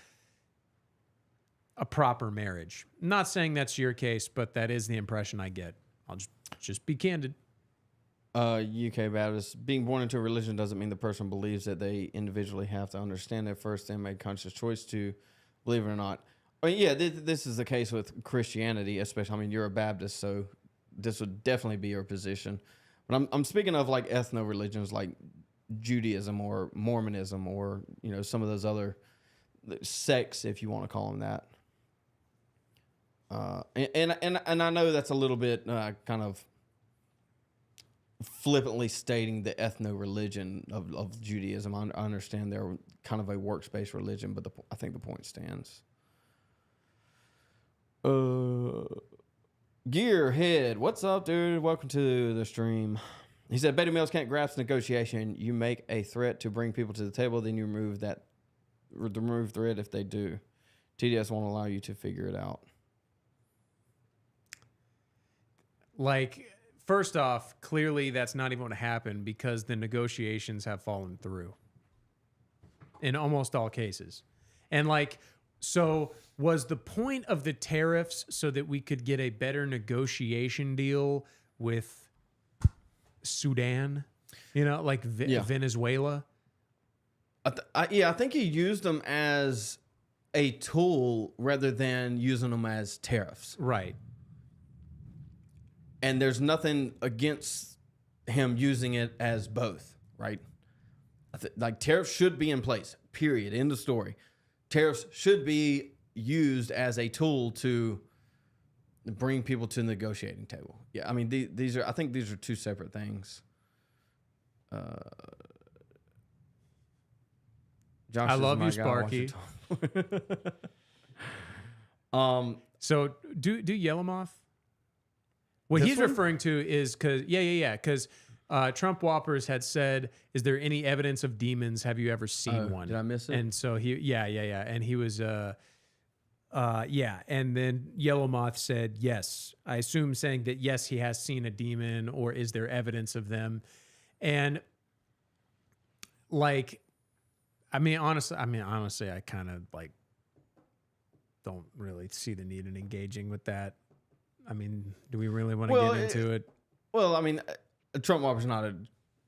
a proper marriage. I'm not saying that's your case, but that is the impression I get. I'll just be candid. UK Baptist, being born into a religion doesn't mean the person believes that they individually have to understand it first and make conscious choice to believe it or not. I mean, yeah, this is the case with Christianity, especially. I mean, you're a Baptist, so this would definitely be your position. But I'm speaking of like ethno-religions like Judaism or Mormonism or some of those other sects, if you want to call them that. And I know that's a little bit kind of flippantly stating the ethno-religion of Judaism. I understand they're kind of a works-based religion, but I think the point stands. Gearhead, what's up, dude? Welcome to the stream. He said, beta males can't grasp negotiation. You make a threat to bring people to the table, then you remove threat if they do. TDS won't allow you to figure it out. Like, first off, clearly that's not even going to happen because the negotiations have fallen through in almost all cases. And like, so was the point of the tariffs so that we could get a better negotiation deal with Sudan, like Venezuela? I think he used them as a tool rather than using them as tariffs. Right. And there's nothing against him using it as both, right? Like tariffs should be in place, period, end of story. Tariffs should be used as a tool to bring people to the negotiating table. Yeah, I mean these are. I think these are two separate things. Josh, I is love my you, guy. Watch Sparky. your tongue. So do Yellowmoth. What This he's one? referring to is because Trump Whoppers had said, "Is there any evidence of demons? Have you ever seen one?" Did I miss it? And so and he was and then Yellowmoth said yes. I assume saying that yes, he has seen a demon, or is there evidence of them? And like, honestly, I kind of like don't really see the need in engaging with that. I mean, do we really want to get into it? Well, I mean, Trump Whopper's not a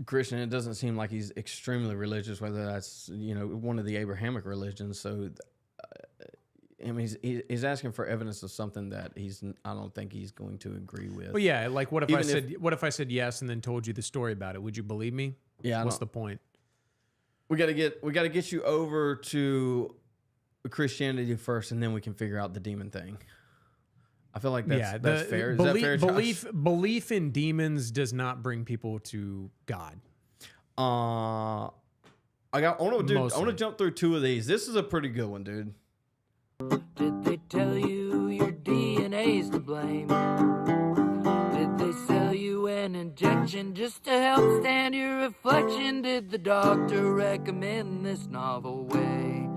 Christian. It doesn't seem like he's extremely religious, whether that's, one of the Abrahamic religions. So, I mean, he's asking for evidence of something that I don't think he's going to agree with. Well, yeah, like what if I said yes and then told you the story about it? Would you believe me? Yeah. What's the point? We got to get you over to Christianity first, and then we can figure out the demon thing. I feel like that's fair. Is that fair, Josh? Belief in demons does not bring people to God. I want to jump through two of these. This is a pretty good one, dude. Did they tell you your DNA's to blame? Did they sell you an injection just to help stand your reflection? Did the doctor recommend this novel way?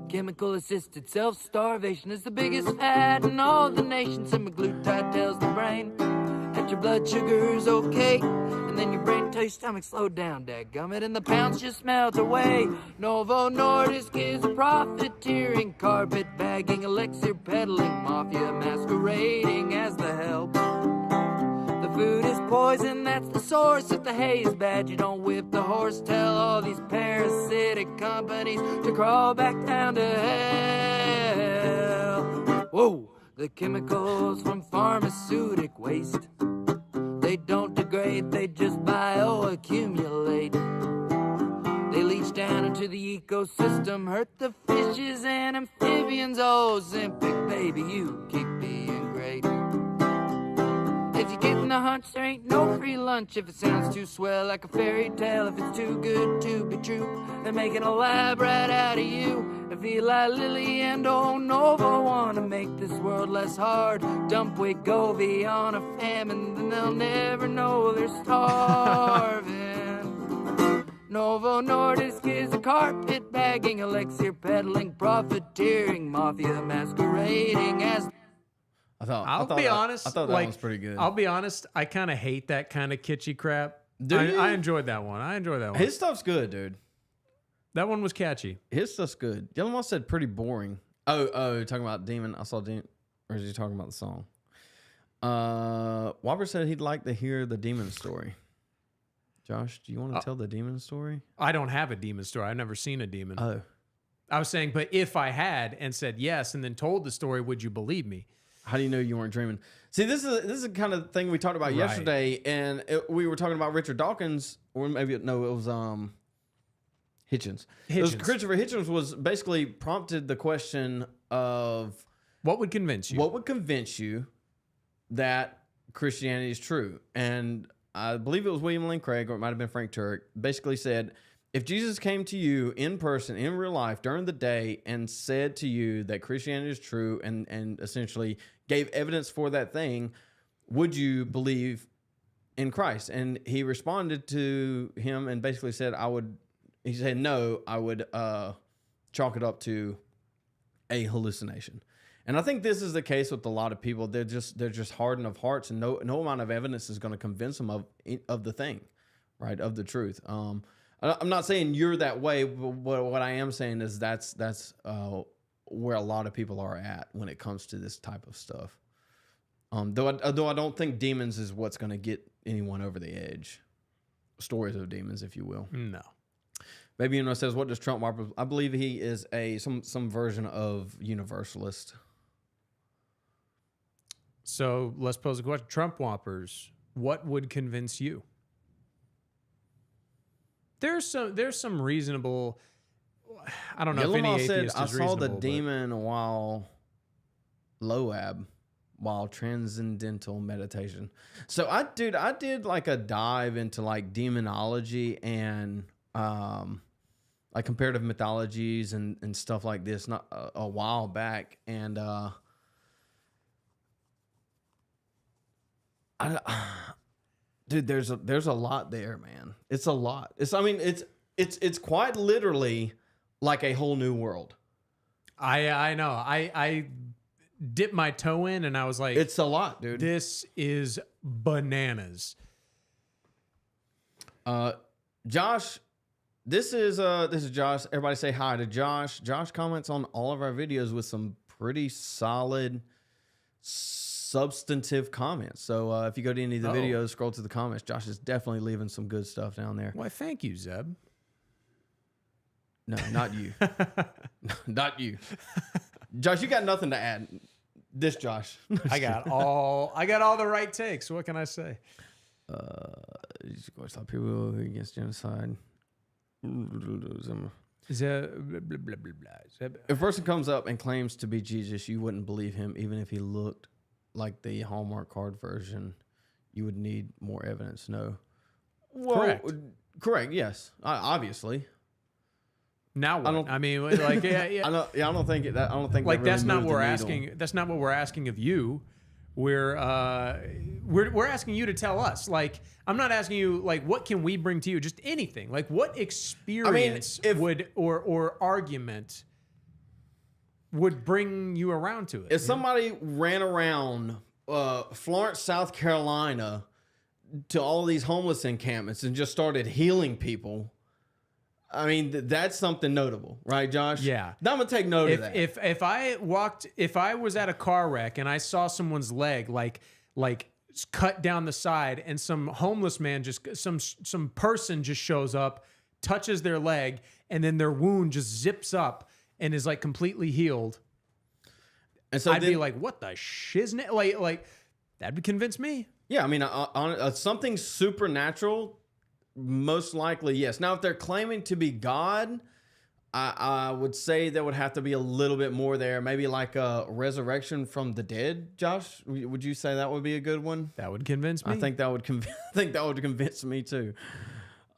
Chemical-assisted self-starvation is the biggest fad in all the nations. Semaglutide tells the brain that your blood sugar's okay, and then your brain tells your stomach slow down, dadgummit, and the pounds just melt away. Novo Nordisk is profiteering, carpet-bagging, elixir peddling, mafia masquerading as the help. The food is poison, that's the source. If the hay is bad, you don't whip the horse. Tell all these parasitic companies to crawl back down to hell. Whoa, the chemicals from pharmaceutic waste, they don't degrade, they just bioaccumulate. They leach down into the ecosystem, hurt the fishes and amphibians. Oh, Zempic, baby, you keep being great. If you're getting a hunch, there ain't no free lunch. If it sounds too swell like a fairy tale, if it's too good to be true, they're making a lab rat out of you. If Eli Lilly and Novo want to make this world less hard, dump Wegovy on a famine, then they'll never know they're starving. Novo Nordisk is a carpet-bagging, elixir-peddling, profiteering, mafia masquerading as... I'll be honest. I thought that one was pretty good. I'll be honest. I kind of hate that kind of kitschy crap. I enjoyed that one. His stuff's good, dude. That one was catchy. His stuff's good. Yellowmoth said pretty boring. Oh, you're talking about Demon. I saw Demon. Or is he talking about the song? Whopper said he'd like to hear the demon story. Josh, do you want to tell the demon story? I don't have a demon story. I've never seen a demon. Oh. I was saying, but if I had and said yes and then told the story, would you believe me? How do you know you weren't dreaming? See, this is the kind of thing we talked about yesterday, and we were talking about Richard Dawkins, or maybe it was Hitchens. It was Christopher Hitchens was basically prompted the question of what would convince you? What would convince you that Christianity is true? And I believe it was William Lane Craig, or it might have been Frank Turek, basically said, if Jesus came to you in person, in real life, during the day, and said to you that Christianity is true and essentially gave evidence for that thing, would you believe in Christ? And he responded to him and basically said, he said, no, I would chalk it up to a hallucination. And I think this is the case with a lot of people. They're just hardened of hearts, and no amount of evidence is going to convince them of the thing, right? Of the truth. I'm not saying you're that way, but what I am saying is that's where a lot of people are at when it comes to this type of stuff. Though I don't think demons is what's going to get anyone over the edge. Stories of demons, if you will. No. Baby Uno says, what does Trump Whopper? I believe he is some version of universalist. So let's pose a question. Trump Whoppers, what would convince you? There's some reasonable. I don't know if any atheist is reasonable. I saw the demon while Loab while transcendental meditation. So I did like a dive into like demonology and like comparative mythologies and stuff like this not a while back, and dude, there's a lot there, man. It's a lot. It's quite literally like a whole new world. I know. I dipped my toe in and I was like, it's a lot, dude. This is bananas. Josh, this is Josh. Everybody say hi to Josh. Josh comments on all of our videos with some pretty solid substantive comments. So if you go to any of the videos, scroll to the comments, Josh is definitely leaving some good stuff down there. Why, thank you, Zeb. No, not you. Not you. Josh, you got nothing to add. This Josh. I got all the right takes. What can I say? Stop people against genocide. Zeb, blah, blah, blah, blah, blah. Zeb. If a person comes up and claims to be Jesus, you wouldn't believe him, even if he looked like the Hallmark card version. You would need more evidence. No. Well, correct. Yes. Obviously. Now what? I mean, like, yeah. I don't think that. I don't think like that really that's not moved what we're the asking. needle. That's not what we're asking of you. We're asking you to tell us. Like, I'm not asking you like what can we bring to you. Just anything. Like, what experience would or argument would bring you around to it? If somebody ran around Florence, South Carolina, to all these homeless encampments and just started healing people. I mean, that's something notable, right, Josh? Yeah. I'm gonna take note of that. If I was at a car wreck and I saw someone's leg like cut down the side, and some homeless man some person just shows up, touches their leg, and then their wound just zips up and is like completely healed, and so I'd be like, what the shiznit? Like that would convince me. Yeah, I mean, on something supernatural. Most likely, yes. Now, if they're claiming to be God, I would say there would have to be a little bit more there. Maybe like a resurrection from the dead. Josh, would you say that would be a good one? That would convince me. I think that would convince me too.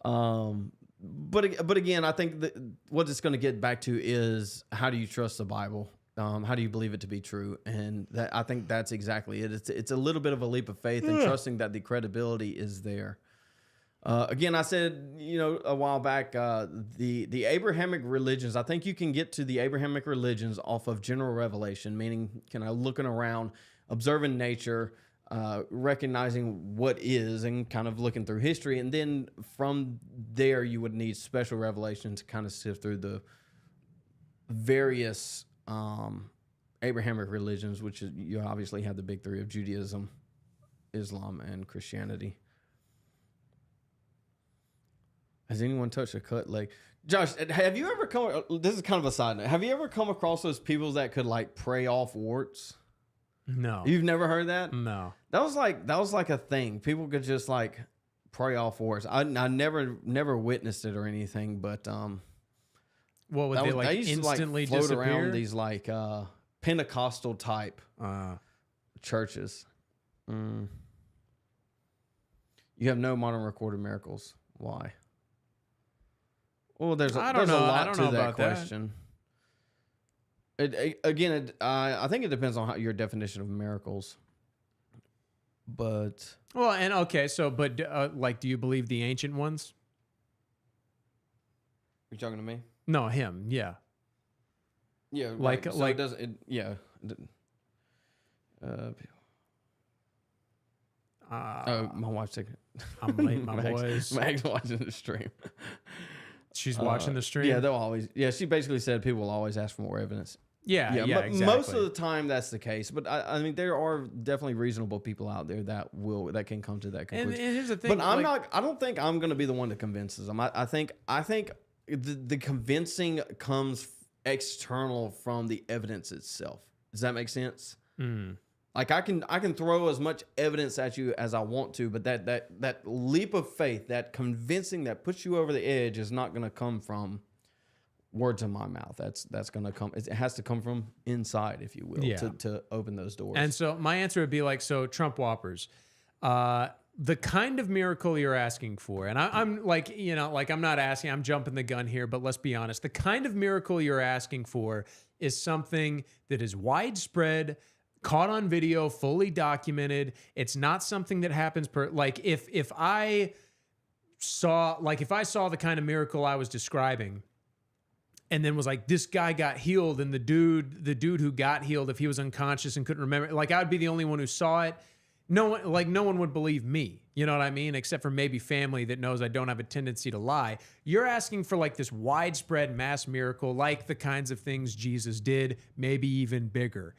But again, I think that what it's going to get back to is how do you trust the Bible? How do you believe it to be true? And I think that's exactly it. It's a little bit of a leap of faith and trusting that the credibility is there. Again, I said, a while back, the Abrahamic religions, I think you can get to the Abrahamic religions off of general revelation, meaning kind of looking around, observing nature, recognizing what is, and kind of looking through history. And then from there, you would need special revelation to kind of sift through the various Abrahamic religions, which is, you obviously have the big three of Judaism, Islam, and Christianity. Has anyone touched a cut leg? Josh, have you ever this is kind of a side note. Have you ever come across those people that could like pray off warts? No. You've never heard that? No. That was like a thing. People could just like pray off warts. I never witnessed it or anything, but what would they like used instantly to, like, float disappear? around these like Pentecostal type churches. You have no modern recorded miracles. Why? Well, there's a lot to that question. I think it depends on your definition of miracles. But well, and okay, so but like, do you believe the ancient ones? You talking to me? No, him. Yeah. Yeah. Like so like it doesn't. Yeah. My wife's taking. I'm late, my boys. Mag's watching the stream. She's watching the stream. Yeah, they'll always. Yeah, she basically said people will always ask for more evidence. Yeah, exactly. Most of the time that's the case, but I mean there are definitely reasonable people out there that can come to that conclusion. And here's the thing, but I'm not. I don't think I'm going to be the one that convinces them. I think the convincing comes external from the evidence itself. Does that make sense? Like I can throw as much evidence at you as I want to, but that leap of faith, that convincing that puts you over the edge, is not going to come from words in my mouth. That's going to come. It has to come from inside, if you will, Yeah. to open those doors. And so my answer would be like, so Trump whoppers, the kind of miracle you're asking for, and I'm like, like I'm not asking, I'm jumping the gun here, but let's be honest. The kind of miracle you're asking for is something that is widespread, caught on video, fully documented. It's not something that happens like if I saw the kind of miracle I was describing, and then was like, this guy got healed, and the dude who got healed, if he was unconscious and couldn't remember, like I would be the only one who saw it. No one would believe me. You know what I mean? Except for maybe family that knows I don't have a tendency to lie. You're asking for like this widespread mass miracle, like the kinds of things Jesus did, maybe even bigger.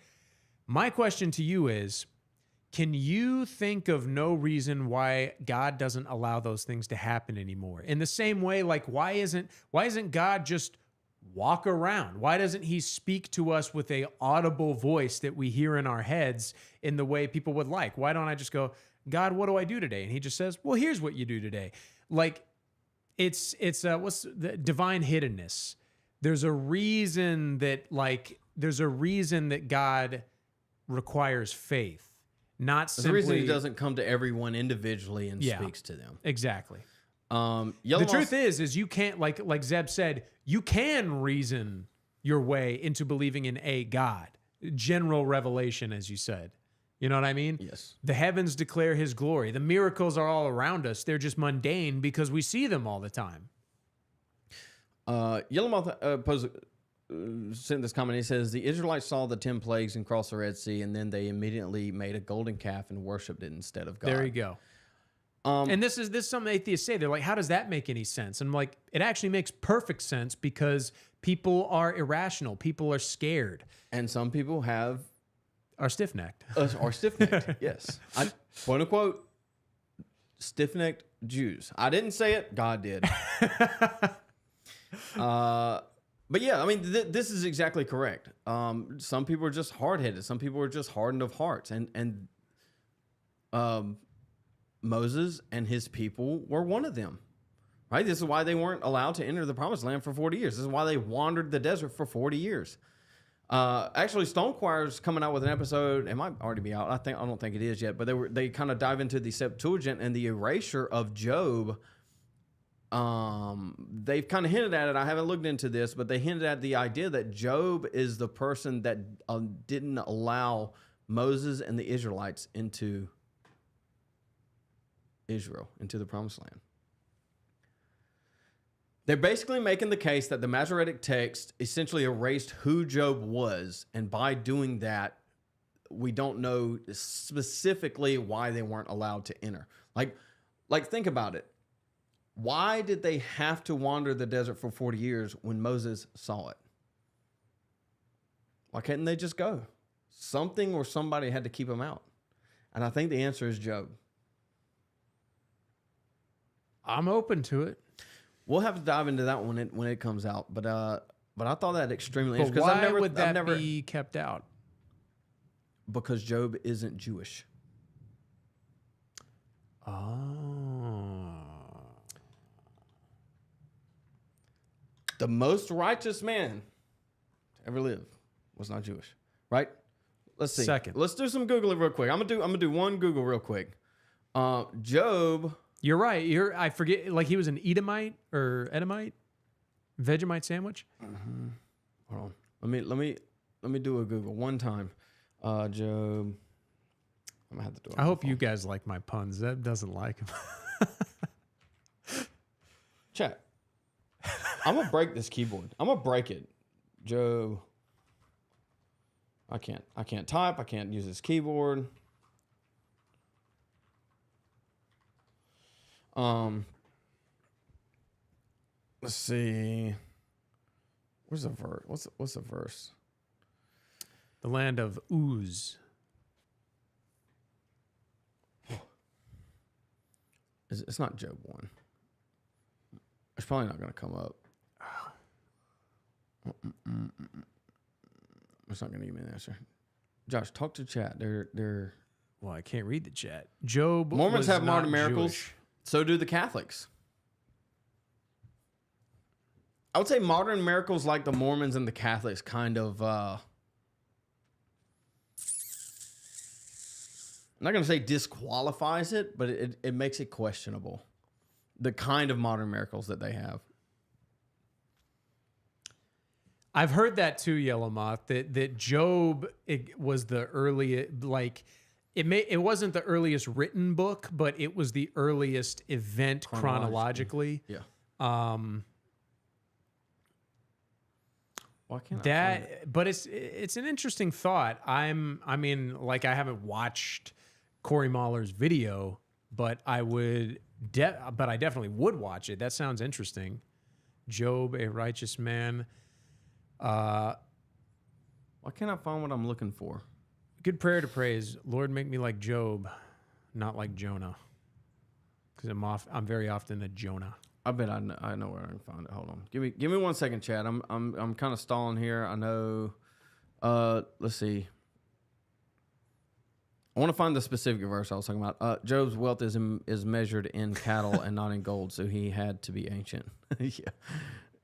My question to you is, can you think of no reason why God doesn't allow those things to happen anymore? In the same way, like why isn't God just walk around? Why doesn't he speak to us with a audible voice that we hear in our heads in the way people would like? Why don't I just go, God, what do I do today? And he just says, well, here's what you do today. Like it's what's the divine hiddenness. There's a reason that God requires faith, not simply. The reason he doesn't come to everyone individually and speaks to them. Exactly. The truth is you can't, like Zeb said, you can reason your way into believing in a God. General revelation, as you said. You know what I mean? Yes. The heavens declare his glory. The miracles are all around us. They're just mundane because we see them all the time. Yellowmouth sent this comment. He says, the Israelites saw the 10 plagues and crossed the Red Sea, and then they immediately made a golden calf and worshipped it instead of God. There you go. And this is something atheists say. They're like, how does that make any sense? And I'm like, it actually makes perfect sense because people are irrational. People are scared. And some people are stiff-necked. Are stiff-necked, yes. Quote unquote, stiff-necked Jews. I didn't say it. God did. But yeah, I mean, this is exactly correct. Some people are just hard-headed. Some people are just hardened of hearts. And Moses and his people were one of them, right? This is why they weren't allowed to enter the promised land for 40 years. This is why they wandered the desert for 40 years. Actually, Stone Choir's coming out with an episode. It might already be out. I don't think it is yet, but they kind of dive into the Septuagint and the erasure of Job. They've kind of hinted at it. I haven't looked into this, but they hinted at the idea that Job is the person that didn't allow Moses and the Israelites into Israel, into the promised land. They're basically making the case that the Masoretic text essentially erased who Job was, and by doing that, we don't know specifically why they weren't allowed to enter. Like think about it. Why did they have to wander the desert for 40 years when Moses saw it? Why couldn't they just go? Something or somebody had to keep them out. And I think the answer is Job. I'm open to it. We'll have to dive into that one when it comes out. But I thought that extremely interesting. But why would that be kept out? Because Job isn't Jewish. Oh. The most righteous man to ever live was not Jewish, right? Let's see. Second. Let's do some Googling real quick. I'm gonna do one Google real quick. Job. You're right. I forget. Like he was an Edomite or Edomite, Vegemite sandwich. Mm-hmm. Hold on. Let me do a Google one time. Job. I'm gonna have to do it. I hope you guys like my puns. That doesn't like them. Chat. I'm gonna break this keyboard. I'm gonna break it. Job. I can't type. I can't use this keyboard. Let's see. Where's the verse? What's the verse? The land of Uz. It's not Job 1. It's probably not going to come up. It's not going to give me an answer. Josh, talk to chat. They're. Well, I can't read the chat. Job. Mormons was have modern not miracles. Jewish. So do the Catholics. I would say modern miracles like the Mormons and the Catholics kind of, I'm not going to say disqualifies it, but it makes it questionable. The kind of modern miracles that they have. I've heard that too, Yellow Moth, that Job was the early, like, it wasn't the earliest written book, but it was the earliest event chronologically. Yeah. Why can't that? But it's an interesting thought. I mean, like, I haven't watched Corey Mahler's video, but I definitely would watch it. That sounds interesting. Job, a righteous man. Why can't I find what I'm looking for? Good prayer to pray is, Lord, make me like Job, not like Jonah. Because I'm very often a Jonah. I bet I know where I can find it. Hold on. Give me 1 second, Chad. I'm kind of stalling here. I know. Let's see. I want to find the specific verse I was talking about. Job's wealth is measured in cattle and not in gold, so he had to be ancient.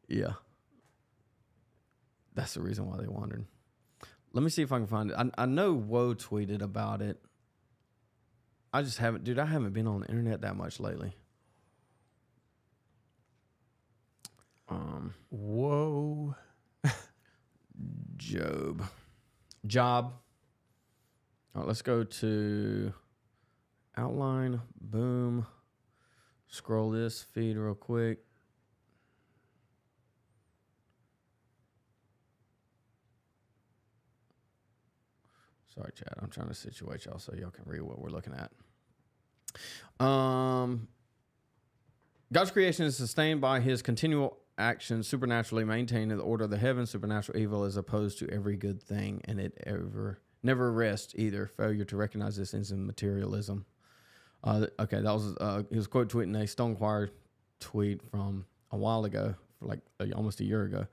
Yeah. That's the reason why they wandered. Let me see if I can find it. I know Woe tweeted about it. I just haven't, dude. I haven't been on the internet that much lately. Whoa. Job. All right, let's go to outline. Boom. Scroll this feed real quick. Sorry, Chad. I'm trying to situate y'all so y'all can read what we're looking at. God's creation is sustained by his continual action, supernaturally maintaining the order of the heavens. Supernatural evil is opposed to every good thing, and it never rests either. Failure to recognize this is in materialism. Okay, that was he was quote tweeting a Stonechoir tweet from a while ago, like almost a year ago.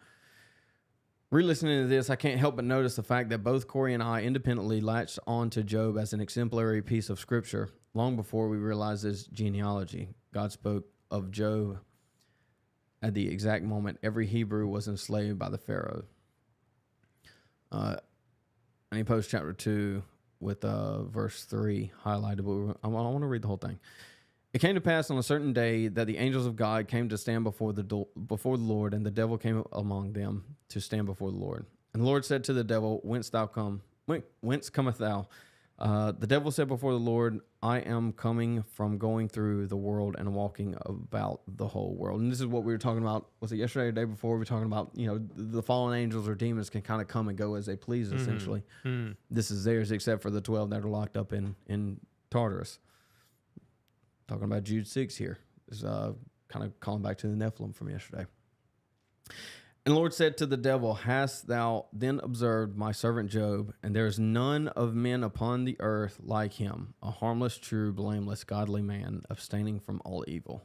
Re-listening to this, I can't help but notice the fact that both Corey and I independently latched on to Job as an exemplary piece of scripture long before we realized his genealogy. God spoke of Job at the exact moment every Hebrew was enslaved by the Pharaoh. And he posts chapter 2 with verse 3 highlighted. But I want to read the whole thing. It came to pass on a certain day that the angels of God came to stand before the Lord, and the devil came among them to stand before the Lord. And the Lord said to the devil, Whence cometh thou? The devil said before the Lord, I am coming from going through the world and walking about the whole world. And this is what we were talking about. Was it yesterday or the day before? We were talking about, the fallen angels or demons can kind of come and go as they please, essentially. Mm-hmm. This is theirs, except for the 12 that are locked up in Tartarus. Talking about Jude 6 here. Is kind of calling back to the Nephilim from yesterday. And the Lord said to the devil, Hast thou then observed my servant Job? And there is none of men upon the earth like him, a harmless, true, blameless, godly man, abstaining from all evil.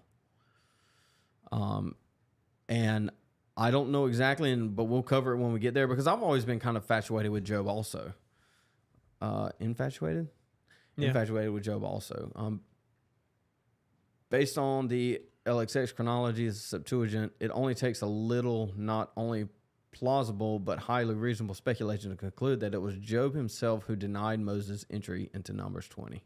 And I don't know exactly, but we'll cover it when we get there, because I've always been kind of infatuated with Job also. Infatuated? Yeah. Infatuated with Job also. Based on the LXX chronology, the Septuagint, it only takes a little, not only plausible, but highly reasonable speculation to conclude that it was Job himself who denied Moses' entry into Numbers 20.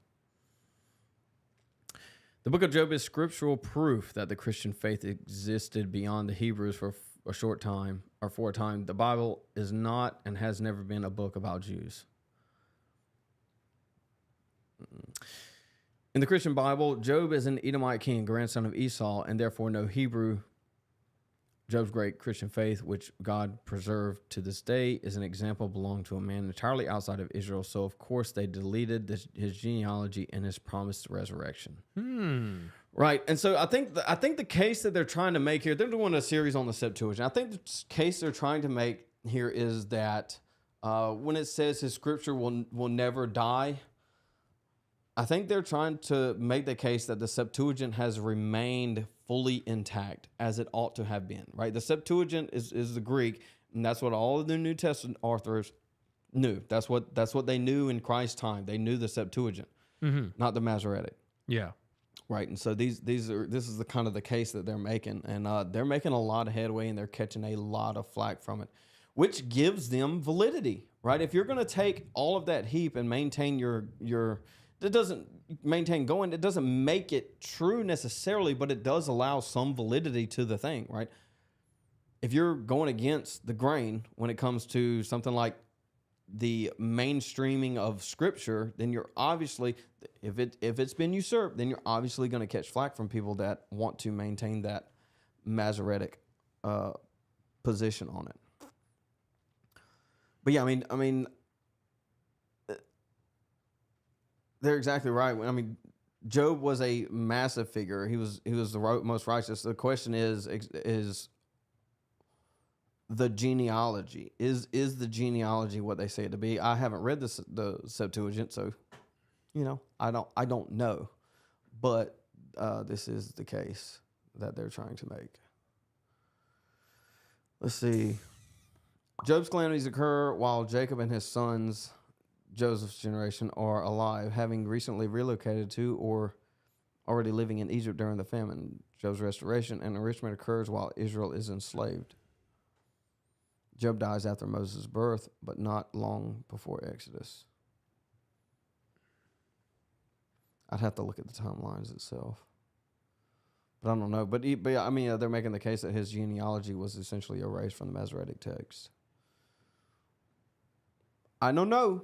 The book of Job is scriptural proof that the Christian faith existed beyond the Hebrews for a short time, or for a time. The Bible is not and has never been a book about Jews. In the Christian Bible, Job is an Edomite king, grandson of Esau, and therefore no Hebrew. Job's great Christian faith, which God preserved to this day, is an example belonging to a man entirely outside of Israel. So, of course, they deleted his genealogy and his promised resurrection. Right, and so I think the case that they're trying to make here, they're doing a series on the Septuagint. I think the case they're trying to make here is that when it says his scripture will never die, I think they're trying to make the case that the Septuagint has remained fully intact as it ought to have been, right? The Septuagint is the Greek, and that's what all of the New Testament authors knew. That's what they knew in Christ's time. They knew the Septuagint, not the Masoretic. Yeah. Right, and so this is the kind of the case that they're making, and they're making a lot of headway, and they're catching a lot of flack from it, which gives them validity, right? If you're going to take all of that heap and maintain that doesn't maintain going, it doesn't make it true necessarily, but it does allow some validity to the thing, right? If you're going against the grain when it comes to something like the mainstreaming of scripture, then you're obviously, if it's been usurped, then you're obviously going to catch flack from people that want to maintain that Masoretic position on it. But yeah, I mean, they're exactly right. I mean, Job was a massive figure. He was the most righteous. The question is the genealogy. Is the genealogy what they say it to be? I haven't read the Septuagint, so I don't know. But this is the case that they're trying to make. Let's see. Job's calamities occur while Jacob and his sons, Joseph's generation, are alive, having recently relocated to or already living in Egypt during the famine. Job's restoration and enrichment occurs while Israel is enslaved. Job dies after Moses' birth, but not long before Exodus. I'd have to look at the timelines itself. But I don't know. But I mean, they're making the case that his genealogy was essentially erased from the Masoretic text. I don't know.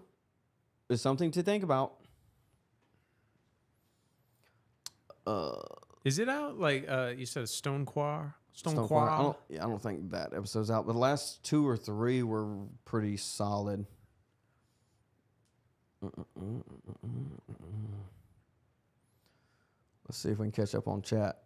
It's something to think about. Is it out? Like you said, Stonequar? I don't think that episode's out. But the last 2 or 3 were pretty solid. Let's see if we can catch up on chat.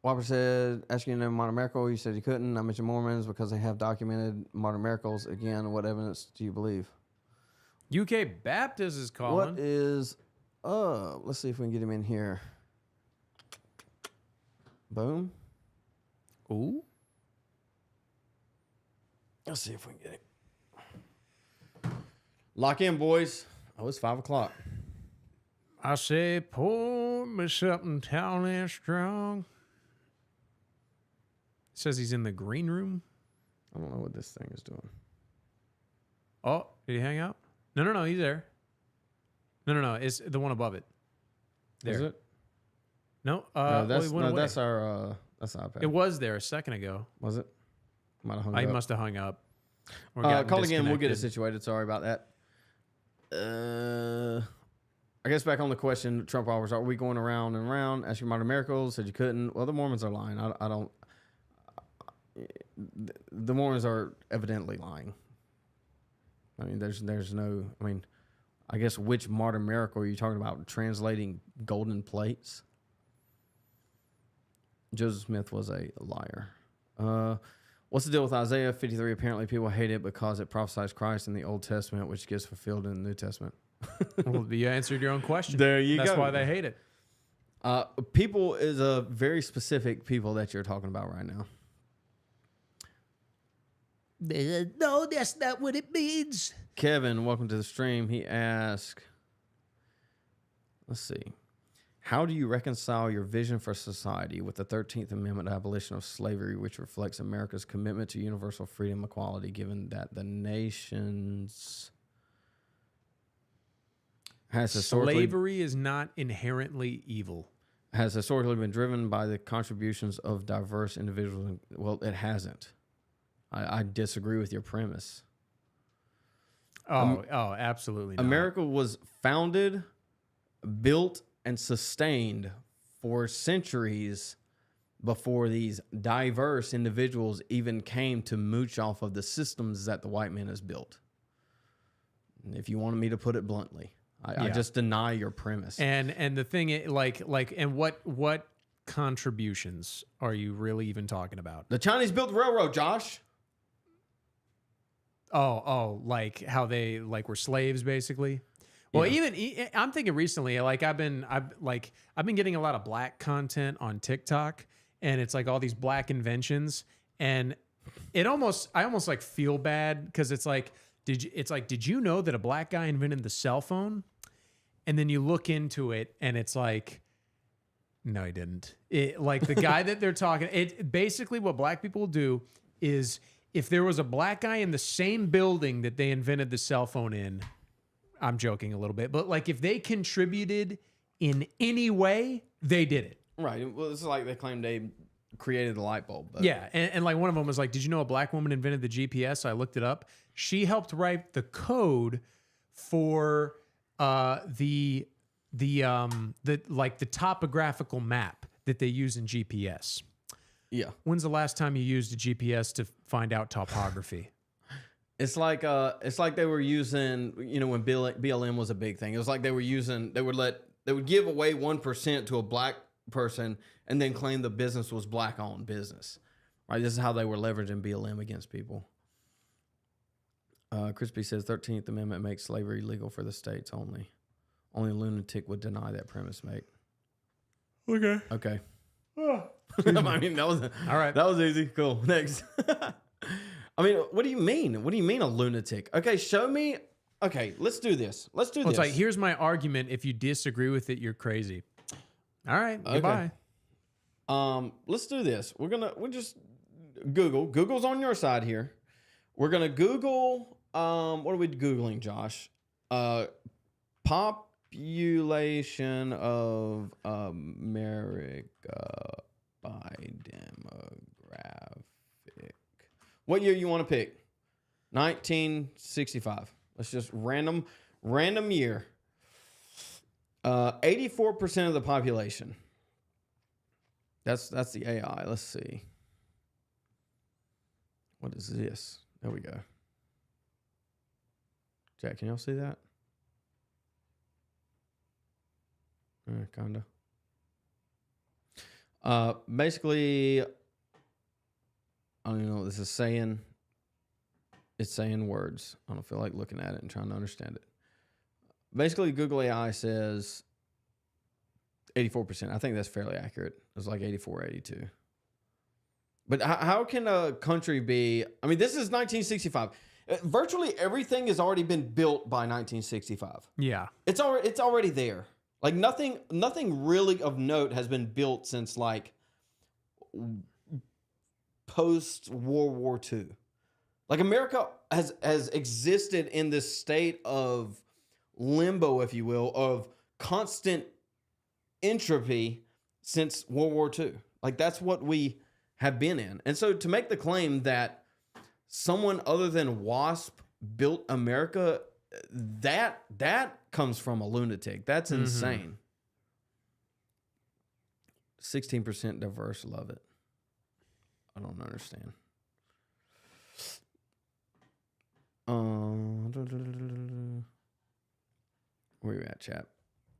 Whopper said, asking you to name a modern miracle. You said you couldn't. I mentioned Mormons because they have documented modern miracles. Again, what evidence do you believe? UK Baptist is calling. What is... let's see if we can get him in here. Boom. Ooh. Let's see if we can get him. Lock in, boys. Oh, it's 5 o'clock. I say, pour me something tall and strong. Says he's in the green room. I don't know what this thing is doing. Oh, did he hang up? No, he's there. No, it's the one above it. There. Is it? No, that's that's our iPad. It was there a second ago. Was it? Might have hung I up. must have hung up. Call again. We'll get it situated. Sorry about that. I guess back on the question, Trump offers, are we going around and around? Asking modern miracles. Said you couldn't. Well, the Mormons are lying. I don't. The Mormons are evidently lying. I mean, there's no. I mean, I guess which modern miracle are you talking about? Translating golden plates? Joseph Smith was a liar. What's the deal with Isaiah 53? Apparently people hate it because it prophesies Christ in the Old Testament, which gets fulfilled in the New Testament. Well, you answered your own question. There you go. That's why they hate it. People is a very specific people that you're talking about right now. No, that's not what it means. Kevin, welcome to the stream. He asked, let's see. How do you reconcile your vision for society with the 13th Amendment abolition of slavery, which reflects America's commitment to universal freedom and equality, given that the nation's slavery is not inherently evil. Has historically been driven by the contributions of diverse individuals. Well, it hasn't. I disagree with your premise. Oh, absolutely not. America was founded, built, and sustained for centuries before these diverse individuals even came to mooch off of the systems that the white man has built. If you wanted me to put it bluntly, I just deny your premise. And the thing is, and what contributions are you really even talking about? The Chinese built the railroad, Josh. Oh, like how they were slaves, basically. Well, even I'm thinking recently, I've been getting a lot of black content on TikTok, and it's like all these black inventions, and I almost like feel bad because it's like did you know that a black guy invented the cell phone? And then you look into it and it's like, no, he didn't. Like the guy that they're talking, basically what black people do is if there was a black guy in the same building that they invented the cell phone in, I'm joking a little bit, but like if they contributed in any way, they did it. Right. Well, it's like they claim they created the light bulb. But. Yeah. And like one of them was like, did you know a black woman invented the GPS? So I looked it up. She helped write the code for the topographical map that they use in GPS. Yeah. When's the last time you used a GPS to find out topography? It's like they were using, when BLM was a big thing. It was like they would give away 1% to a black person and then claim the business was black owned business. Right? This is how they were leveraging BLM against people. Crispy says 13th Amendment makes slavery legal for the states only. Only a lunatic would deny that premise, mate. Okay. I mean, that was all right. That was easy. Cool. Next. I mean, what do you mean? What do you mean a lunatic? Okay, show me. Okay, let's do this. It's like, here's my argument. If you disagree with it, you're crazy. All right. Goodbye. Let's do this. We'll just Google. Google's on your side here. We're gonna Google. What are we Googling, Josh? Population of America by demographic. What year you want to pick? 1965. Let's just random year. 84% of the population. That's the AI. Let's see. What is this? There we go. Jack, can y'all see that? Kinda. Basically, I don't even know what this is saying. It's saying words. I don't feel like looking at it and trying to understand it. Basically, Google AI says 84%. I think that's fairly accurate. It was like 84, 82. But how can a country be... I mean, this is 1965. Virtually everything has already been built by 1965. Yeah. It's already there. Like nothing really of note has been built since like post World War II. Like America has existed in this state of limbo, if you will, of constant entropy since World War II. Like that's what we have been in. And so to make the claim that someone other than WASP built America, that comes from a lunatic. That's insane. 16% diverse, love it. I don't understand. Where you at, chat?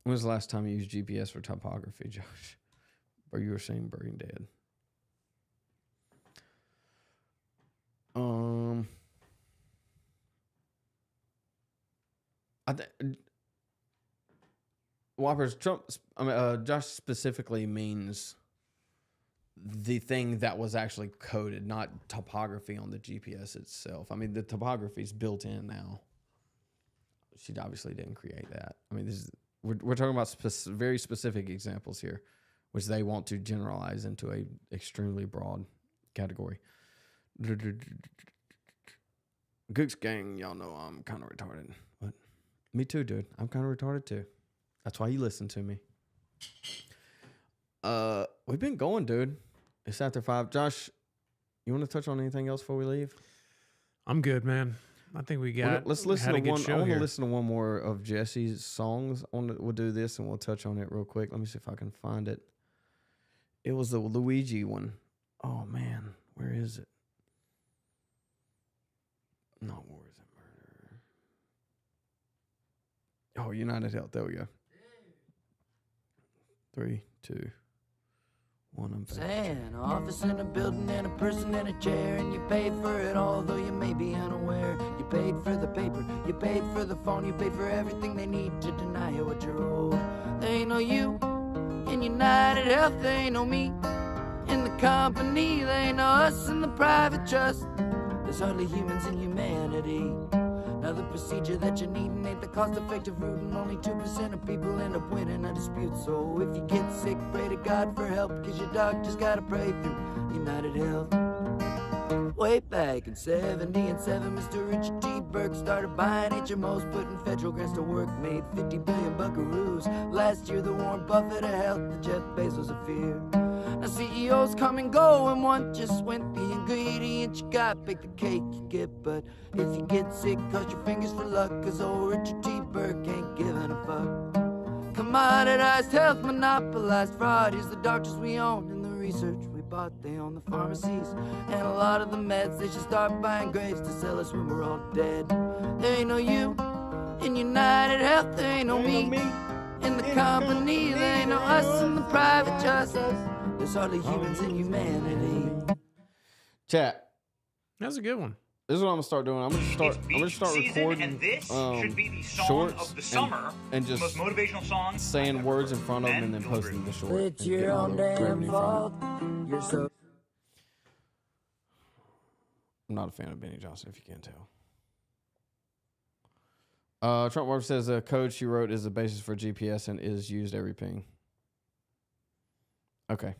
When was the last time you used GPS for topography, Josh? Or you were saying Brain Dead? Whoppers, Josh specifically means the thing that was actually coded, not topography on the GPS itself. I mean, the topography is built in now. She obviously didn't create that. I mean, we're talking about very specific examples here, which they want to generalize into a extremely broad category. Gooks gang, y'all know I'm kind of retarded. But me too, dude. I'm kind of retarded too. That's why you listen to me. We've been going, dude. It's after 5. Josh, you want to touch on anything else before we leave? I'm good, man. I think we got. Let's listen to one. I want to listen to one more of Jesse's songs. We'll do this and we'll touch on it real quick. Let me see if I can find it. It was the Luigi one. Oh man, where is it? No, where is it? Murder. Oh, United Health. There we go. 3, 2, 1. I'm An office and a building and a person and a chair, and you paid for it all, though you may be unaware. You paid for the paper, you paid for the phone, you paid for everything they need to deny you what you're owed. They ain't no you in United Health, they ain't no me in the company, they ain't no us in the private trust. There's hardly humans in humanity. Now the procedure that you're needing ain't the cost-effective route, and only 2% of people end up winning a dispute. So if you get sick, pray to God for help, cause your doctor's gotta pray through United Health. Way back in 77, Mr. Richard T. Burke started buying HMOs, putting federal grants to work, made 50 billion buckaroos. Last year, the Warren Buffett of health, the Jeff Bezos of fear. Now CEOs come and go, and one just went. The ingredient you got, bake the cake you get. But if you get sick, cross your fingers for luck, cause old Richard T. Burke ain't giving a fuck. Commoditized health, monopolized fraud. Here's the doctors we own and the research we bought. They own the pharmacies and a lot of the meds. They should start buying graves to sell us when we're all dead. There ain't no you in United Health. There ain't no me in the company. There ain't no us in the private trust. There's hardly humans in humanity. Chat. That's a good one. This is what I'm gonna start doing. I'm gonna start recording and this should be the song shorts of the summer, and just most motivational song, saying words in front of them and then posting the short. It's your own damn fault. You're so. I'm not a fan of Benny Johnson, if you can't tell. Trump Warp says the code she wrote is the basis for GPS and is used every ping. Okay.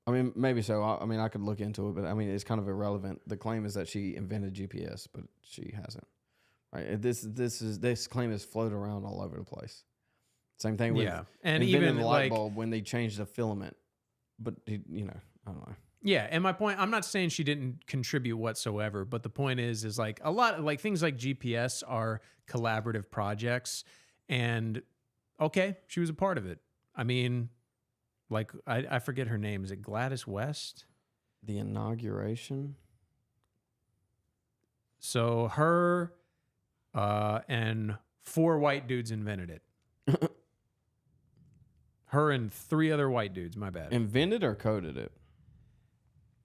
I mean, maybe so. I mean, I could look into it, but I mean, it's kind of irrelevant. The claim is that she invented GPS, but she hasn't. Right? This claim is floated around all over the place. Same thing with and inventing even the light like, bulb when they changed the filament. But I don't know. Yeah, and my point, I'm not saying she didn't contribute whatsoever, but the point is like a lot of like things like GPS are collaborative projects, and okay, she was a part of it. I mean, like I forget her name. Is it Gladys West? The inauguration. So her and 4 white dudes invented it. Her and 3 other white dudes. My bad. Invented or coded it?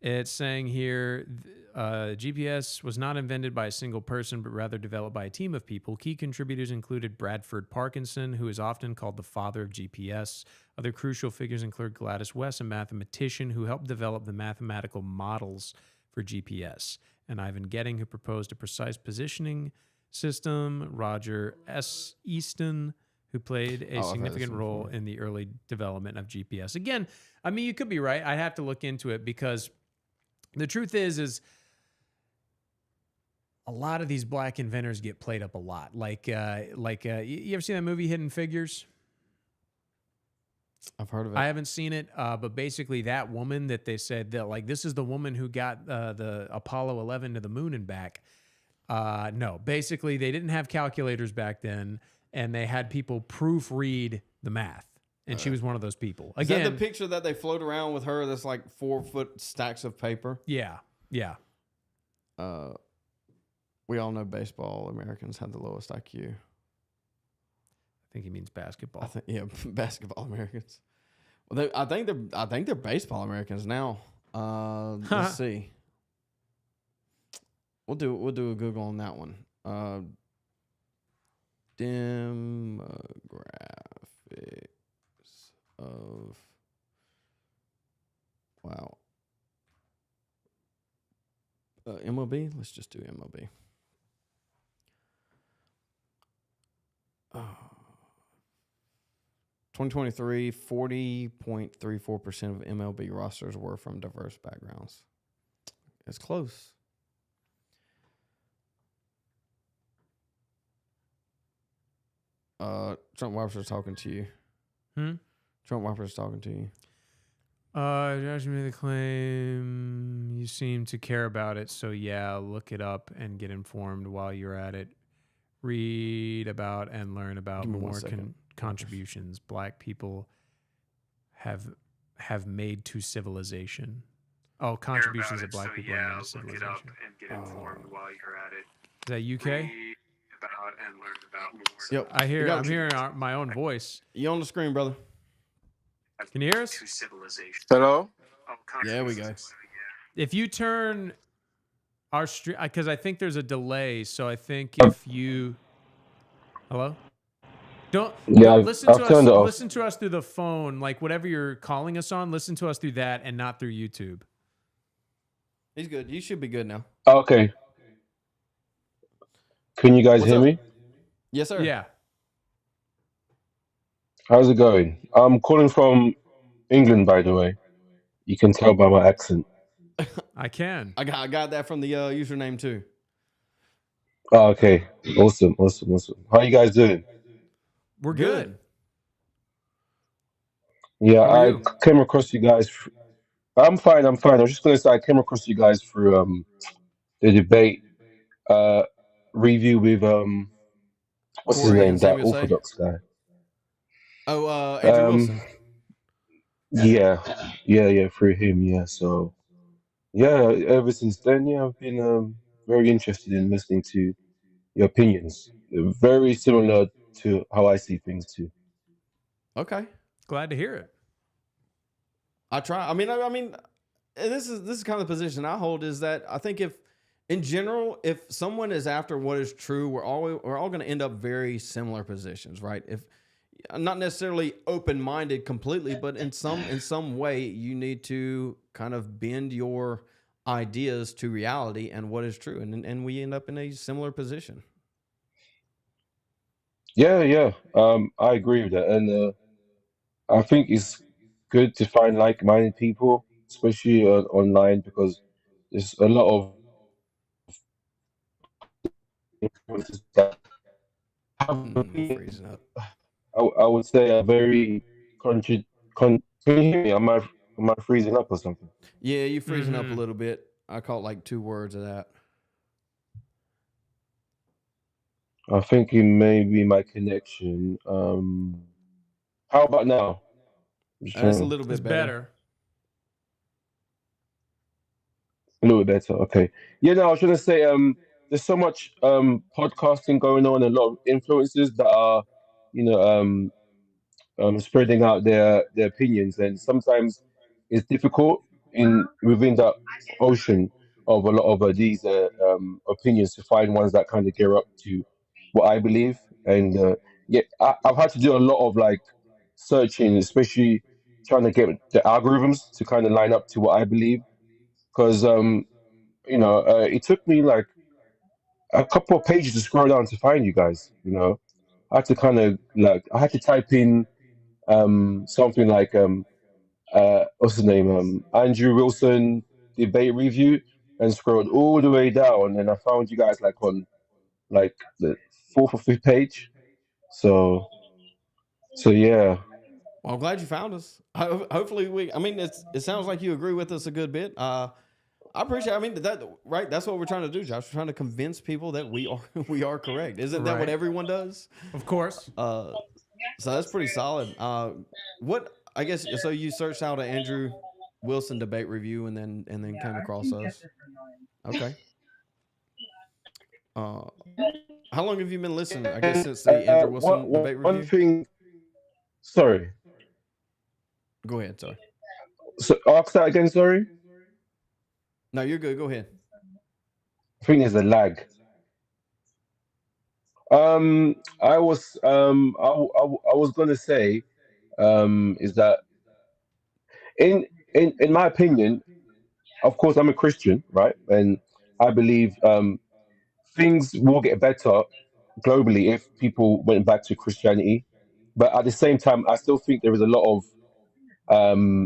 It's saying here, GPS was not invented by a single person, but rather developed by a team of people. Key contributors included Bradford Parkinson, who is often called the father of GPS. Other crucial figures include Gladys West, a mathematician who helped develop the mathematical models for GPS, and Ivan Getting, who proposed a precise positioning system. Roger S. Easton, who played a significant role in the early development of GPS. Again, I mean, you could be right. I'd have to look into it because the truth is a lot of these black inventors get played up a lot. Like you ever seen that movie Hidden Figures? I've heard of it. I haven't seen it, but basically that woman that they said that like this is the woman who got the Apollo 11 to the moon and back. No, basically they didn't have calculators back then, and they had people proofread the math. And she was one of those people. Again, is that the picture that they float around with her that's like 4-foot stacks of paper? Yeah. Yeah. We all know baseball Americans have the lowest IQ. I think he means basketball. Basketball Americans. Well, I think they're baseball Americans now. Let's see. We'll do a Google on that one. Demographic of MLB. Let's just do MLB. 2023, 40.34% of MLB rosters were from diverse backgrounds. It's close. Trump Wipers talking to you. Trump Wipers talking to you. Josh made the claim you seem to care about it, so yeah, look it up and get informed while you're at it. Read about and learn about more contributions black people have made to civilization. Oh, contributions that black people have made to civilization. Look it up and get informed while you're at it. Is that UK? Read about and learn about more. Yep. I'm hearing my own voice. You on the screen, brother? Can you hear us? Hello? Yeah, we go. If you turn our stream, because I think there's a delay, so I think if you, hello, listen to us through the phone, like whatever you're calling us on. Listen to us through that and not through YouTube. He's good. You should be good now. Okay. Can you guys What's hear up? me? Yes, sir. Yeah. How's it going? I'm calling from England, by the way. You can tell by my accent. I can. I got that from the username too. Oh, okay. Awesome, awesome, awesome. How you guys doing? We're good. Good. Yeah, How are I you? came across you guys. I'm fine. I'm fine. I was just gonna say I came across you guys through the debate uh review with what's his Corey name? and That Samuel say. Orthodox guy. Oh, Andrew Um, Wilson. yeah, yeah, through him. Yeah, so yeah, ever since then, yeah, I've been very interested in listening to your opinions. They're very similar to how I see things too. Okay. Glad to hear it. I try. I mean, and this is kind of the position I hold is that I think if, in general, if someone is after what is true, we're all going to end up very similar positions, right? If not necessarily open minded completely, but in some way you need to kind of bend your ideas to reality and what is true, and we end up in a similar position. Yeah, yeah, I agree with that, and I think it's good to find like-minded people, especially online, because there's a lot of influences that have You're freezing up. I would say are very contra- can you hear me? Am I freezing up or something? Yeah, you freezing up a Mm-hmm. little bit. I caught like 2 words of that. I think it may be my connection. How about now? Just It's a trying little It's bit better. better. a little bit better. Okay. Yeah, no, I was gonna say there's so much podcasting going on, a lot of influencers that are, you know, spreading out their opinions, and sometimes it's difficult in within that ocean of a lot of these opinions to find ones that kind of gear up to what I believe. And yeah, I've had to do a lot of like searching, especially trying to get the algorithms to kind of line up to what I believe, because it took me like a couple of pages to scroll down to find you guys. I had to kind of like I had to type in something like what's his name, Andrew Wilson debate review, and scrolled all the way down, and I found you guys like on like the fourth or fifth page. So yeah. Well, I'm glad you found us. Hopefully, we. I mean, it sounds like you agree with us a good bit. I appreciate. I mean, that right. That's what we're trying to do, Josh. We're trying to convince people that we are we are correct. Isn't that what Right. everyone does? Of course. So that's pretty solid. What I guess so. You searched out an Andrew Wilson debate review and then came across us. Okay. Uh, how long have you been listening? I guess since the Andrew Wilson debate One review. thing. Sorry. Go ahead. Sorry. So ask that again. Sorry. No, you're good. Go ahead. I think there's a lag. I was gonna say, is that in in my opinion, of course, I'm a Christian, right? And I believe things will get better globally if people went back to Christianity. But at the same time, I still think there is a lot of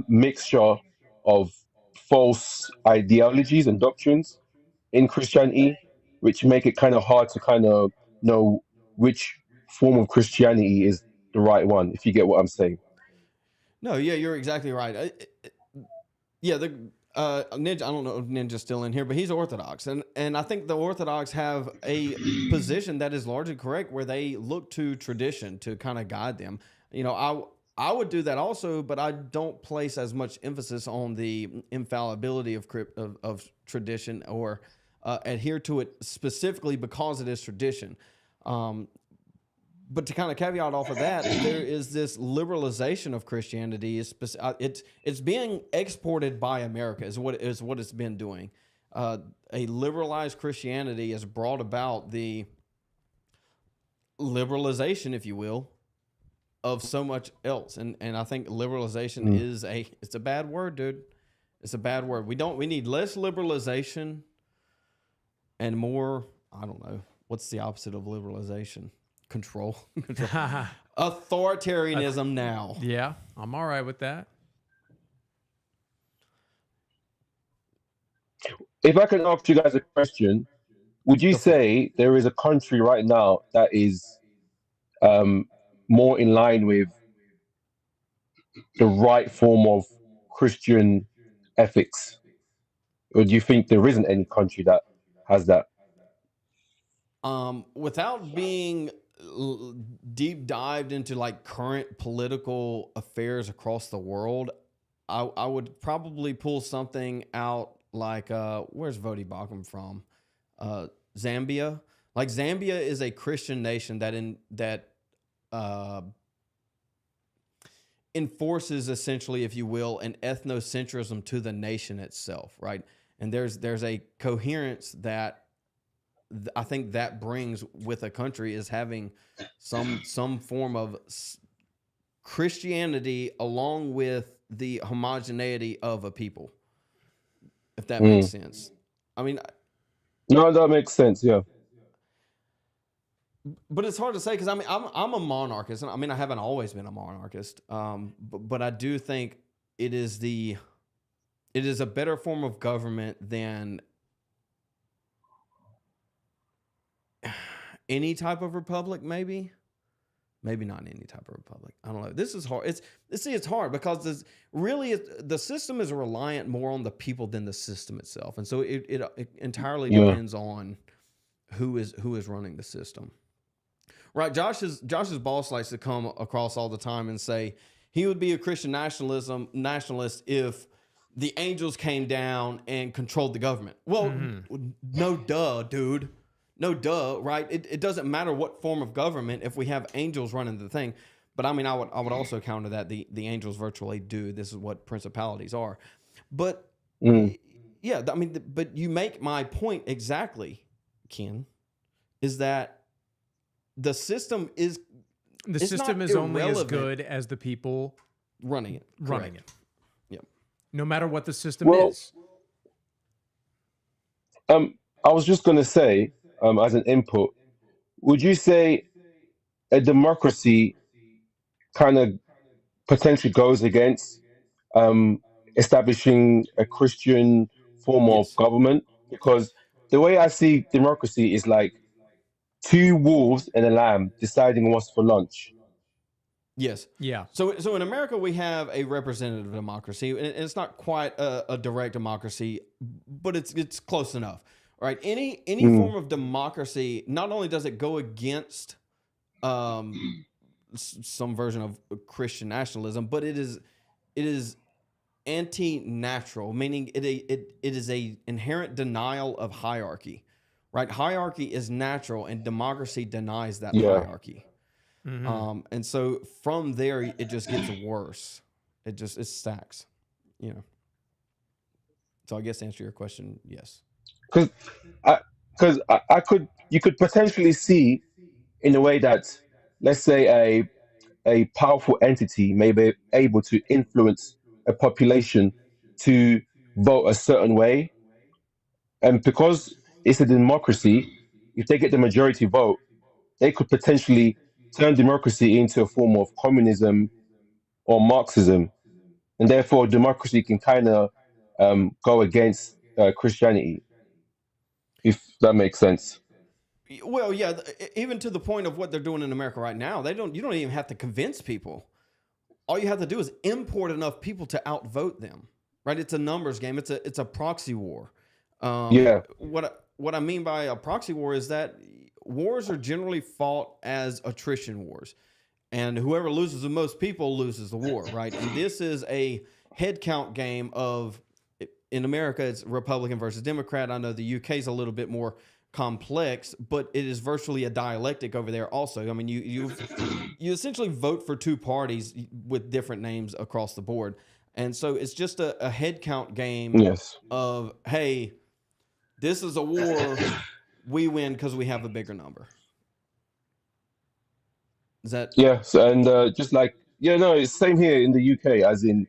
mixture of false ideologies and doctrines in Christianity, which make it kind of hard to kind of know which form of Christianity is the right one, if you get what I'm saying. No, yeah, you're exactly right. Yeah, the Ninja. I don't know if Ninja's still in here, but he's Orthodox, and I think the Orthodox have a position that is largely correct, where they look to tradition to kind of guide them. I would do that also, but I don't place as much emphasis on the infallibility of tradition or adhere to it specifically because it is tradition. But to kind of caveat off of that, there is this liberalization of Christianity. It's being exported by America is what it's been doing. A liberalized Christianity has brought about the liberalization, if you will, of so much else. And I think liberalization it's a bad word, dude. It's a bad word. We need less liberalization and more, I don't know, what's the opposite of liberalization? Control. Authoritarianism now. Yeah, I'm all right with that. If I can ask you guys a question, would you Go for it. say there is a country right now that is more in line with the right form of Christian ethics? Or do you think there isn't any country that has that? Without being deep dived into like current political affairs across the world, I would probably pull something out like where's Vodi Bakum from? Zambia. Like Zambia is a Christian nation that enforces essentially, if you will, an ethnocentrism to the nation itself, right? And there's a coherence that I think that brings with a country is having some form of Christianity along with the homogeneity of a people, if that makes sense. I mean, No, that makes sense. Yeah. but it's hard to say because I mean I'm a monarchist, and I mean I haven't always been a monarchist, but I do think it is a better form of government than any type of republic, maybe not any type of republic. I don't know. This is hard. It's hard because the system is reliant more on the people than the system itself, and so it entirely depends on who is running the system. Right, Josh's boss likes to come across all the time and say he would be a Christian nationalist if the angels came down and controlled the government. Well, no duh, dude. No duh, right? It doesn't matter what form of government if we have angels running the thing. But I mean, I would also counter that the angels virtually do. This is what principalities are. But yeah, I mean, but you make my point exactly, Ken, is that the system is only as good as the people running it. Yep. No matter what the system is. I was just going to say, as an input, would you say a democracy kind of potentially goes against establishing a Christian form of government? Because the way I see democracy is like two wolves and a lamb deciding what's for lunch. Yes. Yeah. So in America we have a representative democracy, and it's not quite a direct democracy, but it's close enough, right? Any form of democracy, not only does it go against some version of Christian nationalism, but it is anti-natural, meaning it is a inherent denial of hierarchy, right? Hierarchy is natural, and democracy denies that hierarchy. And so from there, it just gets worse. It stacks, you know. So I guess to answer your question, yes. Because you could potentially see in a way that, let's say, a powerful entity may be able to influence a population to vote a certain way, and because it's a democracy, if they get the majority vote, they could potentially turn democracy into a form of communism or Marxism, and therefore democracy can kind of go against Christianity, if that makes sense. Well, yeah, even to the point of what they're doing in America right now, you don't even have to convince people. All you have to do is import enough people to outvote them, right? It's a numbers game. It's a proxy war. What I mean by a proxy war is that wars are generally fought as attrition wars, and whoever loses the most people loses the war, right? And this is a head count game of, in America, it's Republican versus Democrat. I know the UK is a little bit more complex, but it is virtually a dialectic over there also. I mean, you essentially vote for two parties with different names across the board. And so it's just a head count game of, hey, this is a war, we win because we have a bigger number. Is that? Yes, and just like, it's same here in the UK, as in,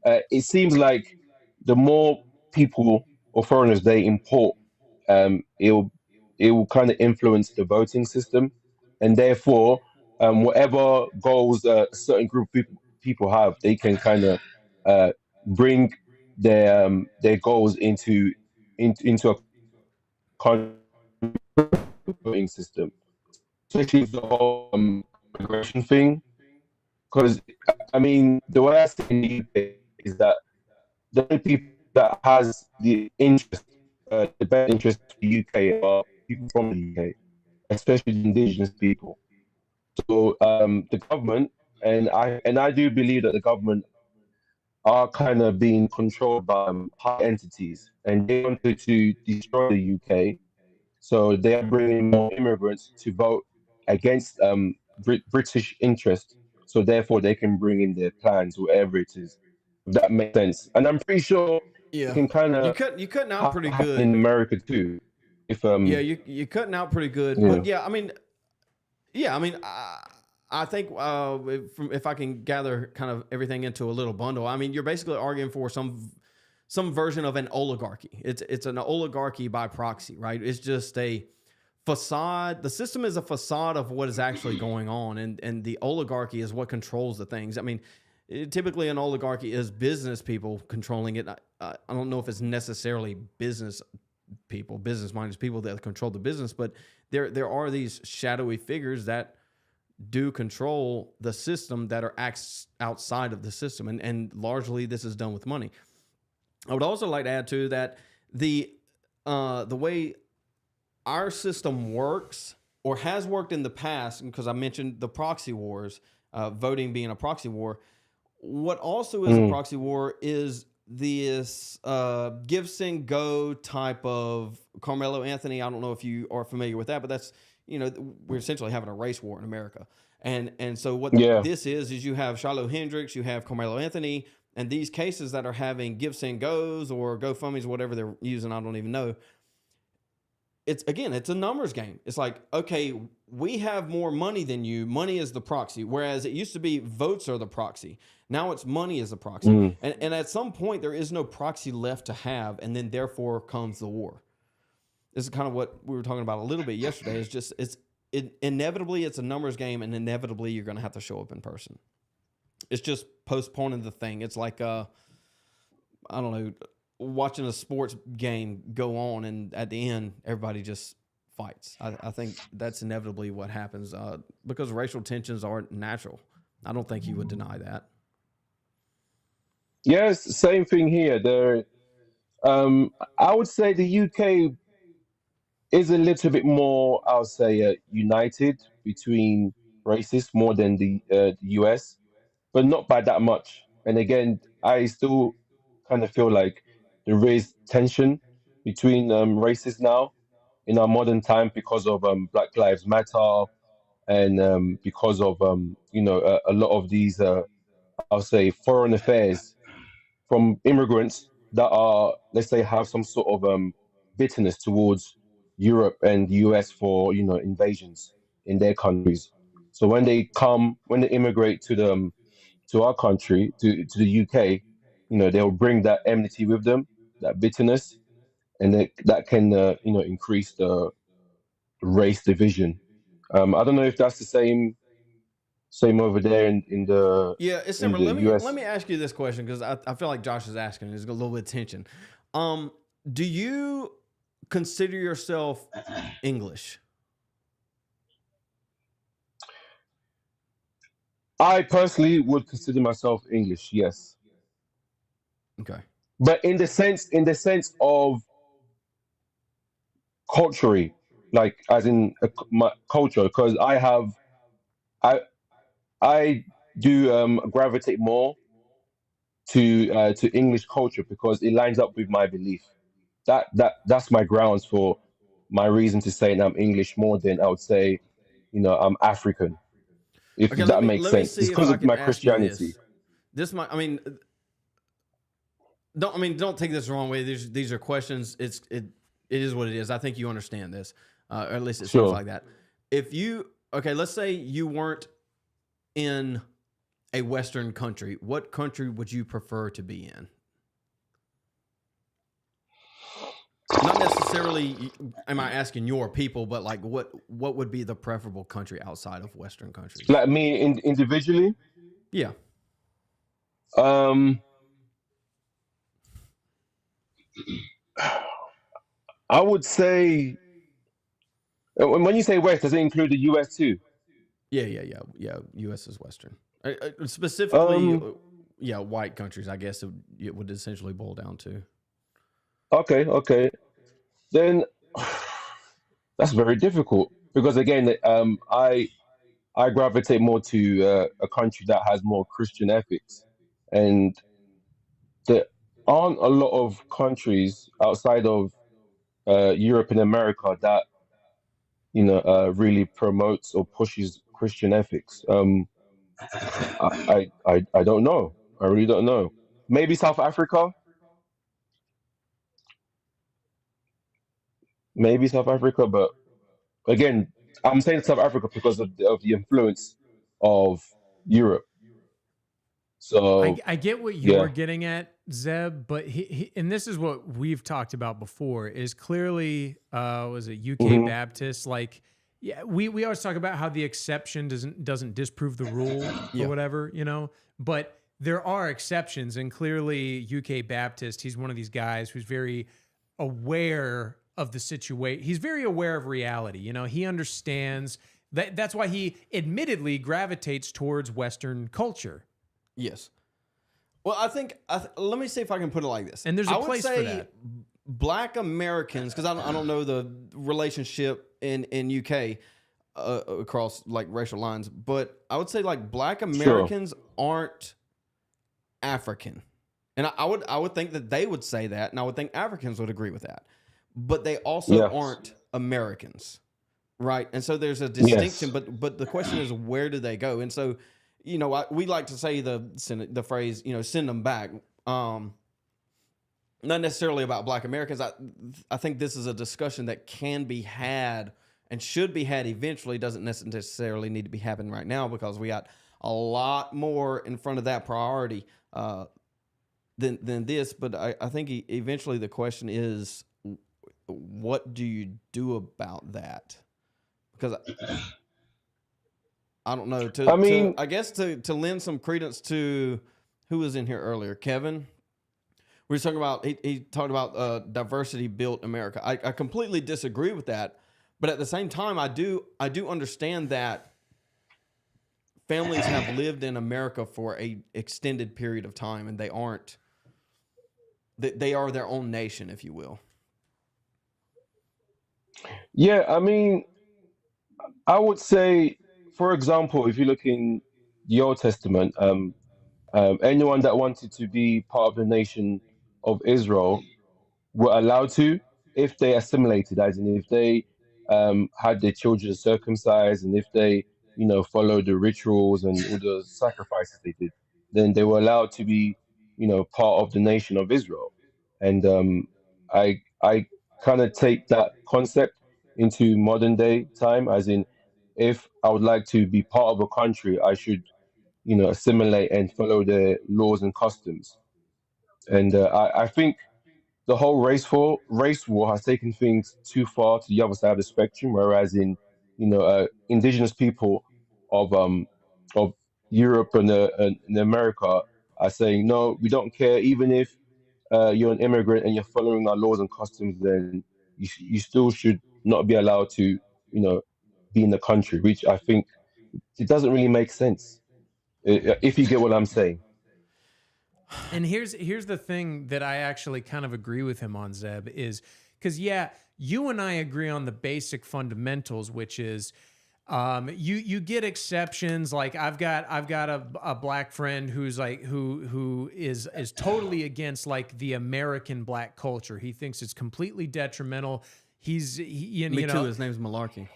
it seems like the more people or foreigners they import, it'll it will kind of influence the voting system, and therefore, whatever goals a certain group of people have, they can kind of bring their goals into a country voting system, especially with the whole migration thing. Because I mean, the way I see it in the UK is that the only people that has the best interest for the UK are people from the UK, especially the indigenous people. So the government, and I do believe that the government are kind of being controlled by high entities, and they wanted to destroy the UK. So they are bringing more immigrants to vote against British interest. So therefore, they can bring in their plans, whatever it is. If that makes sense. And I'm pretty sure it Yeah, can kind of you cutting out pretty happen in good. America too. If Yeah, you cutting out pretty good. yeah. But yeah, I mean, I think if I can gather kind of everything into a little bundle, I mean, you're basically arguing for some version of an oligarchy. It's an oligarchy by proxy, right? It's just a facade. The system is a facade of what is actually going on, and the oligarchy is what controls the things. I mean, typically an oligarchy is business people controlling it. I don't know if it's necessarily business people, business minded people that control the business, but there are these shadowy figures that do control the system that are acts outside of the system, and largely this is done with money. I would also like to add to that the way our system works or has worked in the past, because I mentioned the proxy wars, voting being a proxy war. What also is a proxy war is this give, send, go type of Carmelo Anthony. I don't know if you are familiar with that, but that's, we're essentially having a race war in America. And so what Yeah. this is you have Shiloh Hendricks, you have Carmelo Anthony, and these cases that are having give, send, goes or GoFundMe's, whatever they're using, I don't even know. It's a numbers game. It's like, okay, we have more money than you. Money is the proxy. Whereas it used to be votes are the proxy. Now it's money is the proxy. And at some point there is no proxy left to have. And then therefore comes the war. This is kind of what we were talking about a little bit yesterday. Inevitably it's a numbers game, and inevitably you're going to have to show up in person. It's just postponing the thing. It's like, I don't know, watching a sports game go on, and at the end everybody just fights. I think that's inevitably what happens, because racial tensions are natural. I don't think you would deny that. Yes, same thing here. I would say the UK is a little bit more, I'll say, united between races more than the US, but not by that much. And again, I still kind of feel like there is tension between races now in our modern time because of Black Lives Matter, and because of a lot of these I'll say foreign affairs from immigrants that are, let's say, have some sort of bitterness towards Europe and the US for invasions in their countries. So when they immigrate to our country, to the UK, they'll bring that enmity with them, that bitterness, and that can increase the race division. I don't know if that's the same over there Yeah, it's in similar. the Let US. me ask you this question, because I feel like Josh is asking. There's a little bit of tension. Do you consider yourself English? I personally would consider myself English, yes, Okay. but in the sense of culturally, like as in my culture, because I I do gravitate more to English culture because it lines up with my belief. That's my grounds for my reason to say I'm English more than I would say, I'm African. If Okay, that makes let me sense, it's see if because I of can my ask you Christianity. this. Don't take this the wrong way. These are questions. It is what it is. I think you understand this, or at least it seems Sure. like that. Let's say you weren't in a Western country. What country would you prefer to be in? Not necessarily am I asking your people, but like what would be the preferable country outside of Western countries? Like me individually, Yeah. um, I would say when you say West, does it include the US too? Yeah. U.S. is Western. Specifically, Um, white countries. I guess it would essentially boil down to. okay. Then that's very difficult because again, I gravitate more to a country that has more Christian ethics, and there aren't a lot of countries outside of Europe and America that really promotes or pushes Christian ethics. I don't know. I really don't know. Maybe South Africa. Maybe South Africa, but again, I'm saying South Africa because of the influence of Europe. So I get what you're yeah. getting at, Zeb, but and this is what we've talked about before, is clearly, was it UK Hmm. Baptist? Like, yeah, we always talk about how the exception doesn't disprove the rule or Yeah. whatever, but there are exceptions, and clearly UK Baptist, he's one of these guys who's very aware of the situation. He's very aware of reality. He understands that. That's why he admittedly gravitates towards Western culture. Yes. Well, I think let me see if I can put it like this. And there's a I would place for say that. Black Americans, because I don't know the relationship in UK across like racial lines, but I would say like Black Americans aren't African, and I would think that they would say that, and I would think Africans would agree with that, but they also Yes. aren't Americans, right? And so there's a Yes. distinction, but the question is, where do they go? And so we like to say the phrase, send them back. Not necessarily about Black Americans. I think this is a discussion that can be had and should be had eventually. Doesn't necessarily need to be happening right now because we got a lot more in front of that priority than this. But I think eventually the question is, what do you do about that? Because I don't know. I mean, I guess to lend some credence to who was in here earlier, Kevin. We were talking about he talked about diversity built America. I completely disagree with that, but at the same time, I do understand that families have lived in America for a extended period of time, and they are their own nation, if you will. yeah, I mean, I would say, for example, if you look in the Old Testament, anyone that wanted to be part of the nation of Israel were allowed to if they assimilated, as in if they had their children circumcised and if they, followed the rituals and all the sacrifices they did, then they were allowed to be, part of the nation of Israel. And I kind of take that concept into modern day time, as in, if I would like to be part of a country, I should, assimilate and follow their laws and customs. And I think the whole race war has taken things too far to the other side of the spectrum. Whereas in indigenous people of Europe and America are saying no, we don't care. Even if you're an immigrant and you're following our laws and customs, then you still should not be allowed to be in the country. Which I think it doesn't really make sense if you get what I'm saying. And here's the thing that I actually kind of agree with him on, Zeb, is because you and I agree on the basic fundamentals, which is you get exceptions. Like I've got a Black friend who's like who is totally against like the American Black culture. He thinks it's completely detrimental. Me too. His name's Malarkey.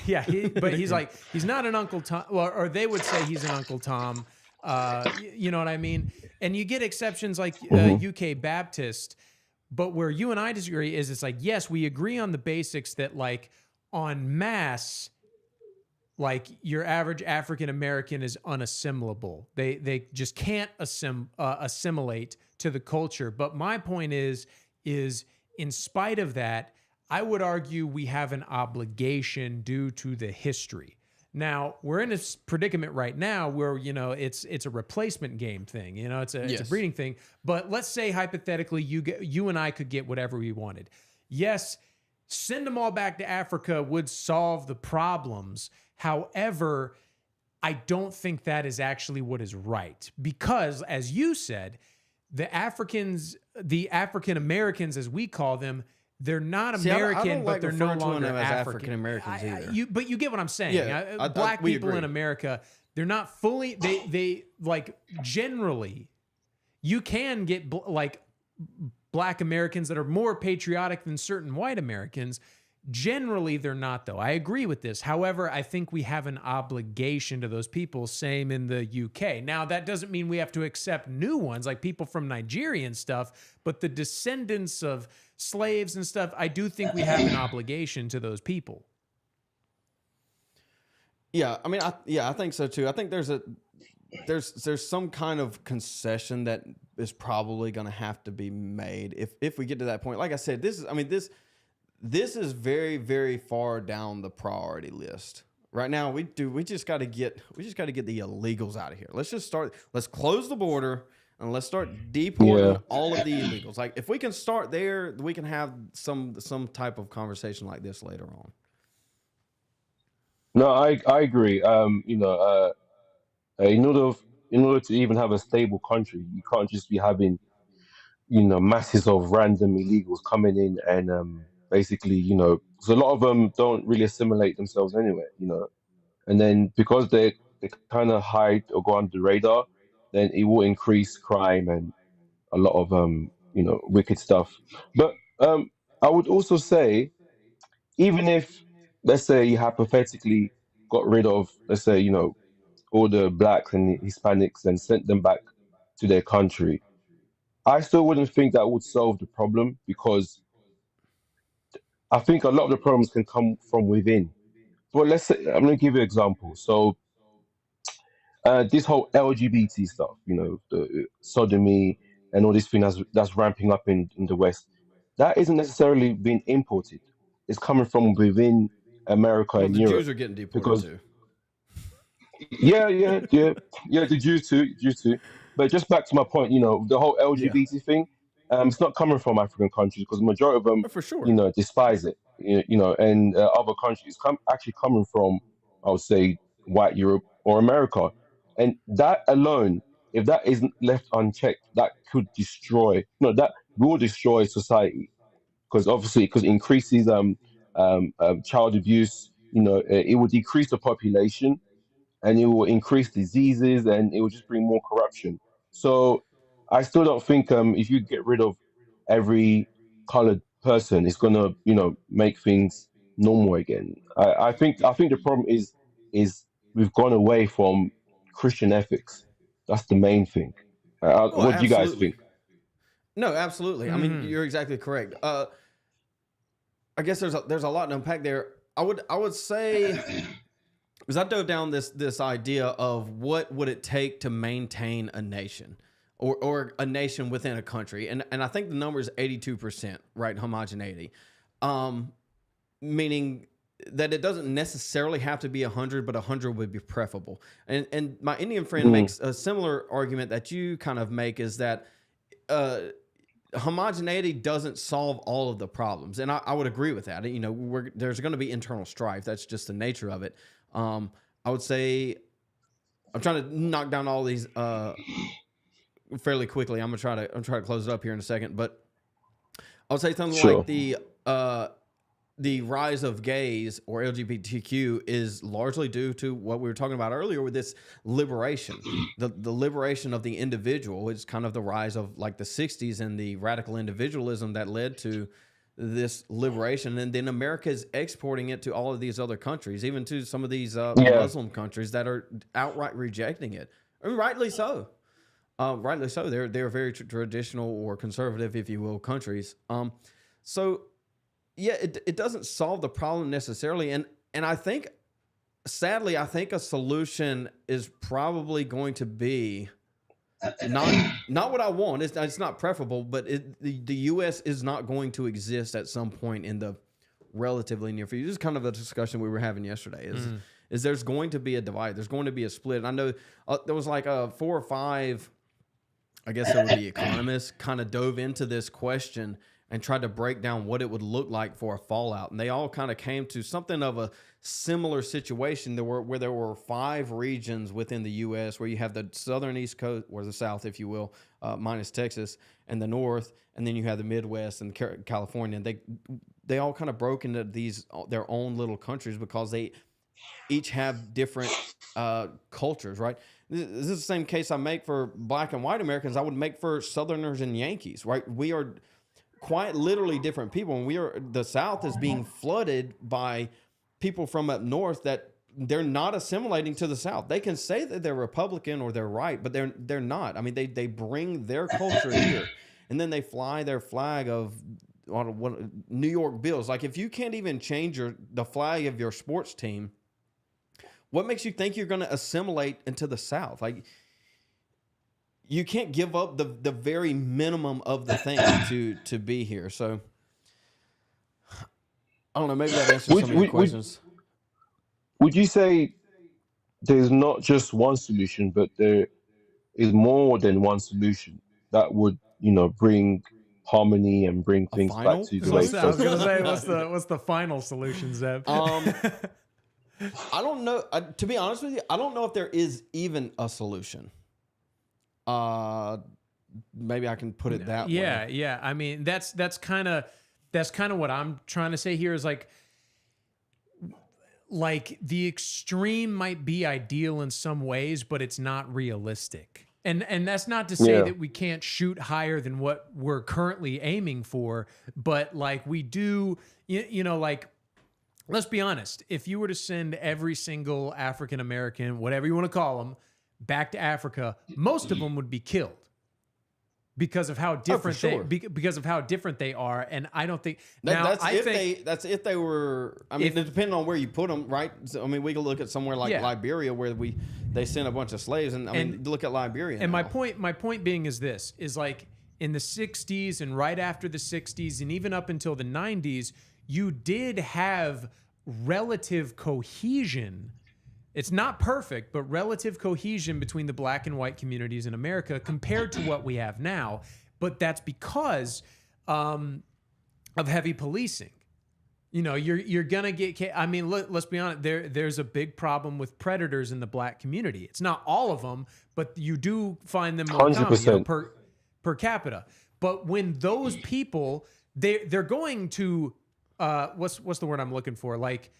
Yeah, but he's like, he's not an Uncle Tom, or they would say he's an Uncle Tom. You know what I mean? And you get exceptions like UK Baptist, but where you and I disagree is it's like, yes, we agree on the basics that like en masse, like your average African American is unassimilable. They just can't assimilate to the culture. But my point is in spite of that, I would argue we have an obligation due to the history. Now, we're in a predicament right now where, it's a replacement game thing. It's a breeding thing. But let's say hypothetically you and I could get whatever we wanted. Yes, send them all back to Africa would solve the problems. However, I don't think that is actually what is right. Because, as you said, the African Americans, as we call them, they're not American, but they're no longer African Americans either. But you get what I'm saying. Yeah, Black we people agree. in America, they're not fully. They like generally, you can get Black Americans that are more patriotic than certain white Americans. Generally, they're not, though. I agree with this. However, I think we have an obligation to those people, same in the UK. Now, that doesn't mean we have to accept new ones, like people from Nigeria and stuff, but the descendants of slaves and stuff, I do think we have an obligation to those people. Yeah, I mean, I think so too. I think there's some kind of concession that is probably going to have to be made if we get to that point. Like I said, this is very, very far down the priority list. Right now, we just got to get the illegals out of here. Let's close the border and let's start deporting all of the illegals. Like, if we can start there, we can have some type of conversation like this later on. No, I agree. In order to even have a stable country, you can't just be having masses of random illegals coming in and basically, because a lot of them don't really assimilate themselves anyway, and then because they kind of hide or go under the radar, then it will increase crime and a lot of wicked stuff. But I would also say, even if, let's say, you hypothetically got rid of, let's say, all the blacks and Hispanics and sent them back to their country, I still wouldn't think that would solve the problem, because I think a lot of the problems can come from within. Well, let's say, I'm going to give you an example. So, this whole LGBT stuff, the sodomy and all this thing that's ramping up in the West, that isn't necessarily being imported. It's coming from within America Well, and the Europe. Jews are getting deported Because too. yeah, the Jews too. But just back to my point, the whole LGBT thing, it's not coming from African countries, because the majority of them, For sure. despise it. And other countries actually coming from, I would say, white Europe or America, and that alone, if that isn't left unchecked, that could destroy. That will destroy society, because obviously, because it increases child abuse. It will decrease the population, and it will increase diseases, and it will just bring more corruption. So I still don't think if you get rid of every colored person, it's gonna make things normal again. I think the problem is we've gone away from Christian ethics. That's the main thing. Oh, What do you guys absolutely. think? No, absolutely. I mean, you're exactly correct. I guess there's a lot to unpack there. I would say, because I dove down this idea of what would it take to maintain a nation, or a nation within a country, and I think the number is 82%, right? Homogeneity, meaning that it doesn't necessarily have to be 100, but 100 would be preferable. And my Indian friend makes a similar argument that you kind of make, is that homogeneity doesn't solve all of the problems, and I would agree with that. There's going to be internal strife. That's just the nature of it. I would say, I'm trying to knock down all these fairly quickly. I'm gonna try to close it up here in a second, but I would say something like the rise of gays or LGBTQ is largely due to what we were talking about earlier with this liberation, the liberation of the individual. It's kind of the rise of like the 60s and the radical individualism that led to this liberation. And then America is exporting it to all of these other countries, even to some of these Muslim countries that are outright rejecting it. I mean, rightly so. Rightly so. They're very traditional or conservative, if you will, countries. So yeah, it doesn't solve the problem necessarily. And I think, sadly, I think a solution is probably going to be not what I want. It's not preferable, but the U.S. is not going to exist at some point in the relatively near future. This is kind of a discussion we were having yesterday. Is there's going to be a divide? There's going to be a split. And I know there was like 4 or 5, I guess it would be economists, kind of dove into this question and tried to break down what it would look like for a fallout. And they all kind of came to something of a similar situation where there were 5 regions within the U.S. where you have the southern East Coast, or the South, if you will, minus Texas, and the North, and then you have the Midwest and California. And they all kind of broke into their own little countries because they each have different cultures, right? This is the same case I make for black and white Americans I would make for Southerners and Yankees, right? We are quite literally different people, and the South is being flooded by people from up north that they're not assimilating to the South. They can say that they're Republican or they're right, but they're not. I mean, they bring their culture here, and then they fly their flag of New York Bills. Like, if you can't even change the flag of your sports team, what makes you think you're going to assimilate into the South? Like, you can't give up the very minimum of the thing to be here. So I don't know. Maybe that answers some of your questions. Would you say there's not just one solution, but there is more than one solution that would, bring harmony and bring things back to the way it's I was going to supposed say, what's the final solution, Zeb? I don't know. To be honest with you, I don't know if there is even a solution. Maybe I can put it that way. Yeah. I mean, that's kind of what I'm trying to say here is like the extreme might be ideal in some ways, but it's not realistic. And that's not to say that we can't shoot higher than what we're currently aiming for, but like we do, like, let's be honest. If you were to send every single African American, whatever you want to call them, back to Africa, most of them would be killed because of how different because of how different they are. And I don't think that's if they were. I mean, depending on where you put them, right? So, I mean, we can look at somewhere like Liberia where they sent a bunch of slaves, and I mean, look at Liberia. And now. my point being is this: is like in the '60s and right after the '60s and even up until the '90s, you did have relative cohesion. It's not perfect, but relative cohesion between the black and white communities in America compared to what we have now. But that's because of heavy policing. You're gonna get. I mean, let's be honest. There's a big problem with predators in the black community. It's not all of them, but you do find them more common, per capita. But when those people, they're going to what's the word I'm looking for? Like,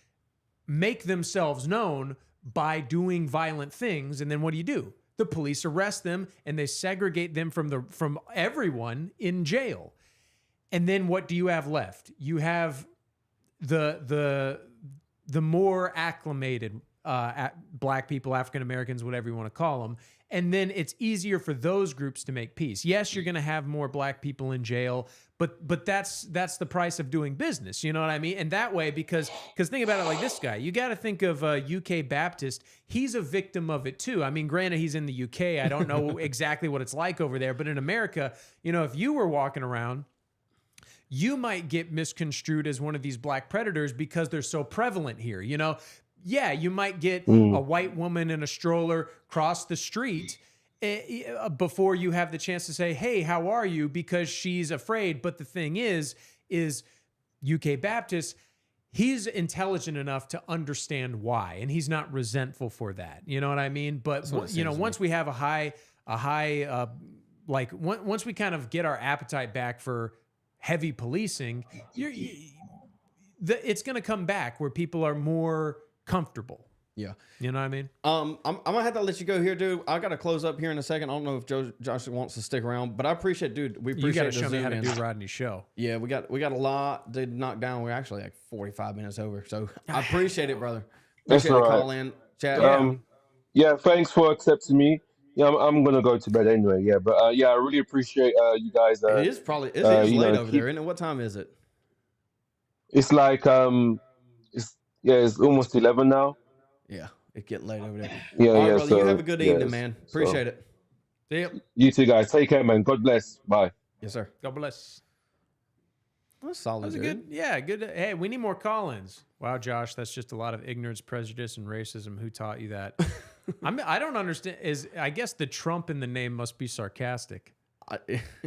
make themselves known by doing violent things, and then what do? The police arrest them and they segregate them from everyone in jail. And then what do you have left? You have the more acclimated black people, African Americans, whatever you want to call them. And then it's easier for those groups to make peace. Yes, you're going to have more black people in jail, but that's the price of doing business. You know what I mean? And that way, because think about it like this guy. You got to think of UK Baptist. He's a victim of it too. I mean, granted, he's in the UK. I don't know exactly what it's like over there, but in America, if you were walking around, you might get misconstrued as one of these black predators because they're so prevalent here. Yeah, you might get a white woman in a stroller cross the street before you have the chance to say, hey, how are you? Because she's afraid. But the thing is UK Baptist, he's intelligent enough to understand why, and he's not resentful for that. You know what I mean? But once we have once we kind of get our appetite back for heavy policing, it's going to come back where people are more comfortable. Yeah. You know what I mean? I'm gonna have to let you go here, dude. I gotta close up here in a second. I don't know if Josh wants to stick around, but I appreciate, dude. We appreciate. You gotta show me how to do Rodney's show. Yeah, we got a lot to knock down. We're actually like 45 minutes over, so I appreciate it, brother. Appreciate the call in, chat. Yeah, thanks for accepting me. Yeah, I'm gonna go to bed anyway. Yeah, but I really appreciate you guys. It is late over there, isn't it? What time is it? It's like it's almost 11 now. Yeah, it's getting late over there. Yeah, All right, yeah. brother, you have a good evening, man. Appreciate it. See you. You two guys, take care, man. God bless. Bye. Yes, sir. God bless. That's solid, That was a dude. good, yeah, good. Hey, we need more call-ins. Wow, Josh, that's just a lot of ignorance, prejudice, and racism. Who taught you that? I don't understand. I guess the Trump in the name must be sarcastic,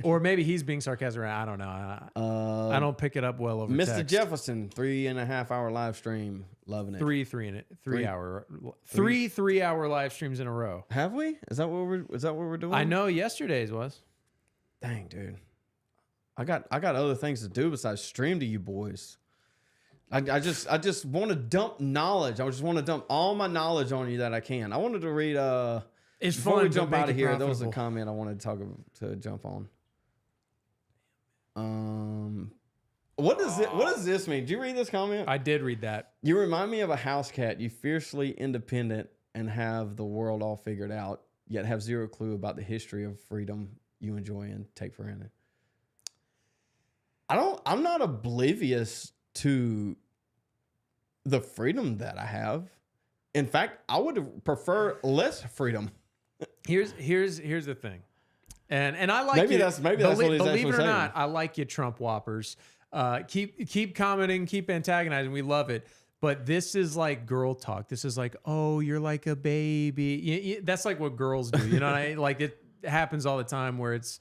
or maybe he's being sarcastic. I don't know. I don't pick it up well over Mr. text. Jefferson, 3.5 hour live stream, loving it. Three three-hour live streams in a row. Have we? Is that what we're doing? I know yesterday's was. Dang, dude. I got other things to do besides stream to you boys. I just want to dump knowledge. I just want to dump all my knowledge on you that I can. I wanted to read it's before fun we to jump make out of it here. There was a profitable. comment I wanted to jump on. What does this mean? Did you read this comment? I did read that. You remind me of a house cat. You fiercely independent and have the world all figured out, yet have zero clue about the history of freedom you enjoy and take for granted. I'm not oblivious to the freedom that I have. In fact, I would prefer less freedom. Here's the thing, and I like maybe you. that's what he's believe actually it or saying. not, I like you, Trump whoppers. Keep commenting, keep antagonizing. We love it. But this is like girl talk. This is like, oh, you're like a baby. That's like what girls do. You know, like it happens all the time where it's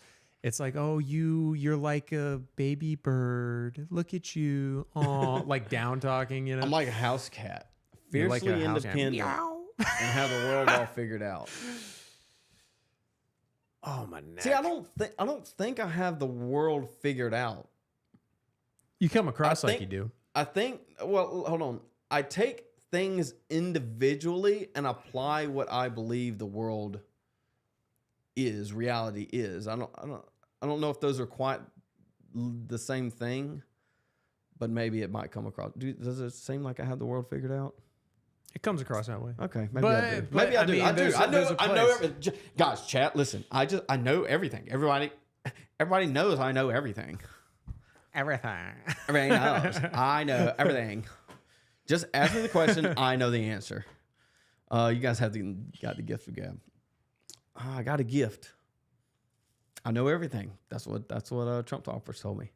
like, oh, you're like a baby bird. Look at you. Oh, like down talking, you know. I'm like a house cat. You're Fiercely like a house cat. independent and have the world all figured out. Oh, my neck. See, I don't think I have the world figured out. You come across like you do. I think, well, hold on. I take things individually and apply what I believe the world is, reality is. I don't know if those are quite the same thing, but maybe it might come across. Does it seem like I have the world figured out? It comes across that way. Okay, maybe I do. Maybe I do. mean, I do. I know everything. Guys, chat, listen. I know everything. Everybody knows I know everything. Everybody knows. I know everything. Just ask me the question. I know the answer. You guys got the gift of gab. I got a gift. I know everything. That's what Trump talkers told me.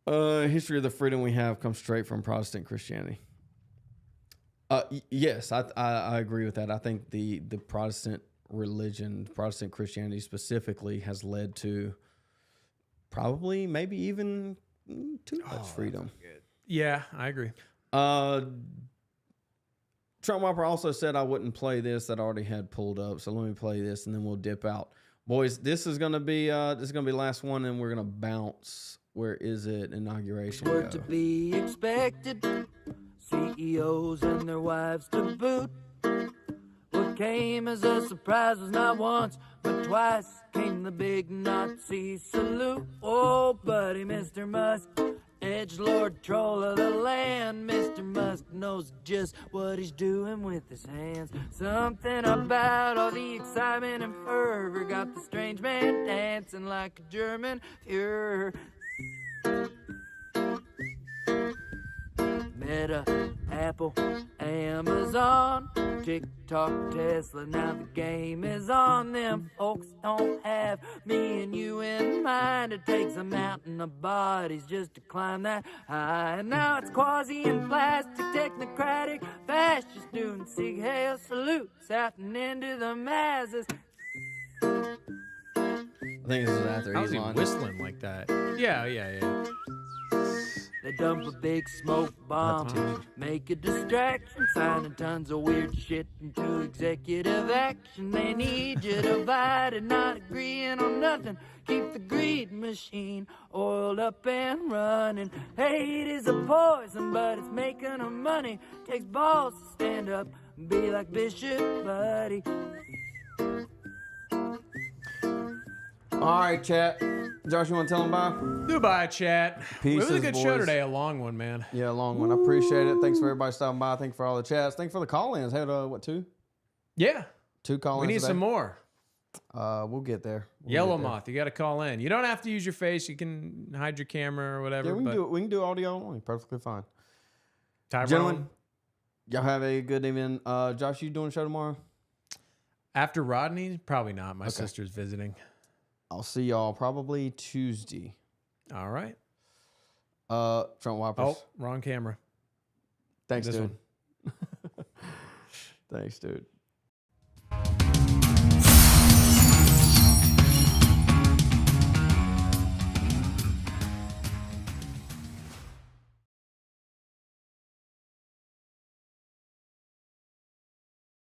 History of the freedom we have comes straight from Protestant Christianity. Yes, I agree with that. I think the Protestant religion, Protestant Christianity specifically, has led to probably maybe even too much freedom. Yeah, I agree. Trump Whopper also said I wouldn't play this that I already had pulled up, so let me play this and then we'll dip out. Boys, this is gonna be the last one and we're gonna bounce. Where is it? Inauguration. Were to be expected, CEOs and their wives to boot. What came as a surprise was not once, but twice came the big Nazi salute. Oh, buddy, Mr. Musk, edgelord troll of the land. Mr. Musk knows just what he's doing with his hands. Something about all the excitement and fervor got the strange man dancing like a German Führer. Meta, Apple, Amazon, TikTok, Tesla, now the game is on. Them folks don't have me and you in mind. It takes a mountain of bodies just to climb that high. And now it's quasi and plastic, technocratic, fascists doing sig hail salutes out and into the masses. I think this is after How's he Elon. whistling like that? Yeah. They dump a big smoke bomb, make a distraction, signing tons of weird shit into executive action. They need you divided, not agreeing on nothing. Keep the greed machine oiled up and running. Hate is a poison, but it's making them money. Takes balls to stand up and be like Bishop Buddy. All right, chat. Josh, you want to tell them bye? Goodbye, chat. Peace, It was a good show boys. today. A long one, man. Yeah, a long one. I appreciate it. Thanks for everybody stopping by. Thanks for all the chats. Thanks for the call-ins. Had what, 2? Yeah. 2 call-ins. We need today? some more. We'll get there. Yellow Moth, you got to call in. You don't have to use your face. You can hide your camera or whatever. Yeah, we can but do it. We can do audio only. Perfectly fine. Tyrone, Gentlemen, y'all have a good evening. Josh, you doing a show tomorrow? After Rodney, probably not. My Okay. sister's visiting. I'll see y'all probably Tuesday. All right. Front wipers. Oh, wrong camera. Thanks, This dude. Thanks, dude.